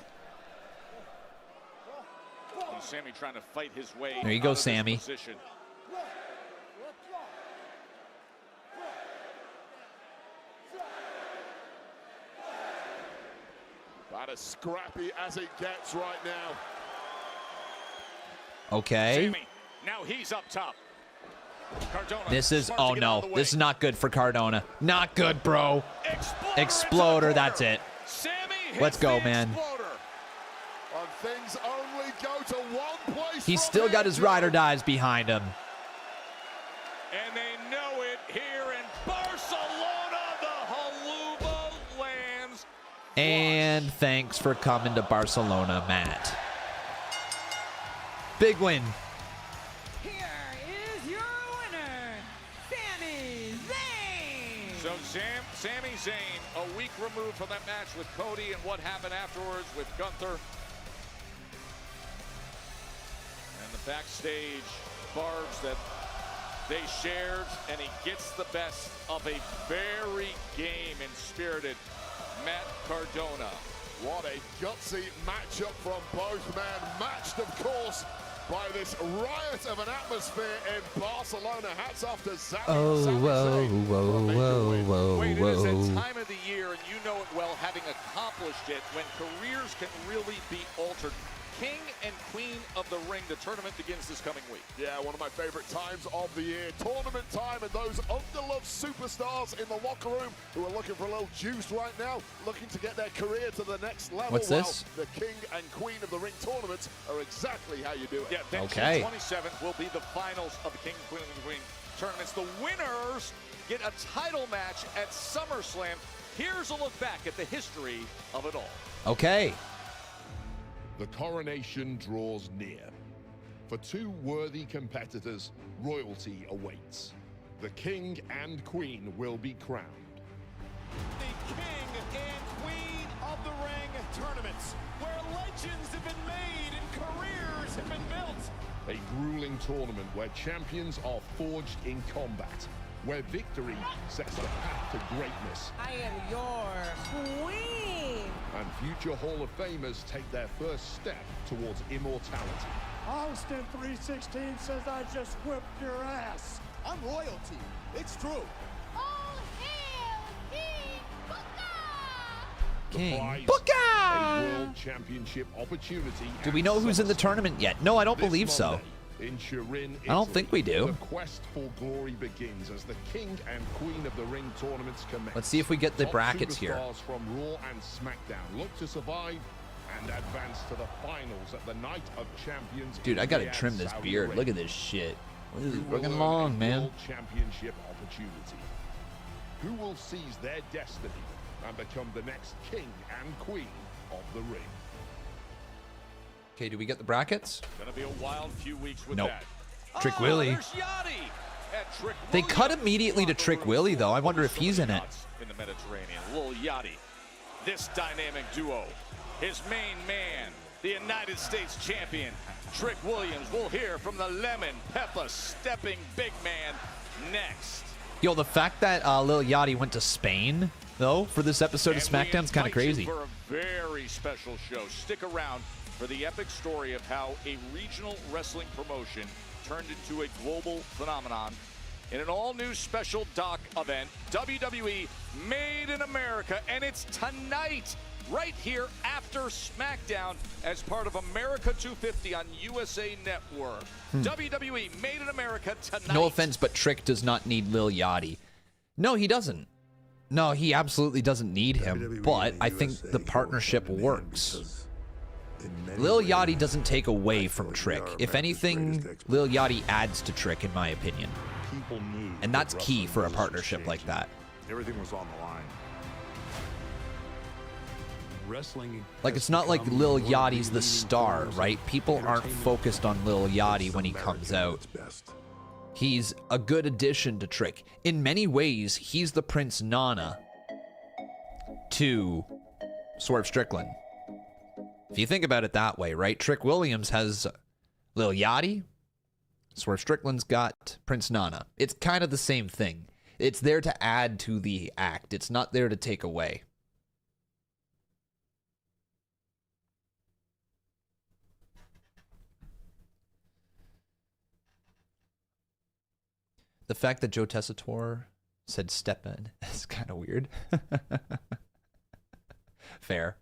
Sami trying to fight his way. There you go, out of this Sami. position. About as scrappy as it gets right now. Okay. Sami, now he's up top. Cardona. This is, smart oh to get out of no, the way. this is not good for Cardona. Not good, bro. Exploder, that's it. Let's go, man. And things only go to one place. He's still got his ride or dies behind him. And they know it here in Barcelona. The Haluva lands. And thanks for coming to Barcelona, Matt. Big win. Is your winner, Sami Zayn. So Sami Zayn, a week removed from that match with Cody and what happened afterwards with Gunther. And the backstage barbs that They shared, and he gets the best of a very game and spirited Matt Cardona. What a gutsy matchup from both men, matched, of course, by this riot of an atmosphere in Barcelona. Hats off to Sami whoa. Wait, it is that time of the year, and you know it well, having accomplished it, when careers can really be altered. King and Queen of the Ring. The tournament begins this coming week. Yeah, one of my favorite times of the year. Tournament time, and those underloved superstars in the locker room who are looking for a little juice right now, looking to get their career to the next level. What's this? The King and Queen of the Ring tournaments are exactly how you do it. Yeah, then okay. June 27th will be the finals of the King and Queen of the Ring tournaments. The winners get a title match at SummerSlam. Here's a look back at the history of it all. Okay. The coronation draws near. For two worthy competitors, royalty awaits. The King and Queen will be crowned. The King and Queen of the Ring tournaments, where legends have been made and careers have been built. A grueling tournament where champions are forged in combat, where victory sets the path to greatness. I am your queen. And future Hall of Famers take their first step towards immortality. Austin 316 says I just whipped your ass. I'm royalty. It's true. All hail King Booker! The King prize, Booker! a world championship opportunity. Do we know who's in the tournament yet? No, I don't believe so. In Turin, I don't think we do. The quest for glory begins as the King and Queen of the Ring tournaments commence. Let's see if we get the Top brackets here. superstars from Raw and SmackDown look to survive and advance to the finals at the Night of Champions. Dude, in I gotta Riyadh, trim this Saudi beard. Arabia. Look at this shit. This is Who will fucking earn long, a man. World Championship opportunity? Who will seize their destiny and become the next King and Queen of the Ring? Okay, do we get the brackets? Gonna be a wild few weeks with Nope. that. Trick Willie. There's Yachty. And Trick They Williams cut immediately to Trick Willie, though. I wonder if he's in it. in the Mediterranean. Lil Yachty. This dynamic duo. His main man, the United States champion, Trick Williams. We'll hear from the lemon pepper stepping big man next. Yo, the fact that Lil Yachty went to Spain, though, for this episode of SmackDown's kind of crazy. For a very special show. Stick around for the epic story of how a regional wrestling promotion turned into a global phenomenon in an all-new special doc event, WWE Made in America, and it's tonight, right here after SmackDown, as part of America 250 on USA Network. WWE Made in America tonight. No offense, but Trick does not need Lil Yachty. No, he doesn't. No, he absolutely doesn't need him, but I think the partnership works. Lil Yachty doesn't take away from Trick. If anything, Lil Yachty adds to Trick, in my opinion. And that's key for a partnership like that. Everything was on the line. Wrestling. Like, it's not like Lil Yachty's the star, right? People aren't focused on Lil Yachty when he comes out. He's a good addition to Trick. In many ways, he's the Prince Nana to Swerve Strickland. If you think about it that way, right? Trick Williams has Lil Yachty. Swerve Strickland's got Prince Nana. It's kind of the same thing. It's there to add to the act. It's not there to take away. The fact that Joe Tessitore said step in is kind of weird. Fair.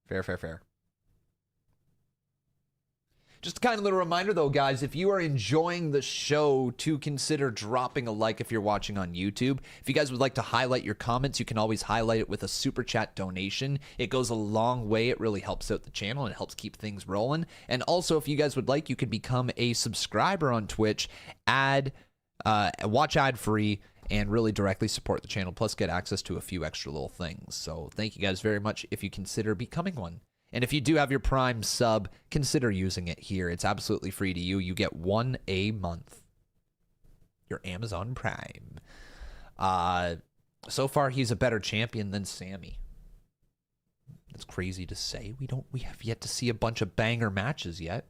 Fair. Just a kind of little reminder, though, guys, if you are enjoying the show, to consider dropping a like if you're watching on YouTube. If you guys would like to highlight your comments, you can always highlight it with a super chat donation. It goes a long way. It really helps out the channel, and it helps keep things rolling. And also, if you guys would like, you can become a subscriber on Twitch, watch ad-free, and really directly support the channel, plus get access to a few extra little things. So thank you guys very much if you consider becoming one. And if you do have your Prime sub, consider using it here. It's absolutely free to you. You get one a month. Your Amazon Prime. So far, he's a better champion than Sammy. That's crazy to say. We have yet to see a bunch of banger matches yet.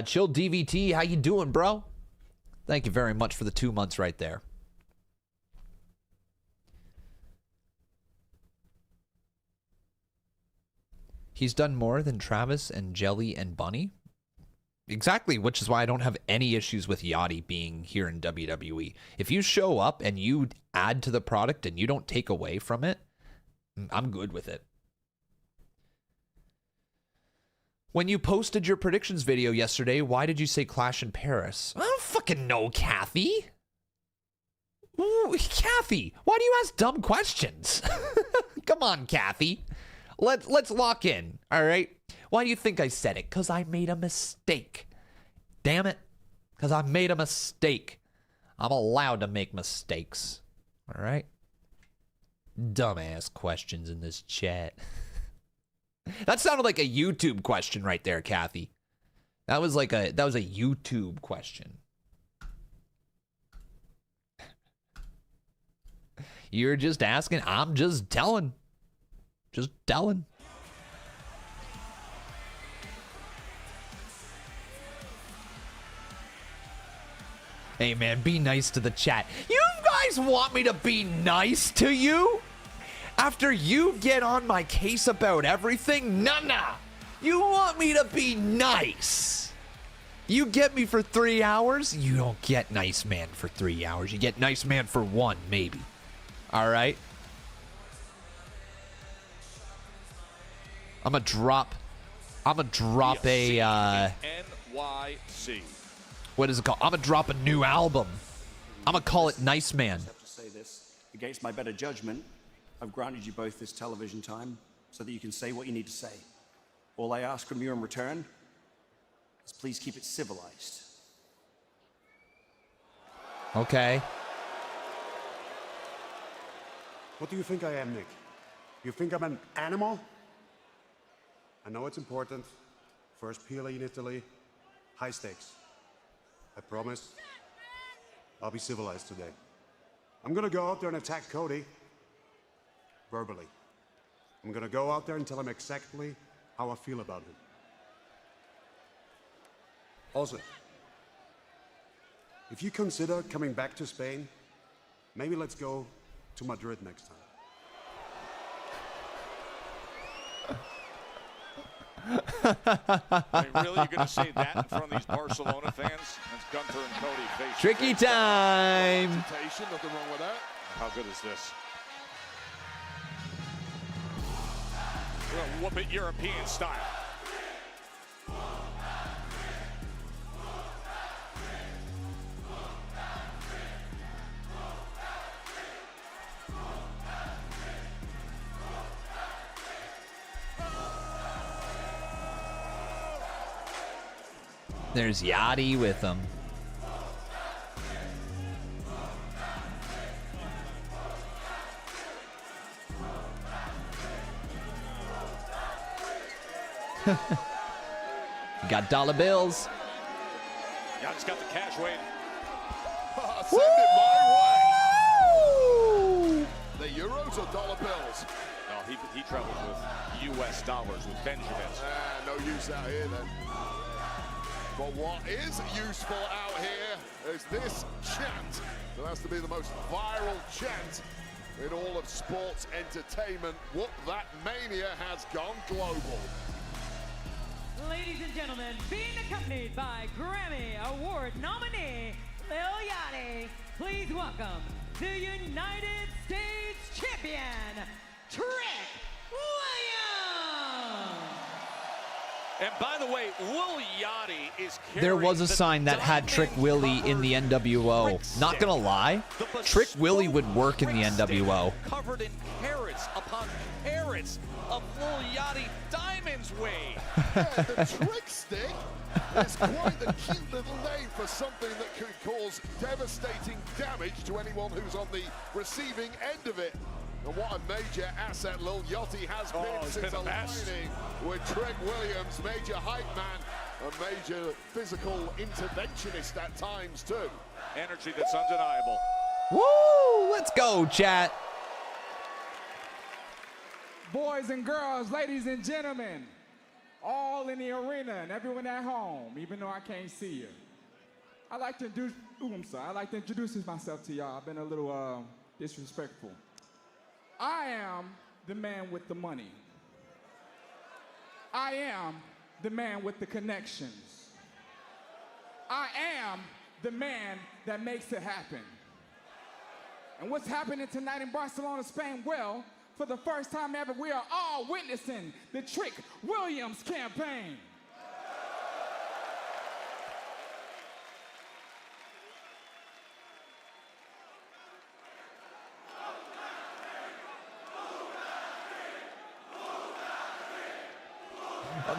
Chill DVT, how you doing, bro? Thank you very much for the 2 months right there. He's done more than Travis and Jelly and Bunny. Exactly, which is why I don't have any issues with Yachty being here in WWE. If you show up and you add to the product and you don't take away from it, I'm good with it. When you posted your predictions video yesterday, why did you say Clash in Paris? I don't fucking know, Kathy. Ooh, Kathy, why do you ask dumb questions? Come on, Kathy. Let's lock in, all right? Why do you think I said it? Because I made a mistake. Damn it. Because I made a mistake. I'm allowed to make mistakes, all right? Dumbass questions in this chat. That sounded like a YouTube question right there, Kathy. That was a YouTube question. You're just asking, I'm just telling. Just telling. Hey man, be nice to the chat. You guys want me to be nice to you? After you get on my case about everything? Nah. You want me to be nice. You get me for 3 hours? You don't get nice man for 3 hours. You get nice man for 1, maybe. All right? I'm gonna drop a NYC. What is it called? I'm gonna drop a new album. I'm gonna call it Nice Man. I have to say this. Against my better judgment, I've granted you both this television time so that you can say what you need to say. All I ask from you in return is please keep it civilized. Okay. What do you think I am, Nick? You think I'm an animal? I know it's important. First PLE in Italy, high stakes. I promise I'll be civilized today. I'm gonna go out there and attack Cody verbally. I'm gonna go out there and tell him exactly how I feel about him. Also, if you consider coming back to Spain, maybe let's go to Madrid next time. I mean, really, you're going to say that in front of these Barcelona fans? That's Gunther and Cody face. Tricky time. Nothing wrong with that. How good is this? We're going to whoop it European style. There's Yachty with him. Got dollar bills. Yachty's got the cash, Wade. Send it my way. The euros or dollar bills? No, he travels with U.S. dollars, with Benjamins. No use out here then. But what is useful out here is this chant. That has to be the most viral chant in all of sports entertainment. Whoop That Mania has gone global. Ladies and gentlemen, being accompanied by Grammy Award nominee Lil Yachty, please welcome the United States Champion, Trick Williams. And by the way, Lil Yachty is There was a sign that had Trick Willie in the NWO. Not gonna lie, Trick Willie would work in the NWO. Covered in carats upon carats of Lil Yachty diamonds, Wade. Yeah, the trick stick is quite the cute little name for something that could cause devastating damage to anyone who's on the receiving end of it. And what a major asset Lil Yachty has been since aligning with Trick Williams, major hype man, a major physical interventionist at times too. Energy that's undeniable. Woo! Let's go, chat. Boys and girls, ladies and gentlemen, all in the arena and everyone at home, even though I can't see you. I'd like to introduce myself to y'all. I've been a little disrespectful. I am the man with the money. I am the man with the connections. I am the man that makes it happen. And what's happening tonight in Barcelona, Spain? Well, for the first time ever, we are all witnessing the Trick Williams campaign.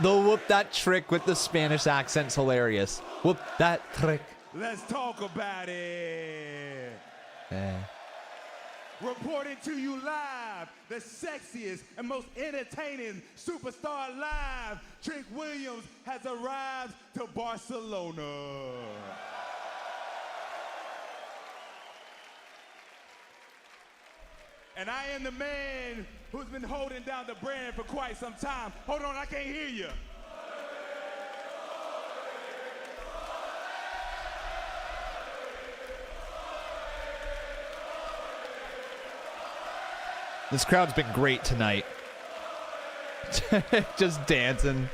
The whoop that trick with the Spanish accent's hilarious. Whoop that trick. Let's talk about it. Reporting to you live, the sexiest and most entertaining superstar alive, Trick Williams has arrived to Barcelona. And I am the man who's been holding down the brand for quite some time. Hold on, I can't hear you. This crowd's been great tonight. Just dancing.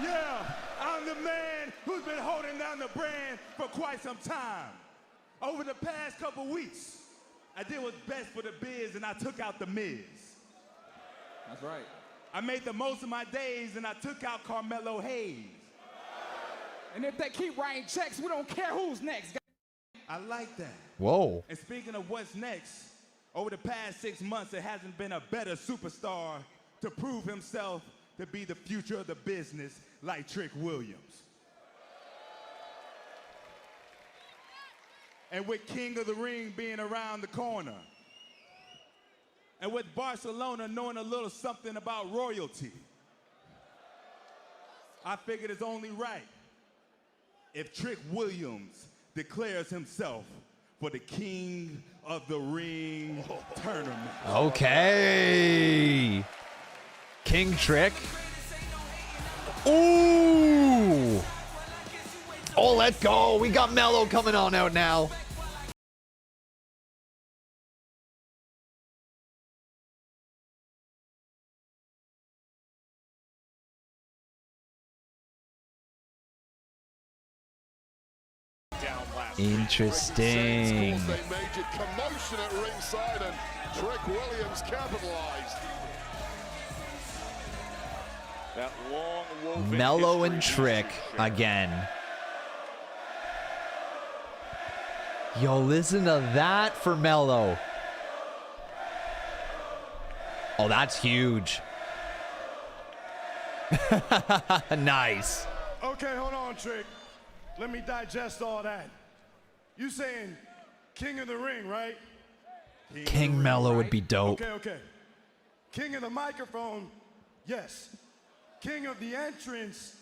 Yeah, I'm the man who's been holding down the brand for quite some time. Over the past couple weeks, I did what's best for the biz and I took out the Miz. That's right. I made the most of my days and I took out Carmelo Hayes. And if they keep writing checks, we don't care who's next. I like that. Whoa. And speaking of what's next, over the past 6 months, there hasn't been a better superstar to prove himself to be the future of the business like Trick Williams. And with King of the Ring being around the corner, and with Barcelona knowing a little something about royalty, I figured it's only right if Trick Williams declares himself for the King of the Ring tournament. Okay. King Trick. Ooh. Oh, let's go. We got Mello coming on out now. Interesting. A major commotion at ringside, and Trick Williams capitalized. That long woven Mello and Trick again. Yo, listen to that for Mello. Oh, that's huge. Nice. Okay, hold on, Trick. Let me digest all that. You saying King of the Ring, right? King Mello would be dope. Okay. King of the microphone, yes. King of the entrance,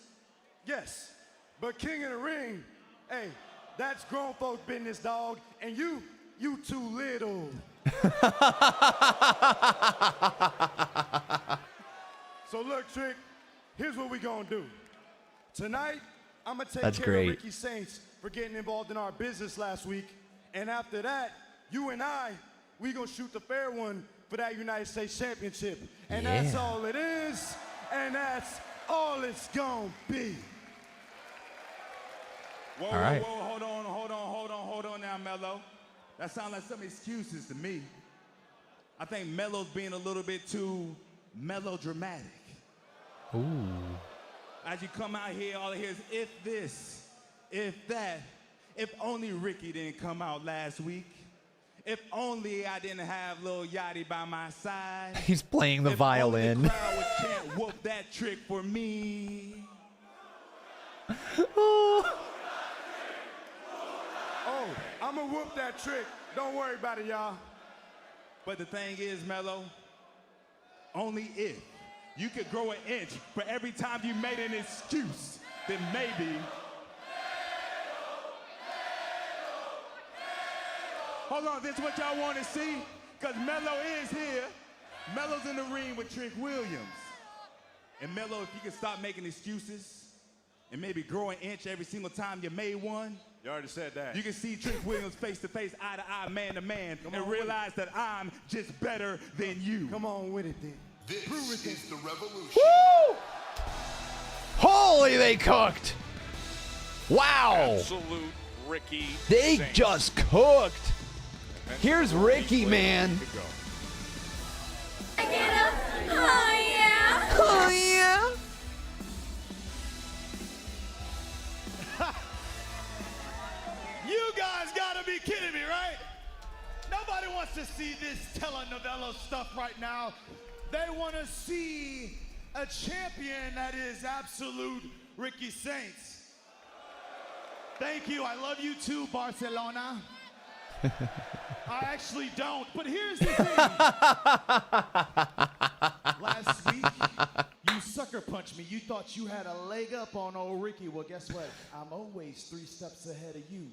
yes. But King of the Ring, hey, that's grown folk business, dog. And you too little. So look, Trick, here's what we gonna do. Tonight, I'm gonna take care of Ricky Saints for getting involved in our business last week. And after that, you and we gonna shoot the fair one for that United States Championship. And that's all it is, and that's all it's gonna be. Whoa, all right. Whoa, hold on now, Mello. That sounds like some excuses to me. I think Mello's being a little bit too melodramatic. Ooh. As you come out here, all I hear is if this, if that, if only Ricky didn't come out last week. If only I didn't have Lil Yachty by my side. He's playing the violin. Only the crowd would chant, whoop that trick for me. Oh, I'm gonna whoop that trick. Don't worry about it, y'all. But the thing is, Mello, only if you could grow an inch for every time you made an excuse, then maybe. Hold on, this is what y'all want to see? Because Mello is here. Mello's in the ring with Trick Williams. And Mello, if you can stop making excuses, and maybe grow an inch every single time you made one. You already said that. You can see Trick Williams face to face, eye to eye, man to man, and realize that I'm just better than you. Come on with it, then. This is the revolution. Woo! Holy, they cooked. Wow. Absolute Ricky. They Saints. just cooked. Here's Ricky, man. Oh yeah. Oh yeah. You guys gotta be kidding me, right? Nobody wants to see this telenovela stuff right now. They want to see a champion that is absolute Ricky Saints. Thank you. I love you too, Barcelona. I actually don't, but here's the thing. Last week, you sucker punched me. You thought you had a leg up on old Ricky. Well, guess what? I'm always 3 steps ahead of you.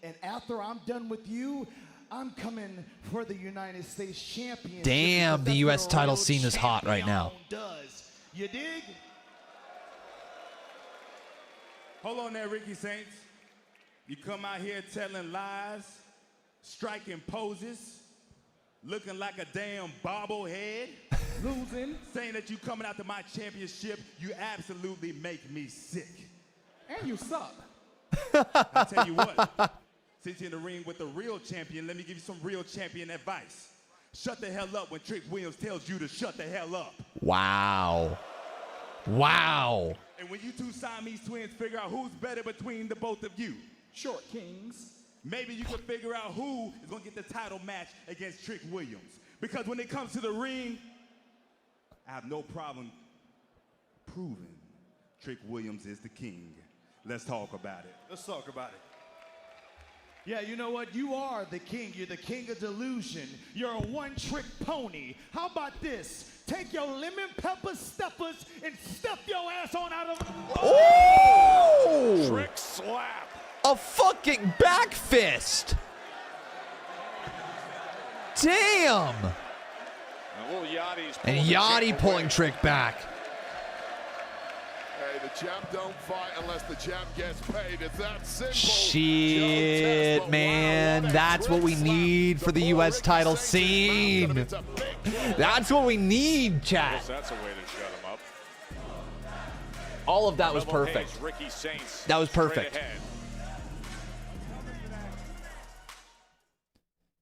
And after I'm done with you, I'm coming for the United States Championship. Damn, the U.S. title scene is hot right now. Does. You dig? Hold on there, Ricky Saints. You come out here telling lies, striking poses, looking like a damn bobblehead, losing, saying that you coming out to my championship. You absolutely make me sick. And you suck. I tell you what, since you're in the ring with the real champion, let me give you some real champion advice. Shut the hell up when Trick Williams tells you to shut the hell up. Wow. Wow. And when you two Siamese twins figure out who's better between the both of you, Short Kings, maybe you can figure out who is going to get the title match against Trick Williams. Because when it comes to the ring, I have no problem proving Trick Williams is the king. Let's talk about it. Let's talk about it. Yeah, you know what? You are the king. You're the king of delusion. You're a one-trick pony. How about this? Take your lemon pepper stuffers and stuff your ass on out of... Oh! Trick slap. A fucking back fist. Damn. And Yachty pulling Trick back. Hey, the champ don't fight unless the champ gets paid. It's that simple. Shit, man. That's what we need for the U.S. title scene. That's what we need, chat. That's a way to shut him up. All of that was perfect. Ricky Saints That was perfect.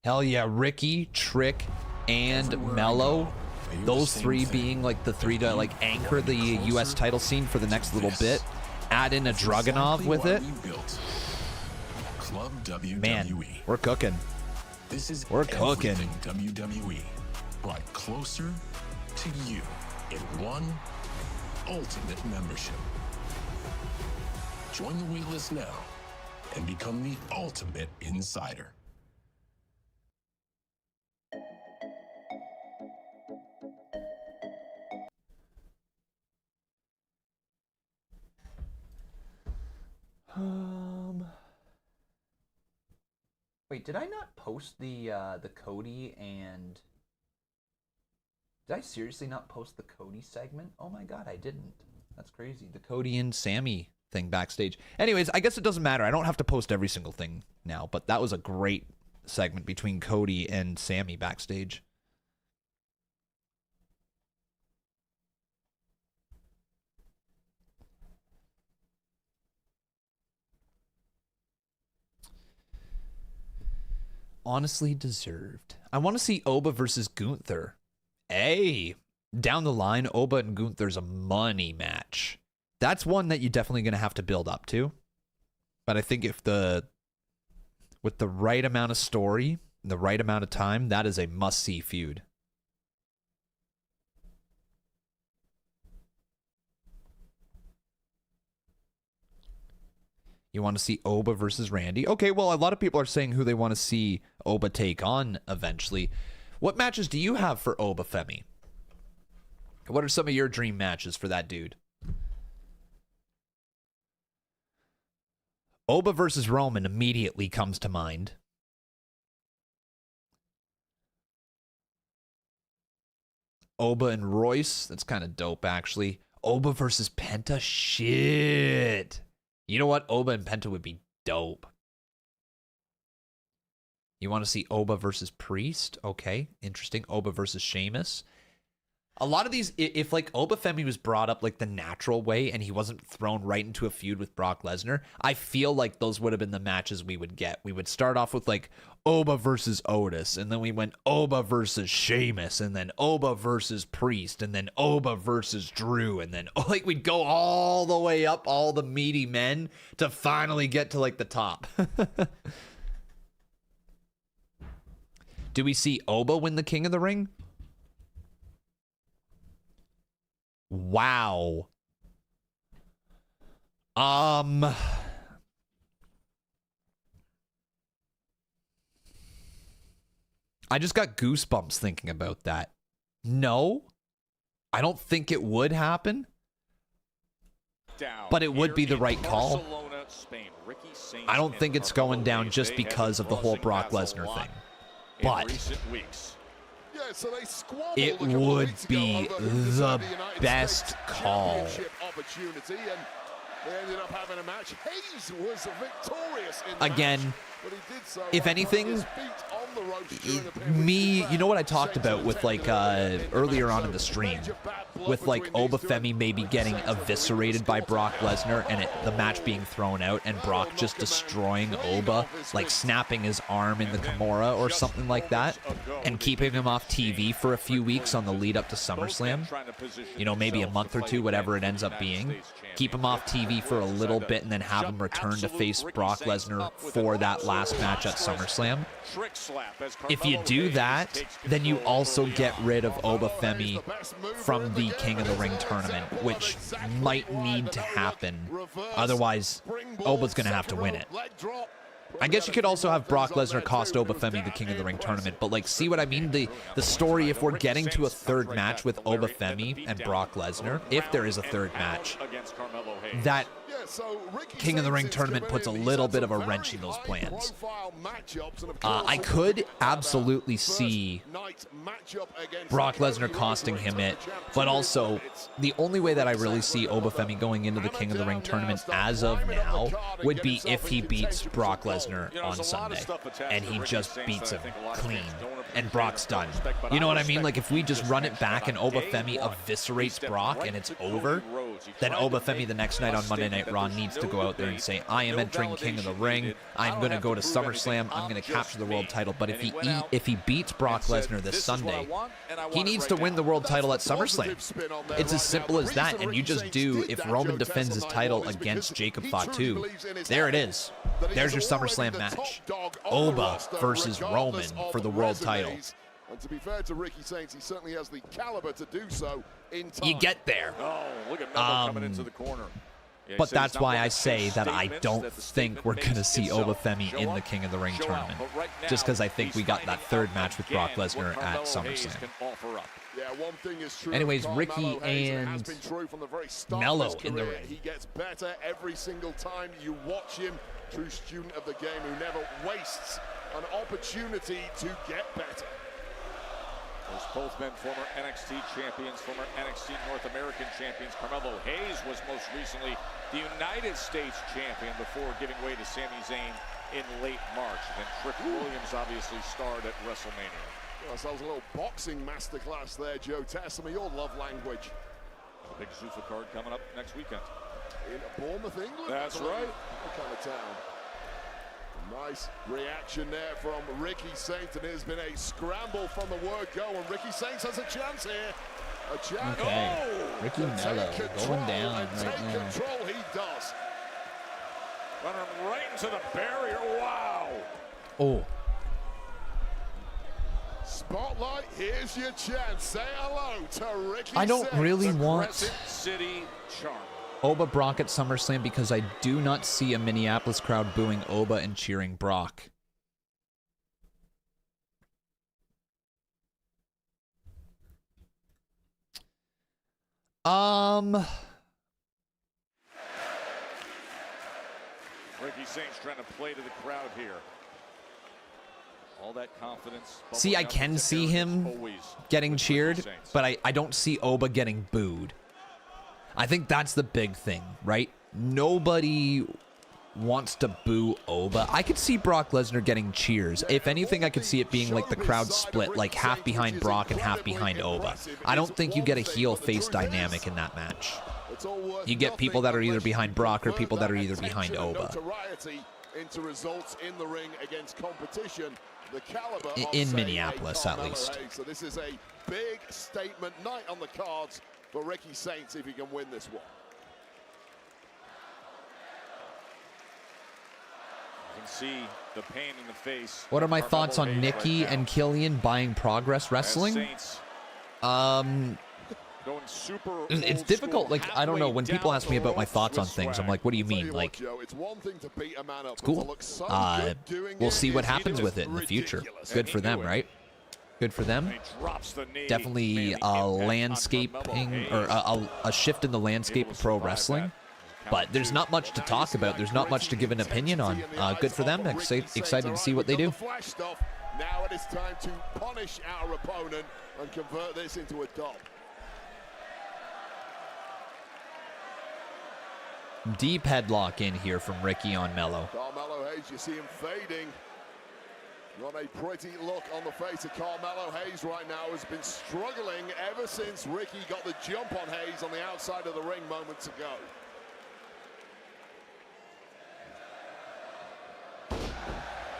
Hell yeah, Ricky, Trick, and Mello. Those 3 being like the 3 to like anchor the U.S. title scene for the next little bit. Add in a Dragunov with it. Club WWE. Man, we're cooking. This is we're cooking. WWE brought closer to you in one ultimate membership. Join the waitlist now and become the ultimate insider. Wait, did I not post the Cody and... Did I seriously not post the Cody segment? Oh my god, I didn't. That's crazy. The Cody and Sammy thing backstage. Anyways, I guess it doesn't matter. I don't have to post every single thing now, but that was a great segment between Cody and Sammy backstage. Honestly deserved. I want to see Oba versus Gunther. Hey, down the line, Oba and Gunther's a money match. That's one that you're definitely going to have to build up to. But I think if with the right amount of story, the right amount of time, that is a must-see feud. You want to see Oba versus Randy? Okay, well, a lot of people are saying who they want to see Oba take on eventually. What matches do you have for Oba, Femi? What are some of your dream matches for that dude? Oba versus Roman immediately comes to mind. Oba and Royce, that's kind of dope, actually. Oba versus Penta? Shit. You know what? Oba and Penta would be dope. You want to see Oba versus Priest? Okay, interesting. Oba versus Sheamus. A lot of these, if like Oba Femi was brought up like the natural way and he wasn't thrown right into a feud with Brock Lesnar, I feel like those would have been the matches we would get. We would start off with like Oba versus Otis, and then we went Oba versus Sheamus, and then Oba versus Priest, and then Oba versus Drew, and then like we'd go all the way up, all the meaty men to finally get to like the top. Do we see Oba win the King of the Ring? Wow. I just got goosebumps thinking about that. No, I don't think it would happen, but it would be the right call. I don't think it's going down just because of the whole Brock Lesnar thing, but So they it would be the best call. Opportunity, and they ended up having a match. Hayes was victorious in Again, match, but he did so if anything, you know what I talked about with like earlier on in the stream, with like Oba Femi maybe getting eviscerated by Brock Lesnar and the match being thrown out and Brock just destroying Oba, like snapping his arm in the Kimura or something like that, and keeping him off TV for a few weeks on the lead up to SummerSlam. You know, maybe a month or two, whatever it ends up being. Keep him off TV for a little bit and then have him return to face Brock Lesnar for that last match at SummerSlam. If you do that, then you also get rid of Oba Femi from the King of the Ring tournament, which might need to happen. Otherwise, Oba's going to have to win it. I guess you could also have Brock Lesnar cost Oba Femi the King of the Ring tournament, but like, see what I mean? The story, if we're getting to a third match with Oba Femi and Brock Lesnar, if there is a third match, that King of the Ring tournament puts a little bit of a wrench in those plans. I could absolutely see Brock Lesnar costing him it, but also the only way that I really see Oba Femi going into the King of the Ring tournament as of now would be if he beats Brock Lesnar on Sunday and he just beats him clean and Brock's done. You know what I mean? Like if we just run it back and Oba Femi eviscerates Brock and it's over, then Oba Femi the next night on Monday Night Raw needs to go out there and say, I am entering King of the Ring. I'm going to go to SummerSlam. I'm going to capture the world title. But if he beats Brock Lesnar this Sunday, he needs to win the world title at SummerSlam. It's as simple as that. And you just do, if Roman defends his title against Jacob Fatu, there it is. There's your SummerSlam match. Oba versus Roman for the world title. And to be fair to Ricky Saints, he certainly has the caliber to do so in time. You get there. Oh, look at Mello coming into the corner. Yeah, but that's why I say that I don't think we're going to see Oba Femi in the King of the Ring tournament. Just because I think we got that third match with Brock Lesnar at SummerSlam. Anyways, Ricky and Mello in the ring. He gets better every single time you watch him. True student of the game who never wastes an opportunity to get better. Those both men former NXT champions, former NXT North American champions. Carmelo Hayes was most recently the United States champion before giving way to Sami Zayn in late March. Then Trick Williams obviously starred at WrestleMania. Well, so that was a little boxing masterclass there, Joe. Test some of your love language. A big Zuffa card coming up next weekend. In Bournemouth, England. That's right. What kind of town? Nice reaction there from Ricky Saints, and there's been a scramble from the word go, and Ricky Saints has a chance here. A chance. Okay. Oh, Ricky Mello going down right now. Control he does. Running him right into the barrier. Wow. Oh. Spotlight, here's your chance. Say hello to Ricky I don't Saints. really want Crescent City Charm. Oba Brock at SummerSlam because I do not see a Minneapolis crowd booing Oba and cheering Brock. Ricky Saints trying to play to the crowd here. All that confidence. See, I can see him getting cheered, but I don't see Oba getting booed. I think that's the big thing, right? Nobody wants to boo Oba. I could see Brock Lesnar getting cheers. If anything, I could see it being like the crowd split, like half behind Brock and half behind Oba. I don't think you get a heel-face dynamic in that match. You get people that are either behind Brock or people that are either behind Oba. Into results in the ring against competition, the caliber in Minneapolis, at least. So this is a big statement night on the cards for Ricky Saints if he can win this one. You can see the pain in the face. What are my thoughts on Nikki and Killian buying Progress Wrestling? Going super it's difficult. Like, I don't know. When people ask me about my thoughts on things, I'm like, what do you mean? Like, it's cool. We'll see what happens with it in the future. Good for them, right? Good for them. Definitely a landscaping or a shift in the landscape of pro wrestling. But there's not much to talk about. There's not much to give an opinion on. Good for them. Excited to see what they do. Now it is time to punish our opponent and convert this into a dub. Deep headlock in here from Ricky on Mello. Carmelo Hayes, you see him fading. Not a pretty look on the face of Carmelo Hayes right now. Has been struggling ever since Ricky got the jump on Hayes on the outside of the ring moments ago.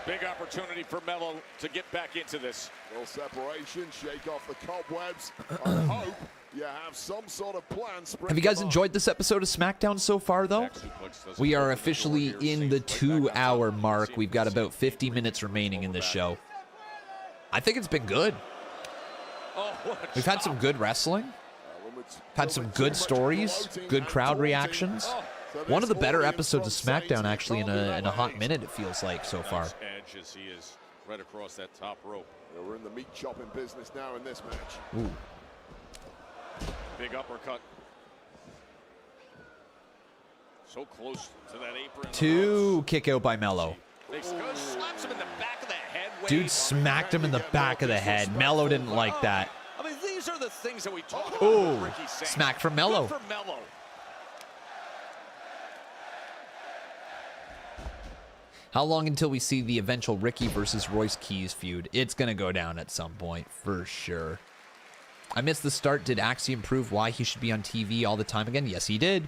Big opportunity for Mello to get back into this. Little separation, shake off the cobwebs. I hope you have some sort of plan. Have you guys enjoyed this episode of SmackDown so far, though? We are officially in the 2-hour mark. We've got about 50 minutes remaining in this show. I think it's been good. We've had some good wrestling. Had some good stories, good crowd reactions. One of the better episodes of SmackDown, actually, in a hot minute, it feels like, so far. Edge as he is right across that top rope. We're in the meat chopping business now in this match. Ooh. Big uppercut. So close to that apron. Two kick out by Mello. Slaps him in the back of the head. Dude smacked him in the back of the head. Mello didn't like that. I mean, these are the things that we talk about. Ooh, Ricky Saints. smack from Mello. Good for Mello. How long until we see the eventual Ricky versus Royce Keys feud? It's going to go down at some point, for sure. I missed the start. Did Axiom prove why he should be on TV all the time again? Yes, he did.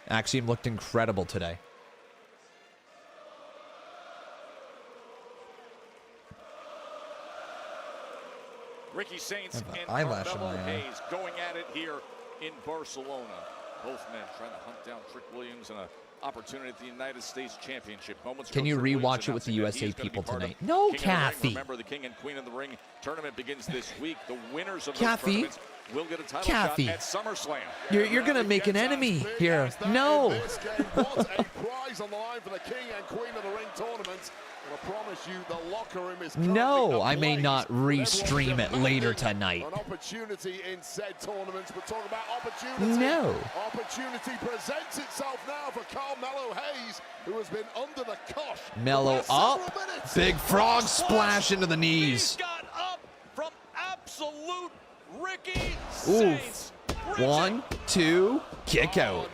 Axiom looked incredible today. Ricky Saints and eyelash in Carmelo my eye. Hayes going at it here in Barcelona. Both men trying to hunt down Trick Williams and an opportunity at the United States Championship. Moments Can ago, you Trick rewatch Williams it with the announcing USA that he's people gonna be tonight? part of No, King of the Ring. Kathy. Remember, the King and Queen of the Ring tournament begins this week. The winners of those Kathy. tournaments will get a title Kathy. shot at SummerSlam. You're going to make an enemy here. No. What a prize on the line for the King and Queen of the Ring tournament. And I promise you, the locker room is No, I may not re-stream it later tonight. an opportunity in said tournaments. We're talking about opportunity. No. Opportunity presents itself now for Carmelo Hayes, who has been under the cosh. Mello up. Big frog splash into the knees. Got up from absolute Ricky Oof. Saints. 1, 2, kick out.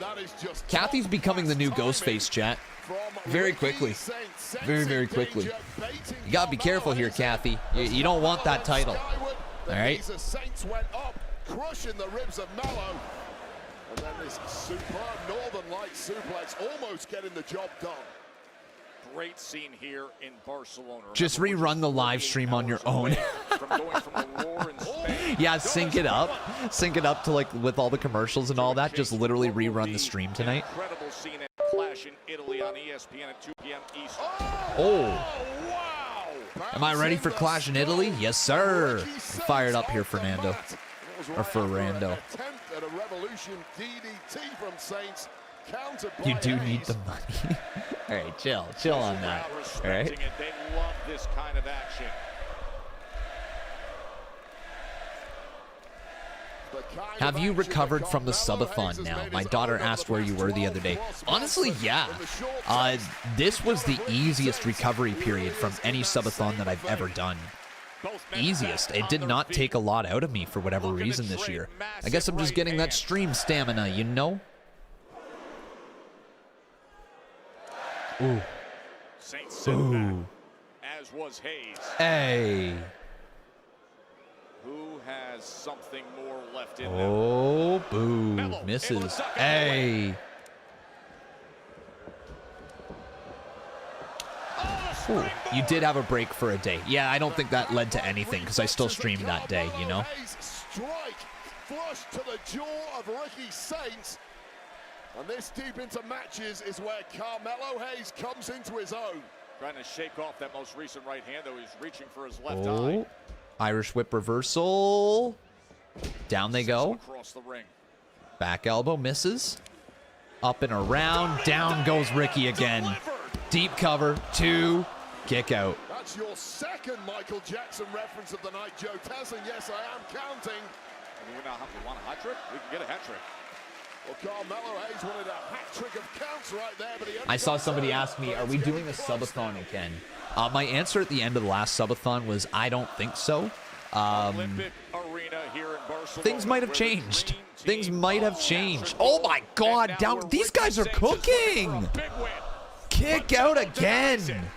Kathy's becoming the new Ghostface, chat. Very quickly. Very, very quickly. You gotta be careful here, Kathy. You don't want that title. All right? Saints went up, crushing the ribs of Mello. And then this superb Northern Light suplex almost getting the job done. Great scene here in Barcelona. Just rerun the live stream on your own. Yeah, sync it up. Sync it up to, like, with all the commercials and all that. Just literally rerun the stream tonight. Incredible scene at Clash in Italy on ESPN at 2 p.m. Eastern. Oh. Am I ready for Clash in Italy? Yes, sir. I'm fired up here, Fernando. Or Ferrando. Attempt at a revolution DDT from Saints. Countered by You do Hayes. need the money. All right, chill. Chill on that. All right? They love this kind of action. Have you recovered from the subathon now? My daughter asked where you were the other day. Honestly, yeah. This was the easiest recovery period from any subathon that I've ever done. Easiest. It did not take a lot out of me for whatever reason this year. I guess I'm just getting that stream stamina, you know? Ooh. Saints sit back, as was Hayes. Hey. Who has something more left in them? Oh, boo. Misses. Hey. Ooh, you did have a break for a day. Yeah, I don't think that led to anything because I still streamed that day, you know? Strike flush to the jaw of Ricky Saints. And this deep into matches is where Carmelo Hayes comes into his own. Trying to shake off that most recent right hand, though. He's reaching for his left eye. Irish whip reversal. Down they go. Across the ring. Back elbow misses. Up and around. Down goes Ricky again. Deep cover. 2. Kick out. That's your second Michael Jackson reference of the night, Joe Taz, and yes, I am counting. And we want a hat trick? We can get a hat trick. Well, Carmelo Hayes wanted a hat trick of counts right there, but he I saw somebody ask me, are we doing a subathon again? My answer at the end of the last subathon was, I don't think so. Olympic Arena here in Barcelona. Things might have changed. Things might have changed. Oh my God, down. These guys are cooking. Kick out again.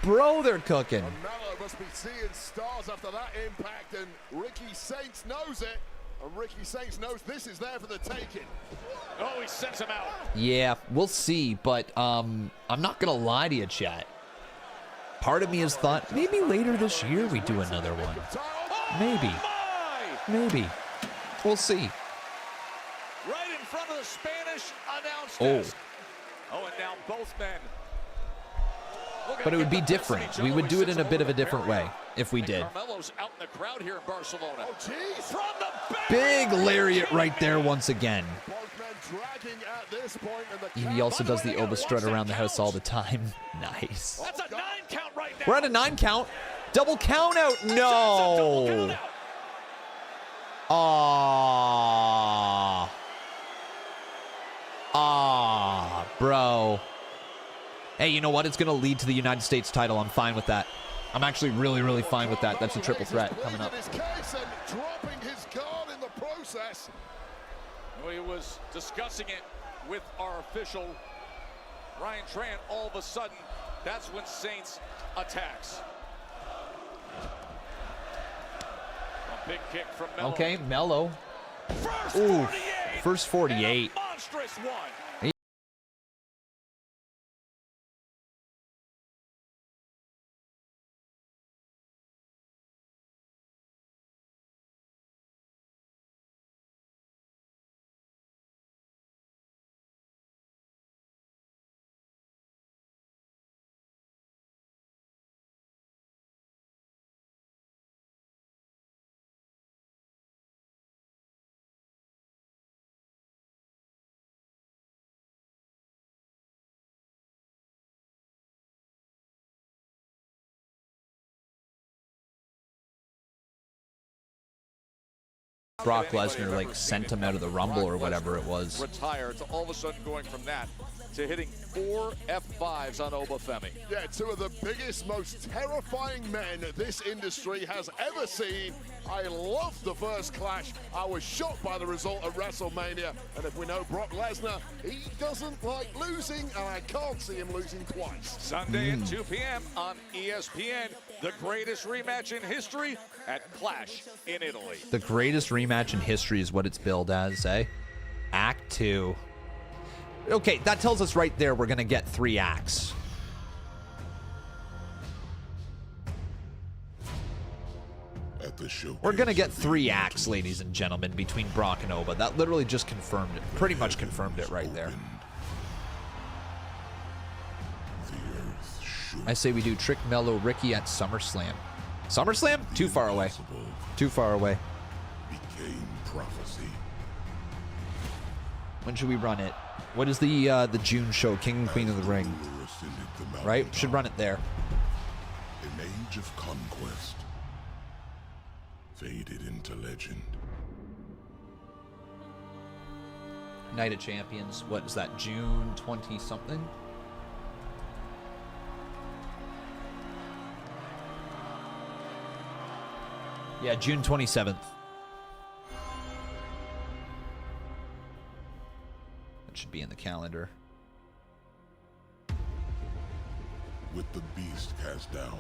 Bro, they're cooking. Carmelo must be seeing stars after that impact, and Ricky Saints knows it. And Ricky Saints knows this is there for the taking. Oh, he sends him out. Yeah, we'll see, but I'm not gonna lie to you, chat. Part of me has thought maybe later this year we do another one. Maybe. Maybe. We'll see. Right in front of the Spanish announce desk. Oh, and now both men. But it would be different. We would do it in a bit of a different way if we did. Carmelo's out in the crowd here in Barcelona. Oh, jeez. From the back. Big lariat right there once again. He also does the Oba strut around the house all the time. Nice. That's a 9 count right now. We're at a 9 count. Double count out. No. Bro. Hey, you know what? It's going to lead to the United States title. I'm fine with that. I'm actually really, really fine with that. That's a triple threat coming up. Dropping his guard in the process. Well, he was discussing it with our official, Ryan Tran. All of a sudden, that's when Saints attacks. A big kick from Melo. Okay, Melo. Ooh, first 48. Monstrous one. Brock Lesnar like sent him out of the Rumble or whatever it was. Retire. It's all of a sudden going from that to hitting 4 F5s on Obafemi. Yeah, 2 of the biggest, most terrifying men this industry has ever seen. I loved the first clash. I was shocked by the result at WrestleMania. And if we know Brock Lesnar, he doesn't like losing, and I can't see him losing twice. Sunday at 2 p.m. on ESPN, the greatest rematch in history at Clash in Italy. The greatest rematch in history is what it's billed as, eh? Act 2. Okay, that tells us right there we're going to get 3 acts. At the show, We're going to get 3 acts, ladies and gentlemen, between Brock and Oba. That literally just confirmed it. Pretty much confirmed it right there. I say we do Trick Mello Ricky at SummerSlam. SummerSlam? Too far away. Too far away. Became prophecy. When should we run it? What is the June show? King and Queen of the Ring. Right? Should run it there. An age of conquest faded into legend. Night of Champions. What is that? June 20 something? Yeah, June 27th. That should be in the calendar. With the beast cast down,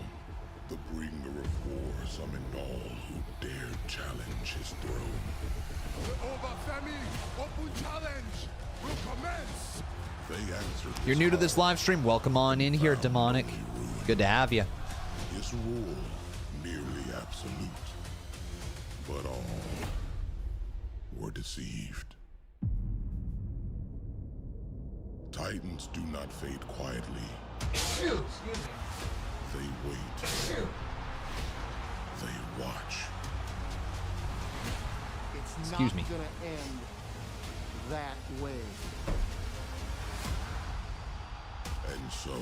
the bringer of war summoned all who dared challenge his throne. The Obafemi Open Challenge will commence! They answered. You're new to this live stream? Welcome on in here, Demonic. Good to have you. His rule nearly absolute, but all were deceived. Titans do not fade quietly. Excuse me. They wait. They watch. It's Excuse not me. gonna end that way. And so,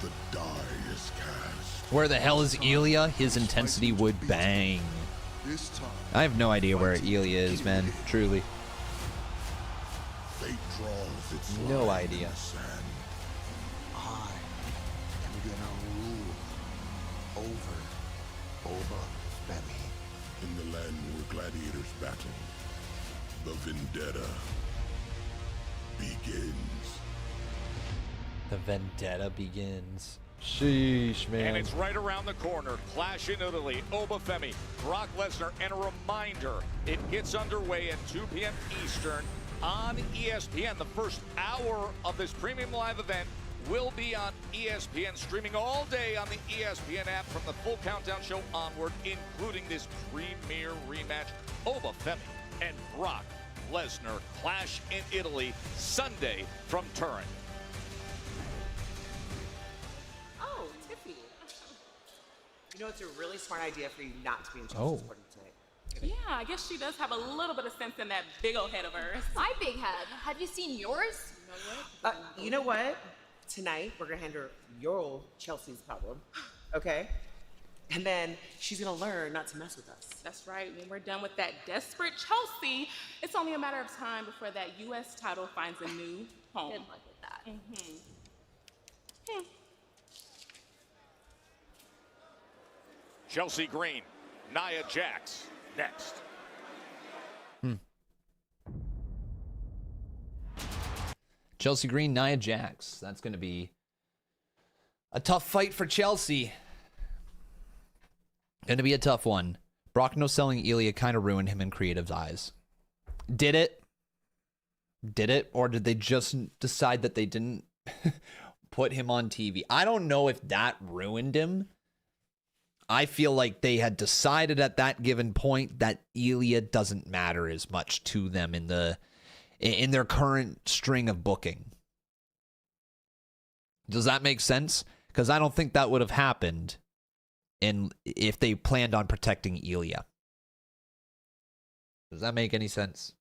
the die is cast. Where the hell is Ilya? His intensity would bang. This time, I have no idea where Ilya is, man. Truly. fate draws its No line idea. in the sand. I am gonna rule over Obafemi. In the land where gladiators battle, the vendetta begins. The vendetta begins. Sheesh, man. And it's right around the corner. Clash in Italy. Obafemi, Brock Lesnar, and a reminder, it gets underway at 2 p.m. Eastern on ESPN. The first hour of this premium live event will be on ESPN, streaming all day on the ESPN app from the full Countdown show onward, including this premier rematch. Obafemi and Brock Lesnar clash in Italy Sunday from Turin. Oh, Tiffy. You know, it's a really smart idea for you not to be in Oh. Chelsea's party tonight. Yeah, I guess she does have a little bit of sense in that big old head of hers. My big head. Have you seen yours? You know what? Tonight, we're gonna handle your Chelsea's problem, okay? And then she's gonna learn not to mess with us. That's right. When we're done with that desperate Chelsea, it's only a matter of time before that U.S. title finds a new home. Good luck with that. Chelsea Green, Nia Jax, next. Chelsea Green, Nia Jax. That's going to be a tough fight for Chelsea. Going to be a tough one. Brock no selling Ilya kind of ruined him in creative's eyes. Did it? Did it? Or did they just decide that they didn't put him on TV? I don't know if that ruined him. I feel like they had decided at that given point that Ilya doesn't matter as much to them in their current string of booking. Does that make sense? Because I don't think that would have happened if they planned on protecting Ilya. Does that make any sense?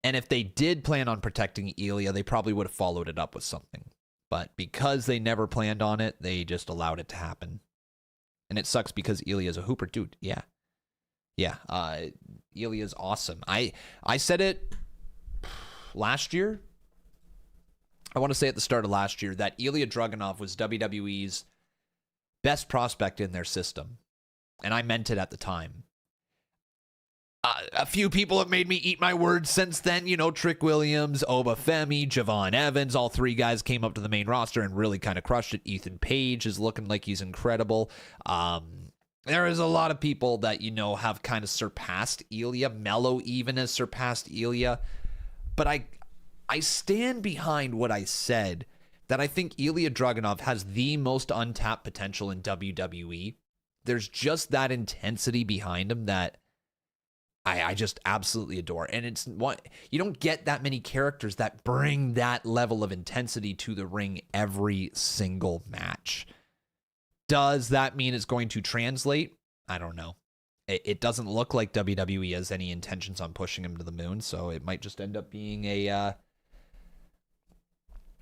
And if they did plan on protecting Ilya, they probably would have followed it up with something. But because they never planned on it, they just allowed it to happen. And it sucks because Ilya's a hooper. Dude, yeah. Yeah, Ilya's awesome. I said it last year. I want to say at the start of last year that Ilya Dragunov was WWE's best prospect in their system. And I meant it at the time. A few people have made me eat my words since then. You know, Trick Williams, Obafemi, Javon Evans. All three guys came up to the main roster and really kind of crushed it. Ethan Page is looking like he's incredible. There is a lot of people that, you know, have kind of surpassed Ilya. Mello even has surpassed Ilya. But I stand behind what I said, that I think Ilya Dragunov has the most untapped potential in WWE. There's just that intensity behind him that I just absolutely adore. And it's what you don't get that many characters that bring that level of intensity to the ring every single match. Does that mean it's going to translate? I don't know. It doesn't look like WWE has any intentions on pushing him to the moon, so it might just end up being a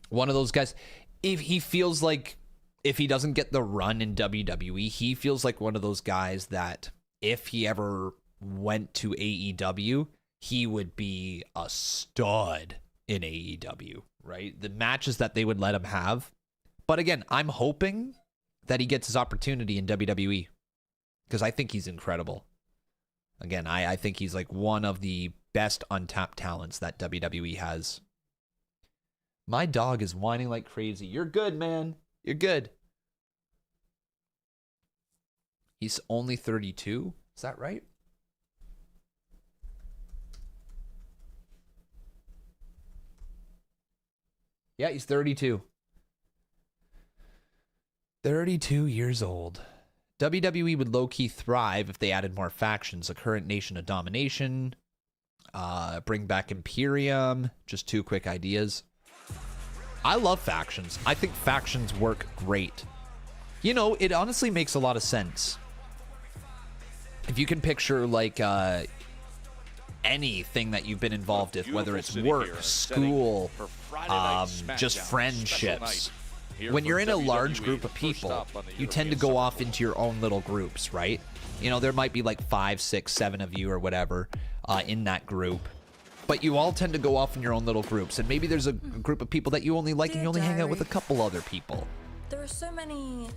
one of those guys. If he feels like, if he doesn't get the run in WWE, he feels like one of those guys that if he ever went to AEW, he would be a stud in AEW, right? The matches that they would let him have. But again, I'm hoping that he gets his opportunity in WWE because I think he's incredible. Again, I think he's like one of the best untapped talents that WWE has. My dog is whining like crazy. You're good, man. You're good. He's only 32. Is that right? Yeah, he's 32. 32 years old. WWE would low-key thrive if they added more factions. A current Nation of Domination. Bring back Imperium. Just 2 quick ideas. I love factions. I think factions work great. You know, it honestly makes a lot of sense. If you can picture, like, anything that you've been involved with, whether it's work, school, just friendships. When you're in a large group of people, you tend to go off into your own little groups, right? You know, there might be like 5, 6, 7 of you or whatever in that group. But you all tend to go off in your own little groups. And maybe there's a group of people that you only like and you only hang out with a couple other people. There are so many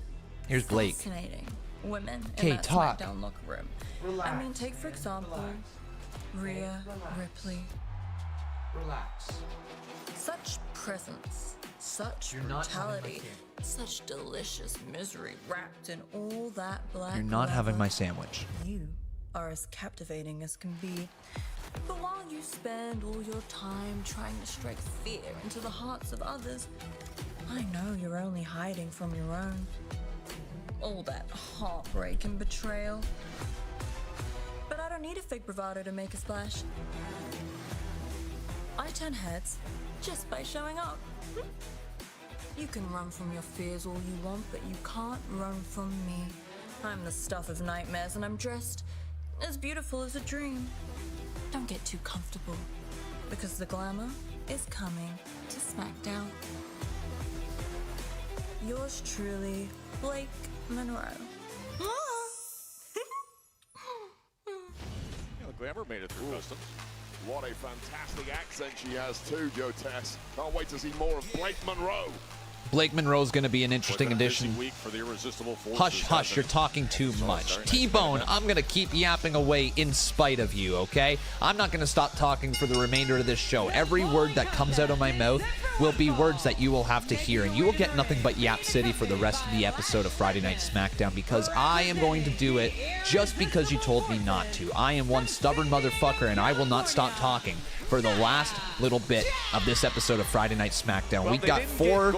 Here's Blake. fascinating women Okay, in that talk. SmackDown locker room. I mean, take for example, Rhea Ripley. Relax. Such presence, such brutality, such delicious misery wrapped in all that black You're not having leather. my sandwich. You are as captivating as can be. But while you spend all your time trying to strike fear into the hearts of others, I know you're only hiding from your own. All that heartbreak and betrayal. But I don't need a fake bravado to make a splash. I turn heads just by showing up. You can run from your fears all you want, but you can't run from me. I'm the stuff of nightmares, and I'm dressed as beautiful as a dream. Don't get too comfortable, because the glamour is coming to SmackDown. Yours truly, Blake Monroe. The glamour made it through customs. What a fantastic accent she has too, Joe Tess. Can't wait to see more of Blake Monroe. Blake Monroe's going to be an interesting addition. Hush, hush, you're talking too much. T-Bone, I'm going to keep yapping away in spite of you, okay? I'm not going to stop talking for the remainder of this show. Every word that comes out of my mouth will be words that you will have to hear, and you will get nothing but Yap City for the rest of the episode of Friday Night SmackDown, because I am going to do it just because you told me not to. I am one stubborn motherfucker, and I will not stop talking for the last little bit of this episode of Friday Night SmackDown. We got 4,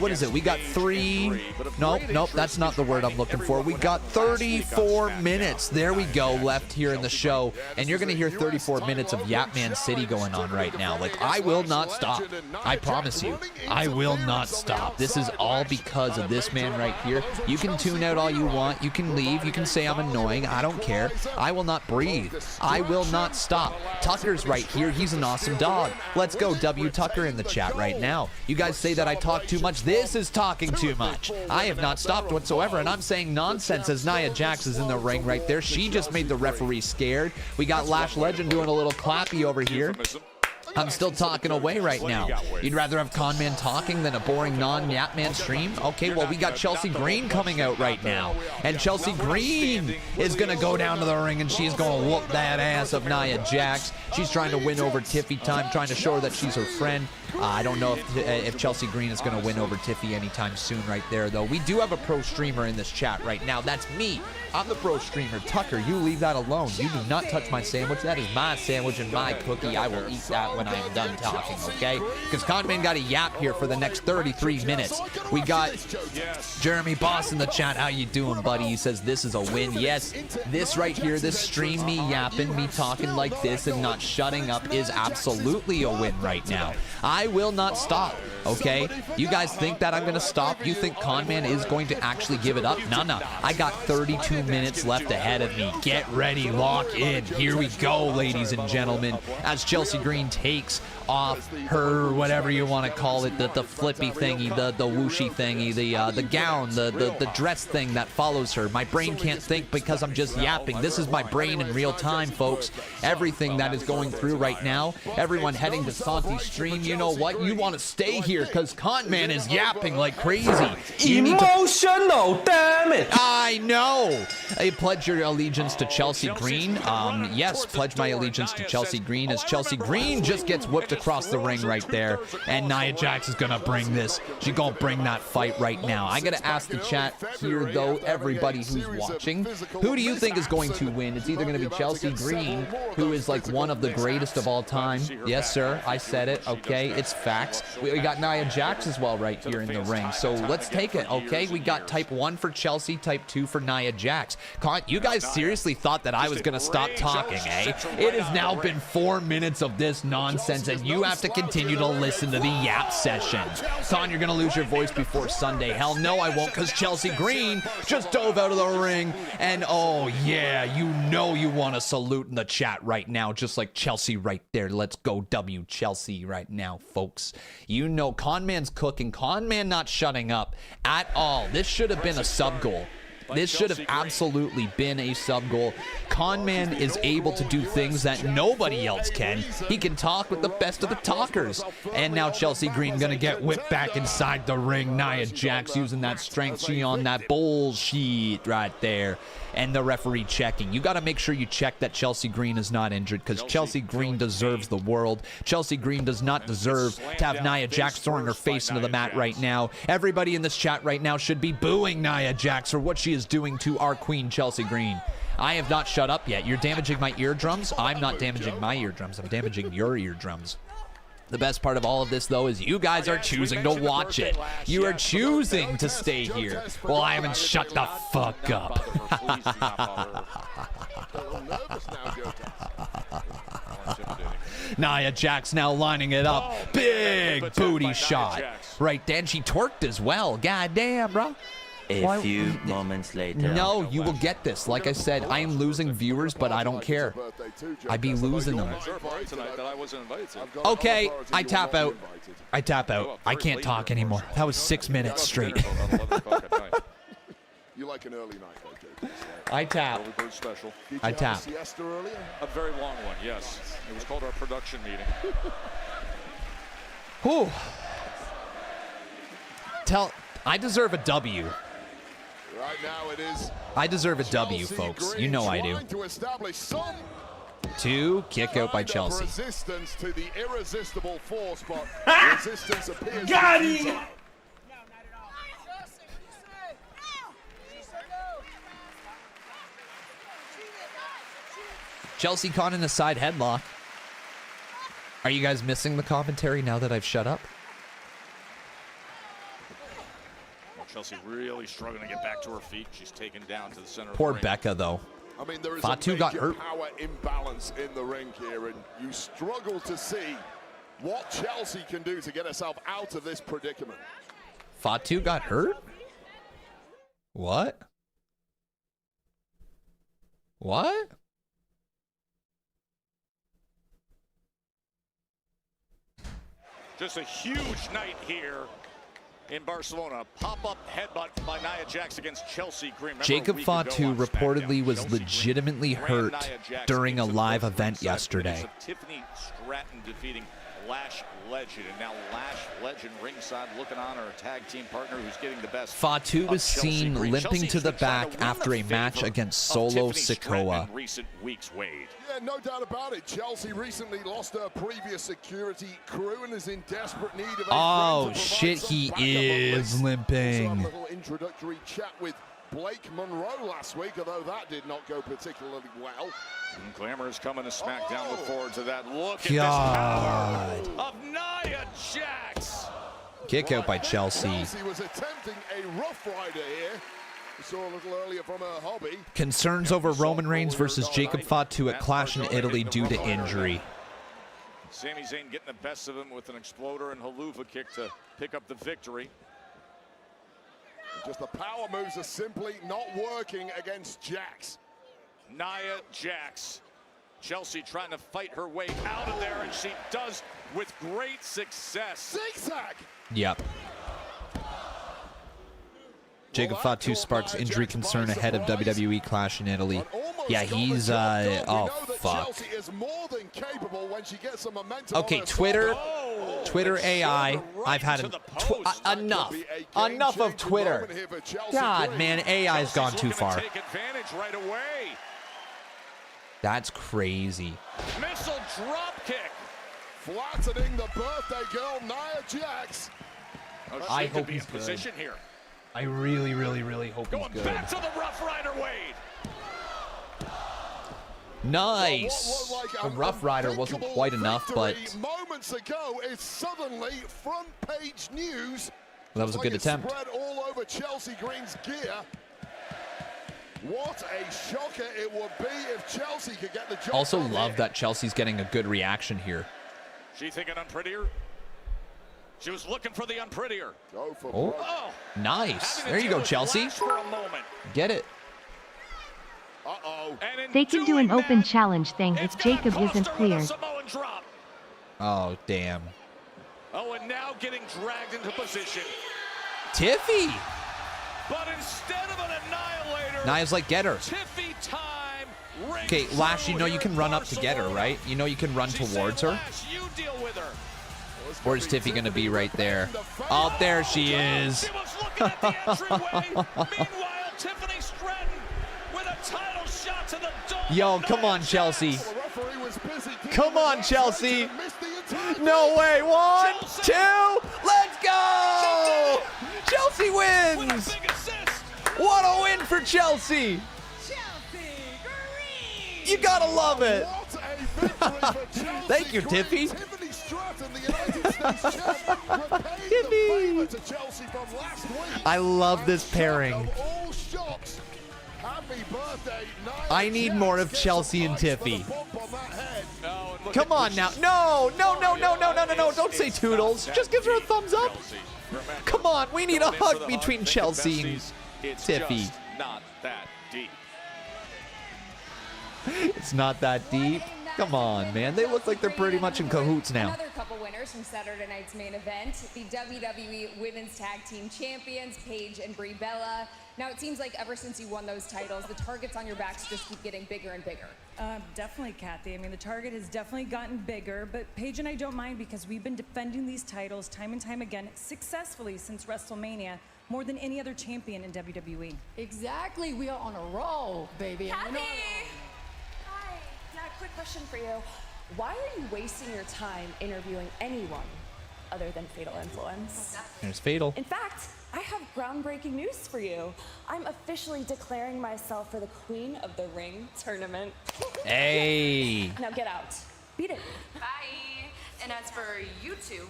what is it? We got 3, nope, that's not the word I'm looking for. We got 34 minutes, there we go, left here in the show, and you're going to hear 34 minutes of Yapman City going on right now. Like, I will not stop. I promise you, I will not stop. This is all because of this man right here. You can tune out all you want. You can leave. You can say I'm annoying. I don't care. I will not breathe. I will not stop. Tucker's right here. He's an awesome dog. Let's go, W. Tucker in the chat right now. You guys say that I talk too much. This is talking too much. I have not stopped whatsoever, and I'm saying nonsense as Nia Jax is in the ring right there. She just made the referee scared. We got Lash Legend doing a little clappy over here. I'm still talking away right now. You'd rather have Conman talking than a boring non-Yapman stream? Okay, well, we got Chelsea Green coming out right now. And Chelsea Green is going to go down to the ring, and she's going to whoop that ass of Nia Jax. She's trying to win over Tiffy Time, trying to show her that she's her friend. I don't know if Chelsea Green is going to win over Tiffy anytime soon right there, though. We do have a pro streamer in this chat right now. That's me. I'm the pro streamer. Tucker, you leave that alone. You do not touch my sandwich. That is my sandwich and my cookie. I will eat that when I am done talking, okay? Because Conman got a yap here for the next 33 minutes. We got Jeremy Boss in the chat. How you doing, buddy? He says this is a win. Yes, this right here, this stream, me yapping, me talking like this and not shutting up is absolutely a win right now. I will not stop, okay? You guys think that I'm going to stop? You think Conman is going to actually give it up? No. I got 32 minutes left ahead of me. Get ready, lock in. Here we go, ladies and gentlemen, as Chelsea Green takes off her, whatever you want to call it, the flippy thingy, the whooshy thingy, the gown, the dress thing that follows her. My brain can't think because I'm just yapping. This is my brain in real time, folks. Everything that is going through right now, everyone heading to Santi's stream, you know what? You want to stay here because Conman is yapping like crazy. Emotional, damn it! I know. Hey, pledge your allegiance to Chelsea Green. Yes, pledge my allegiance to Chelsea Green as Chelsea Green just just gets whooped across the ring right there. And Nia Jax is going to bring this. She's going to bring that fight right now. I got to ask the chat here, though, everybody who's watching, who do you think is going to win? It's either going to be Chelsea Green, who is like one of the greatest of all time. Yes, sir. I said it. Okay. It's facts. We got Nia Jax as well right here in the ring. So let's take it. Okay. We got type 1 for Chelsea, type 2 for Nia Jax. You guys seriously thought that I was going to stop talking, eh? It has now been 4 minutes of this nonsense, and you have to continue to listen to the yap session. Con, you're going to lose your voice before Sunday. Hell no, I won't, because Chelsea Green just dove out of the ring. And oh, yeah, you know you want to salute in the chat right now, just like Chelsea right there. Let's go W Chelsea right now, folks. You know Conman's cooking. Conman not shutting up at all. This should have been a sub goal. This should have absolutely been a sub goal. Conman is able to do things that nobody else can. He can talk with the best of the talkers. And now Chelsea Green gonna get whipped back inside the ring. Nia Jax using that strength. She on that bullshit right there. And the referee checking. You got to make sure you check that Chelsea Green is not injured, because Chelsea Green deserves the world. Chelsea Green does not deserve to have Nia Jax throwing her face into the mat right now. Everybody in this chat right now should be booing Nia Jax for what she is doing to our queen, Chelsea Green. I have not shut up yet. You're damaging my eardrums. I'm not damaging my eardrums. I'm damaging your eardrums. The best part of all of this, though, is you guys are choosing to watch it. You are choosing to stay here. Well, I haven't shut the fuck up. Nia Jax now lining it up. Big booty shot. Right then, she twerked as well. God damn, bro. A few moments later. No, you will get this. Like I said, I am losing viewers, but I don't care. I be losing them. Okay, I tap out. I tap out. I can't talk anymore. That was 6 minutes straight. You like an early night, I tap. I tap. A very long one, yes. It was called our production meeting. Whew. I deserve a W. Right now it is. I deserve a W, folks. You know I do. 2, kick out by Chelsea. Resistance to the irresistible force, but resistance appears. Got him! Chelsea caught in a side headlock. Are you guys missing the commentary now that I've shut up? Chelsea really struggling to get back to her feet. She's taken down to the center. Poor of the ring. Becca, though. I mean, there is Fatu a got major hurt. power imbalance in the ring here, and you struggle to see what Chelsea can do to get herself out of this predicament. Fatu got hurt? What? What? Just a huge night here in Barcelona. Pop-up headbutt by Nia Jax against Chelsea Green. Remember Jacob Fatu reportedly was legitimately hurt during a live event yesterday. Tiffany Stratton defeating Lash Legend, and now Lash Legend ringside looking on her tag team partner who's getting the best. Fatu was seen limping to the back after a match against Solo Sikoa. Recent weeks, Wade. Yeah, no doubt about it. Chelsea recently lost her previous security crew and is in desperate need of a Oh friend to shit, provide he some backup is on this. limping. A little introductory chat with Blake Monroe last week, although that did not go particularly well. And Glamour is coming to SmackDown. Look forward to that. Look at God. this power of Nia Jax. Kick out by Chelsea. Chelsea was attempting a Rough Rider here. We saw a little earlier from her hobby. Concerns over Roman Reigns versus Jacob Fatu at Clash in Italy due to injury. Sami Zayn getting the best of him with an exploder and haluva kick to pick up the victory. Just the power moves are simply not working against Jax. Nia Jax. Chelsea trying to fight her way out of there, and she does with great success. Zigzag! Yep. Jacob Fatu sparks injury concern ahead of WWE Clash in Italy. Yeah, he's, oh, fuck. Okay, Twitter AI, I've had enough of Twitter. God, man, AI's gone too far. That's crazy. Missile drop kick Flattening the birthday girl, Nia Jax. I hope he's good. Position here. I really, really, really hope he's good. Back to the Rough Rider Wade. Nice. The Rough Rider wasn't quite enough, but moments ago is suddenly front page news. that was a good attempt. Spread all over Chelsea Green's gear. What a shocker it would be if Chelsea could get the job. Also love that Chelsea's getting a good reaction here. She thinking unprettier? She was looking for the unprettier. Go for Oh, nice. There you go, Chelsea. Get it. Uh-oh. They can do an open challenge thing if Jacob isn't clear. Oh, damn. Oh, and now getting dragged into position. Tiffy. But instead of an annihilator, Nia's like, get her. Tiffy time. Okay, Lash, you know you can run up to get her, right? You know you can run towards her. You deal with her. Where's Tiffy going to be right there? Oh, there she is. Meanwhile, Tiffany Stratton with a title shot to the dome. Yo, come on, Chelsea. Come on, Chelsea. No way. 1, 2, let's go. Chelsea wins. What a win for Chelsea. You gotta love it. Thank you, Tiffy. I love this pairing. I need more of Chelsea and Tiffy. Come on now. No. Don't say toodles. Just give her a thumbs up. Come on. We need a hug between Chelsea and Tiffy. Not that deep. It's not that deep. Come on, man. They look like they're pretty much in cahoots now. Another couple winners from Saturday night's main event. The WWE Women's Tag Team Champions, Paige and Brie Bella. Now, it seems like ever since you won those titles, the targets on your backs just keep getting bigger and bigger. Definitely, Kathy. I mean, the target has definitely gotten bigger, but Paige and I don't mind because we've been defending these titles time and time again successfully since WrestleMania, more than any other champion in WWE. Exactly. We are on a roll, baby. Kathy! Hi. Yeah, quick question for you. Why are you wasting your time interviewing anyone other than Fatal Influence? There's Fatal. In fact, I have groundbreaking news for you. I'm officially declaring myself for the Queen of the Ring tournament. Hey. Now get out. Beat it. Bye. And as for you two,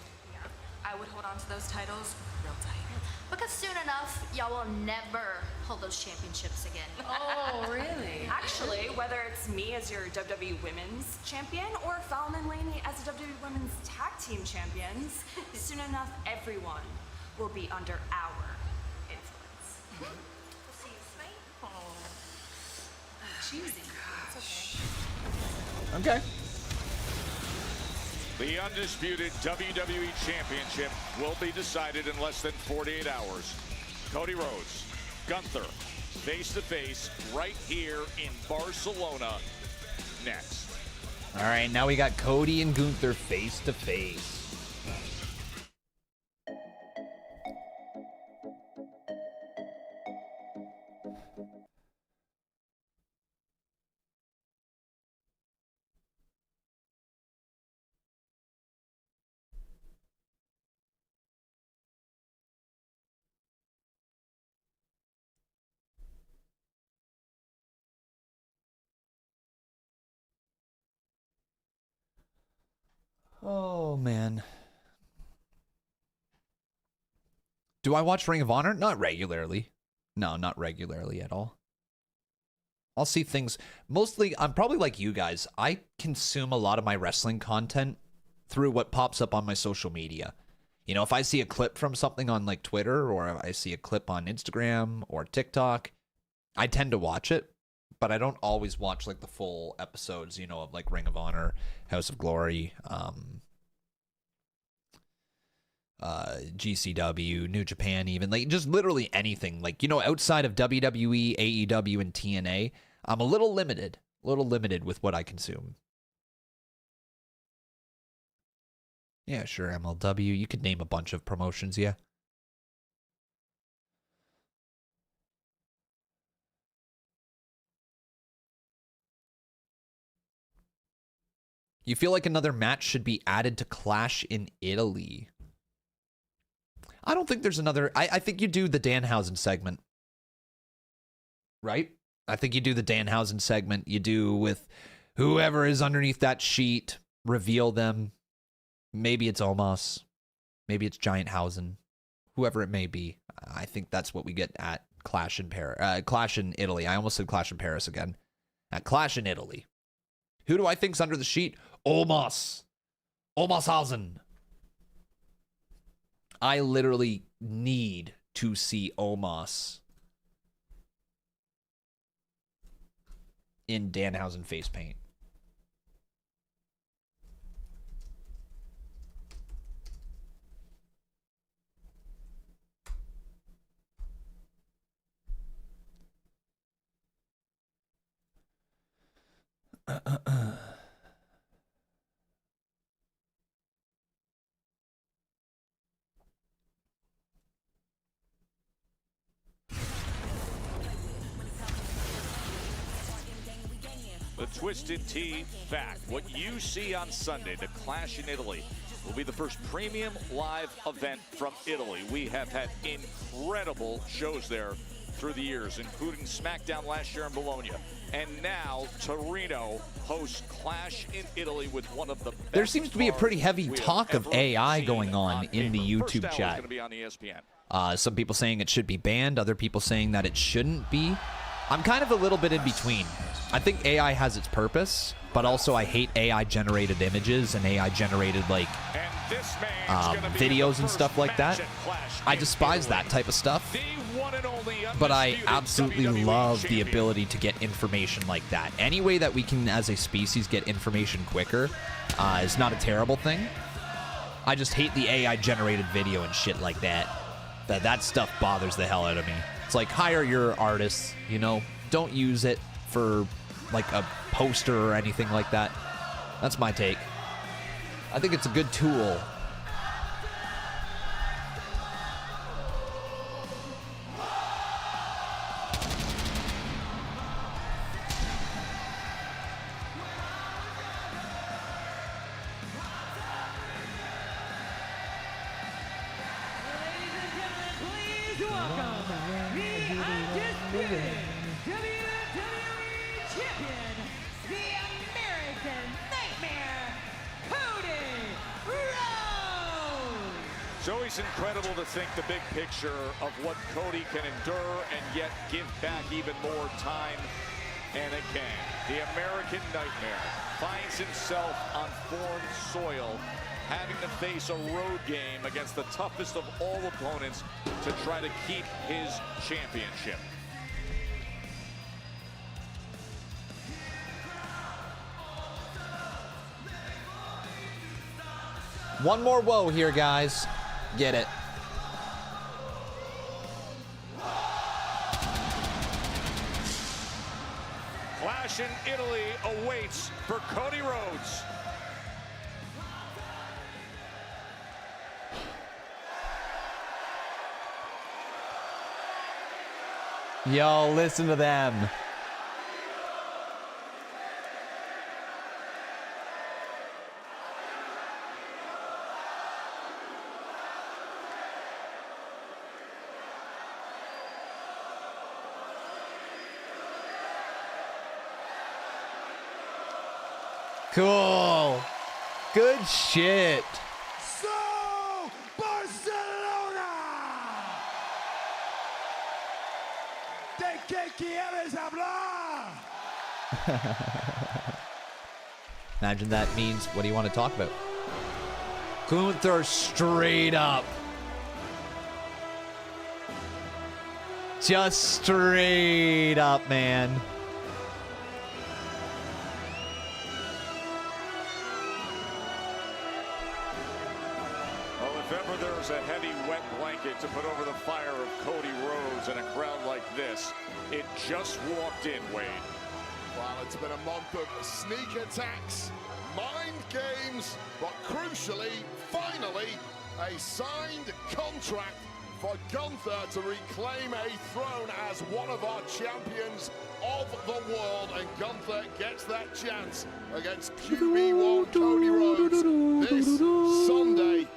I would hold on to those titles real tight. Because soon enough, y'all will never hold those championships again. Oh, really? Actually, whether it's me as your WWE Women's Champion or Fallon and Laney as the WWE Women's Tag Team Champions, soon enough, everyone will be under our influence. Oh, Cheesy. It's okay. Okay. The undisputed WWE Championship will be decided in less than 48 hours. Cody Rhodes, Gunther, face-to-face right here in Barcelona next. All right, now we got Cody and Gunther face-to-face. Oh, man. Do I watch Ring of Honor? Not regularly. No, not regularly at all. I'll see things. Mostly, I'm probably like you guys. I consume a lot of my wrestling content through what pops up on my social media. You know, if I see a clip from something on like Twitter or I see a clip on Instagram or TikTok, I tend to watch it. But I don't always watch like the full episodes, you know, of like Ring of Honor, House of Glory, GCW, New Japan, even like just literally anything. Like, you know, outside of WWE, AEW, and TNA, I'm a little limited with what I consume. Yeah, sure, MLW. You could name a bunch of promotions, yeah. You feel like another match should be added to Clash in Italy. I don't think there's another... I think you do the Danhausen segment. Right? I think you do the Danhausen segment. You do with whoever is underneath that sheet. Reveal them. Maybe it's Omos. Maybe it's Gianthausen. Whoever it may be. I think that's what we get at Clash in Clash in Italy. I almost said Clash in Paris again. At Clash in Italy. Who do I think's under the sheet? Omos. Omoshausen. I literally need to see Omos in Danhausen face paint. The Twisted Tea fact. What you see on Sunday, the Clash in Italy, will be the first premium live event from Italy. We have had incredible shows there through the years, including SmackDown last year in Bologna. And now Torino hosts Clash in Italy with one of the best. There seems to be a pretty heavy talk of AI going on in the YouTube chat. Going to be on ESPN. Some people saying it should be banned, other people saying that it shouldn't be. I'm kind of a little bit in between. I think AI has its purpose, but also I hate AI-generated images and AI-generated, like, videos and stuff like that. I despise that type of stuff. But I absolutely love the ability to get information like that. Any way that we can, as a species, get information quicker is not a terrible thing. I just hate the AI-generated video and shit like that. That stuff bothers the hell out of me. It's like, hire your artists, you know? Don't use it for, like, a poster or anything like that. That's my take. I think it's a good tool. It's always incredible to think the big picture of what Cody can endure and yet give back even more time and again. The American Nightmare finds himself on foreign soil, having to face a road game against the toughest of all opponents to try to keep his championship. One more woe here, guys. Get it. Clash in Italy awaits for Cody Rhodes. Yo, listen to them. Cool. Good shit. So, Barcelona! ¿De qué quieres hablar? Imagine that means, what do you want to talk about? Gunther straight up. Just straight up, man. A heavy wet blanket to put over the fire of Cody Rhodes in a crowd like this. It just walked in, Wade. Well, it's been a month of sneak attacks, mind games, but crucially, finally, a signed contract for Gunther to reclaim a throne as one of our champions of the world, and Gunther gets that chance against QB1 Cody Rhodes this Sunday.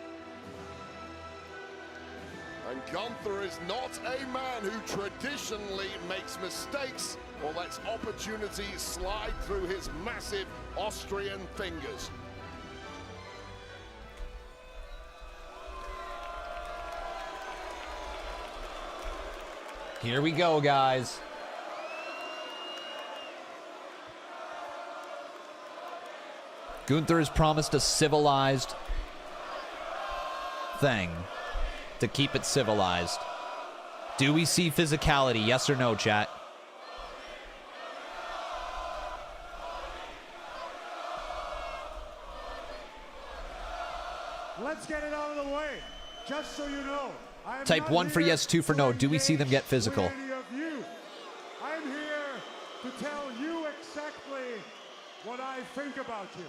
And Gunther is not a man who traditionally makes mistakes or lets opportunities slide through his massive Austrian fingers. Here we go, guys. Gunther has promised a civilized thing to keep it civilized. Do we see physicality? Yes or no, chat? Let's get it out of the way. Just so you know, I am Type not 1 for here yes, 2 for no. Do we see them get physical? with any of you. I'm here to tell you exactly what I think about you.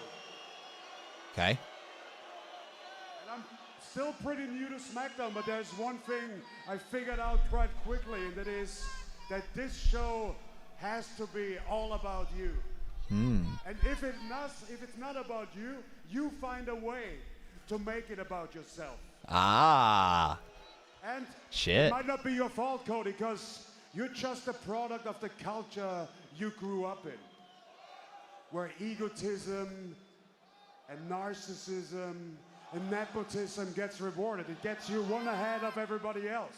Okay. And I'm still pretty new to SmackDown, but there's one thing I figured out quite quickly, and that is that this show has to be all about you. And if it's not about you, you find a way to make it about yourself. Ah. And shit. It might not be your fault, Cody, because you're just a product of the culture you grew up in, where egotism and narcissism and nepotism gets rewarded. It gets you one ahead of everybody else.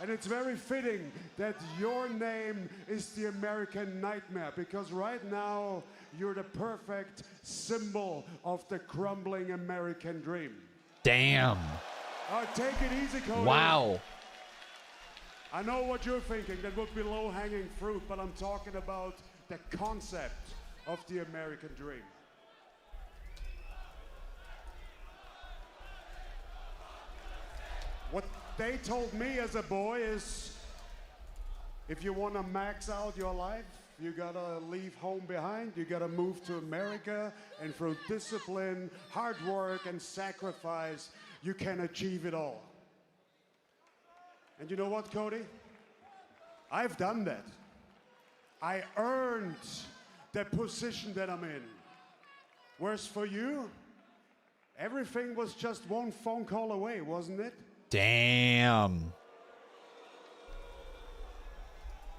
And it's very fitting that your name is the American Nightmare, because right now you're the perfect symbol of the crumbling American dream. Damn. Take it easy, Cody. Wow. I know what you're thinking. That would be low-hanging fruit, but I'm talking about the concept of the American dream. What they told me as a boy is, if you want to max out your life, you gotta leave home behind, you gotta move to America, and through discipline, hard work, and sacrifice, you can achieve it all. And you know what, Cody? I've done that. I earned the position that I'm in. Whereas for you, everything was just one phone call away, wasn't it? Damn.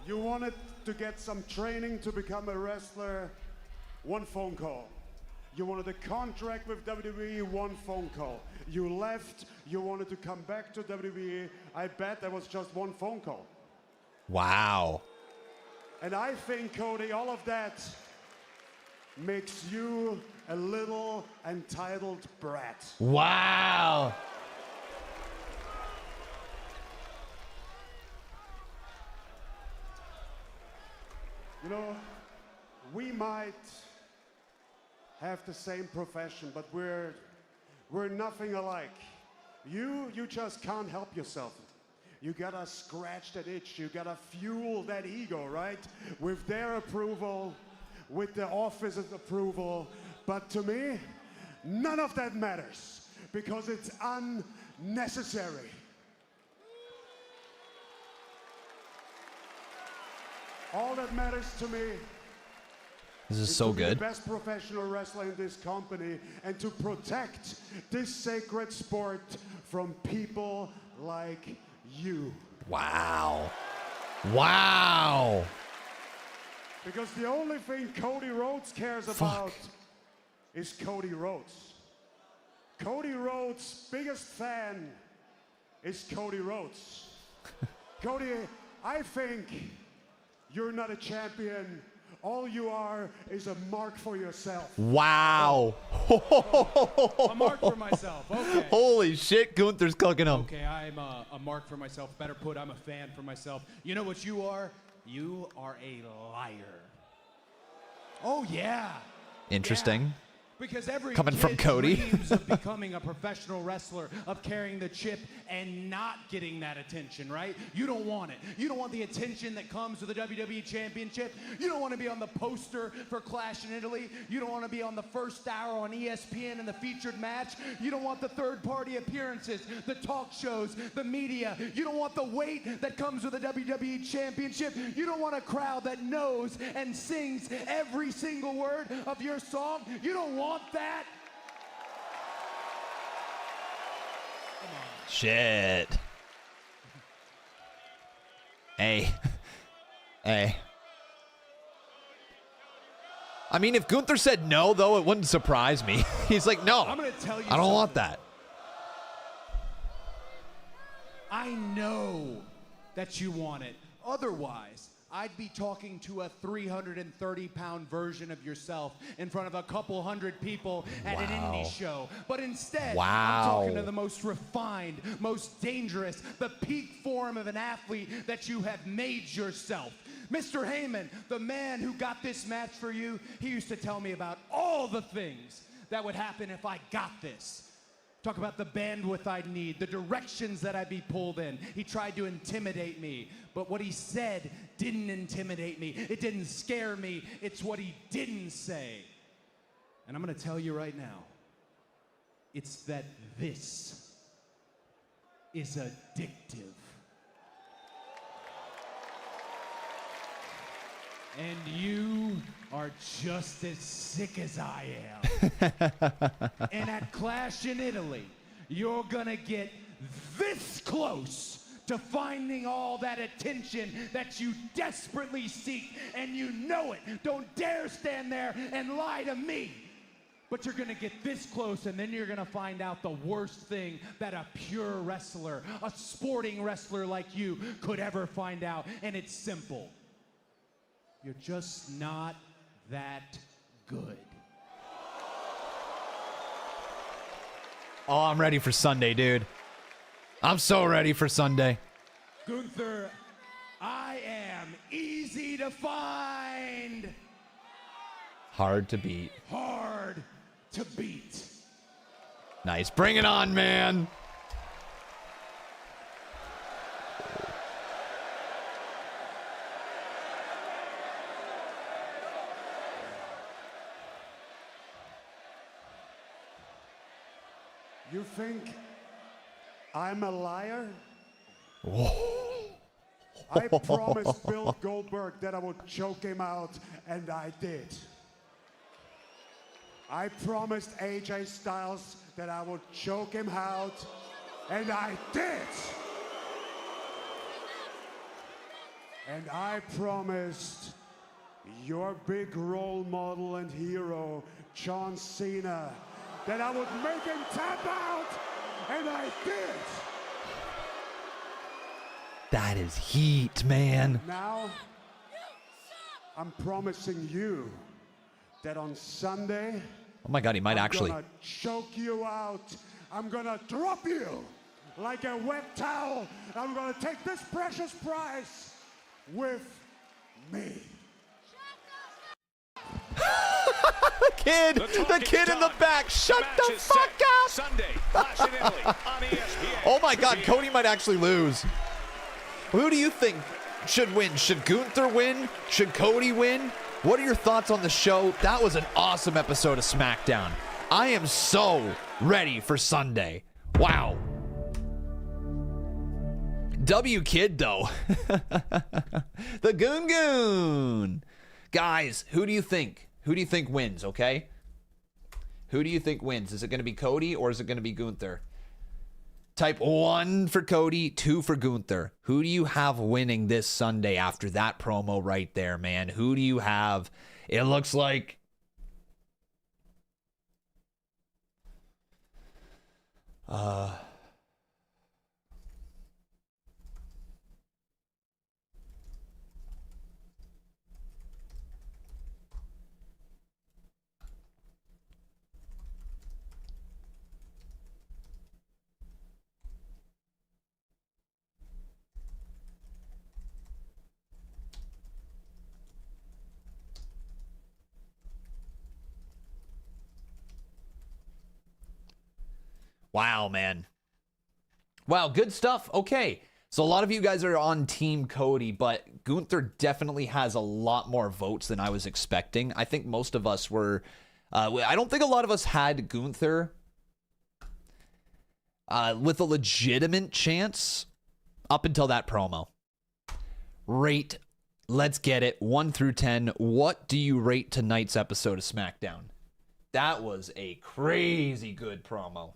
You wanted to get some training to become a wrestler, one phone call. You wanted a contract with WWE, one phone call. You left, you wanted to come back to WWE, I bet that was just one phone call. Wow. And I think, Cody, all of that makes you a little entitled brat. Wow. You know, we might have the same profession, but we're nothing alike. You just can't help yourself. You gotta scratch that itch. You gotta fuel that ego, right? With their approval, with the office's approval. But to me, none of that matters because it's unnecessary. All that matters to me This is so to be good. the best professional wrestler in this company and to protect this sacred sport from people like you. Wow. Wow. Because the only thing Cody Rhodes cares about is Cody Rhodes. Cody Rhodes' biggest fan is Cody Rhodes. Cody, I think you're not a champion. All you are is a mark for yourself. Wow. A mark for myself. Okay. Holy shit, Gunther's cooking him. Okay, I'm a mark for myself. Better put, I'm a fan for myself. You know what you are? You are a liar. Oh, yeah. Interesting. Yeah. Because every Coming from kid Cody. dreams of becoming a professional wrestler, of carrying the chip and not getting that attention, right? You don't want it. You don't want the attention that comes with the WWE Championship. You don't want to be on the poster for Clash in Italy. You don't want to be on the first hour on ESPN in the featured match. You don't want the third-party appearances, the talk shows, the media. You don't want the weight that comes with the WWE Championship. You don't want a crowd that knows and sings every single word of your song. You don't want that. Shit. Hey. Hey. I mean, if Gunther said no, though, it wouldn't surprise me. He's like, no, I'm gonna tell you I don't want that. I know that you want it. Otherwise, I'd be talking to a 330-pound version of yourself in front of a couple hundred people at an indie show. But instead, I'm talking to the most refined, most dangerous, the peak form of an athlete that you have made yourself. Mr. Heyman, the man who got this match for you, he used to tell me about all the things that would happen if I got this. Talk about the bandwidth I'd need, the directions that I'd be pulled in. He tried to intimidate me, but what he said didn't intimidate me. It didn't scare me. It's what he didn't say. And I'm gonna tell you right now, it's that this is addictive. And you are just as sick as I am. And at Clash in Italy, you're gonna get this close to finding all that attention that you desperately seek, and you know it. Don't dare stand there and lie to me. But you're gonna get this close, and then you're gonna find out the worst thing that a pure wrestler, a sporting wrestler like you, could ever find out, and it's simple. You're just not that good. Oh, I'm ready for Sunday, dude. I'm so ready for Sunday. Gunther, I am easy to find. Hard to beat. Hard to beat. Nice. Bring it on, man. You think I'm a liar? I promised Bill Goldberg that I would choke him out, and I did. I promised AJ Styles that I would choke him out, and I did. And I promised your big role model and hero, John Cena, that I would make him tap out, and I did. That is heat, man. Now, I'm promising you that on Sunday, Oh my God, he might actually. I'm gonna choke you out. I'm gonna drop you like a wet towel. I'm gonna take this precious prize with me. The kid in the back. Shut the fuck up. Sunday, Clash in Italy on ESPN. Oh my God, Cody might actually lose. Who do you think should win? Should Gunther win? Should Cody win? What are your thoughts on the show? That was an awesome episode of SmackDown. I am so ready for Sunday. Wow. W Kid, though. The Goon Goon. Guys, who do you think? Who do you think wins, okay? Who do you think wins? Is it going to be Cody or is it going to be Gunther? Type 1 for Cody, 2 for Gunther. Who do you have winning this Sunday after that promo right there, man? Who do you have? It looks like... Wow, man. Wow, good stuff. Okay. So a lot of you guys are on Team Cody, but Gunther definitely has a lot more votes than I was expecting. I think most of us were... I don't think a lot of us had Gunther with a legitimate chance up until that promo. Rate, let's get it, 1 through 10. What do you rate tonight's episode of SmackDown? That was a crazy good promo.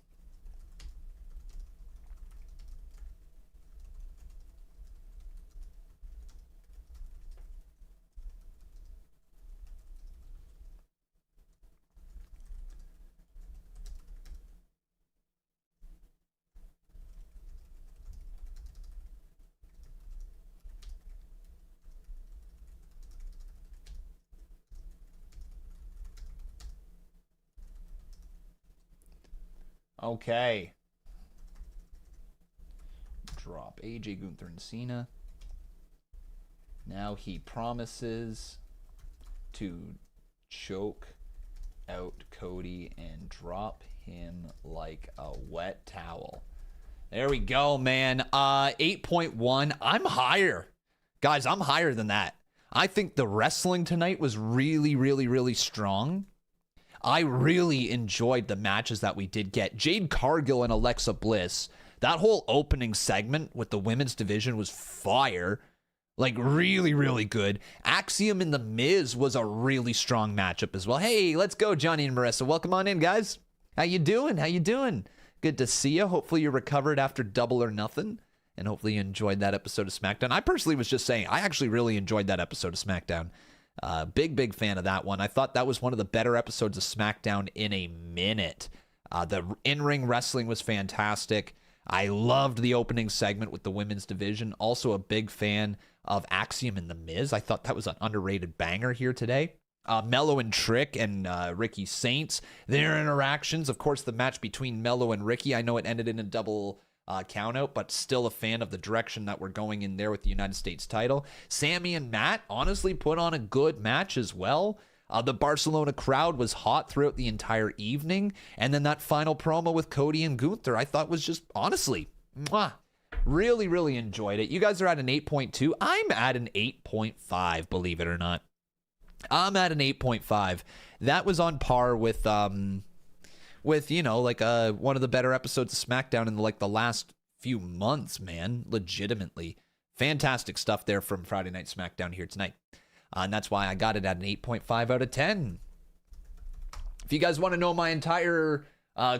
Okay. Drop AJ, Gunther, and Cena. Now he promises to choke out Cody and drop him like a wet towel. There we go, man. 8.1. I'm higher. Guys, I'm higher than that. I think the wrestling tonight was really, really, really strong. I really enjoyed the matches that we did get. Jade Cargill and Alexa Bliss. That whole opening segment with the women's division was fire. Like, really, really good. Axiom and The Miz was a really strong matchup as well. Hey, let's go, Johnny and Marissa. Welcome on in, guys. How you doing? How you doing? Good to see you. Hopefully you recovered after Double or Nothing. And hopefully you enjoyed that episode of SmackDown. I personally was just saying, I actually really enjoyed that episode of SmackDown. Big fan of that one. I thought that was one of the better episodes of SmackDown in a minute. The in-ring wrestling was fantastic. I loved the opening segment with the women's division. Also a big fan of Axiom and The Miz. I thought that was an underrated banger here today. Mello and Trick and Ricky Saints, their interactions. Of course, the match between Mello and Ricky. I know it ended in a double count out, but still a fan of the direction that we're going in there with the United States title. Sammy and Matt honestly put on a good match as well. The Barcelona crowd was hot throughout the entire evening. And then that final promo with Cody and Gunther, I thought was just, honestly, really, really enjoyed it. You guys are at an 8.2. I'm at an 8.5, believe it or not. I'm at an 8.5. That was on par with you know, like one of the better episodes of SmackDown in like the last few months, man. Legitimately. Fantastic stuff there from Friday Night SmackDown here tonight. And that's why I got it at an 8.5 out of 10. If you guys want to know my entire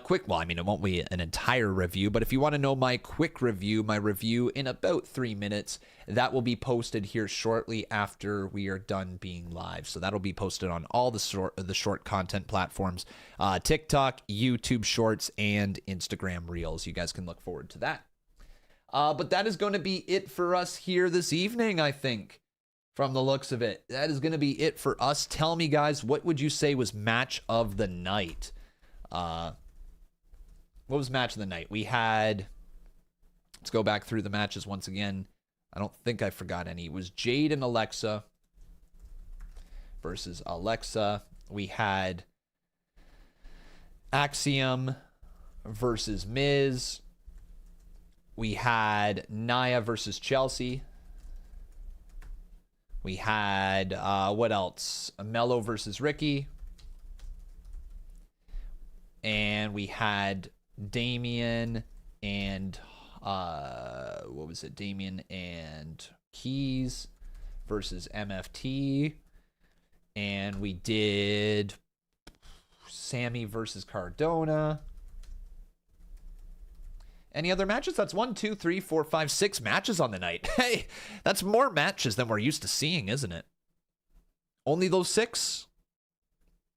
quick, well, I mean, it won't be an entire review, but if you want to know my quick review, my review in about 3 minutes, that will be posted here shortly after we are done being live. So that'll be posted on all the short content platforms, TikTok, YouTube Shorts, and Instagram Reels. You guys can look forward to that. But that is going to be it for us here this evening, I think. From the looks of it, that is going to be it for us. Tell me, guys, what would you say was match of the night? What was match of the night? We had, let's go back through the matches once again. I don't think I forgot any. It was Jade and Alexa versus Alexa. We had Axiom versus Miz. We had Nia versus Chelsea. We had, what else? Mello versus Ricky. And we had Damian and, what was it? Damian and Keys versus MFT. And we did Sammy versus Cardona. Any other matches? That's 1, 2, 3, 4, 5, 6 matches on the night. Hey, that's more matches than we're used to seeing, isn't it? Only those 6?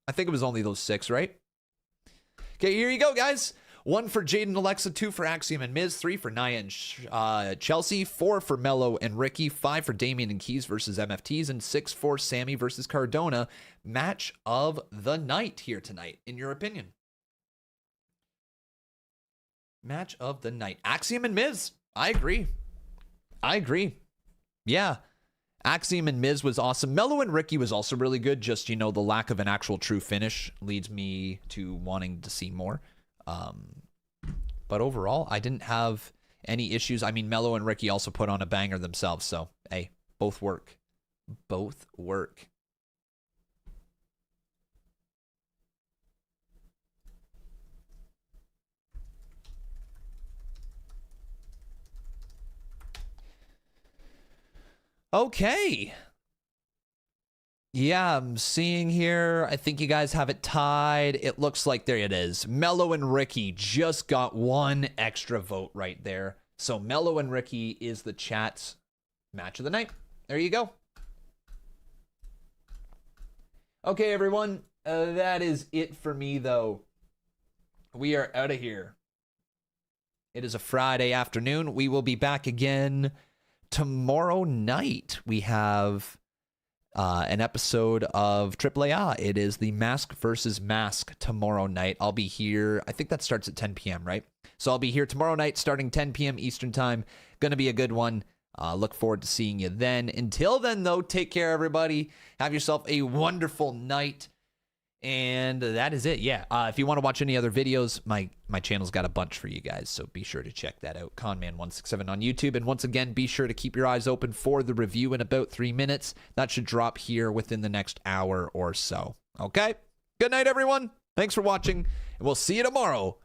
I think it was only those 6, right? Okay, here you go, guys. 1 for Jade and Alexa, 2 for Axiom and Miz, 3 for Nia and Chelsea, 4 for Mello and Ricky, 5 for Damian and Keys versus MFTs, and 6 for Sammy versus Cardona. Match of the night here tonight, in your opinion. Match of the night. Axiom and Miz. I agree. Yeah. Axiom and Miz was awesome. Mello and Ricky was also really good. Just, you know, the lack of an actual true finish leads me to wanting to see more. But overall, I didn't have any issues. I mean, Mello and Ricky also put on a banger themselves. So, hey, both work. Both work. Okay. Yeah, I'm seeing here. I think you guys have it tied. It looks like there it is. Mello and Ricky just got one extra vote right there. So Mello and Ricky is the chat's match of the night. There you go. Okay, everyone. That is it for me, though. We are out of here. It is a Friday afternoon. We will be back again tomorrow night. We have an episode of AAA. It is the Mask versus Mask tomorrow night. I'll be here. I think that starts at 10 p.m., right? So I'll be here tomorrow night starting 10 p.m. Eastern Time. Going to be a good one. Look forward to seeing you then. Until then, though, take care, everybody. Have yourself a wonderful night. And that is it. Yeah. If you want to watch any other videos, my channel's got a bunch for you guys, so be sure to check that out. Conman167 on YouTube. And once again, be sure to keep your eyes open for the review in about 3 minutes. That should drop here within the next hour or so. Okay? Good night, everyone. Thanks for watching, and we'll see you tomorrow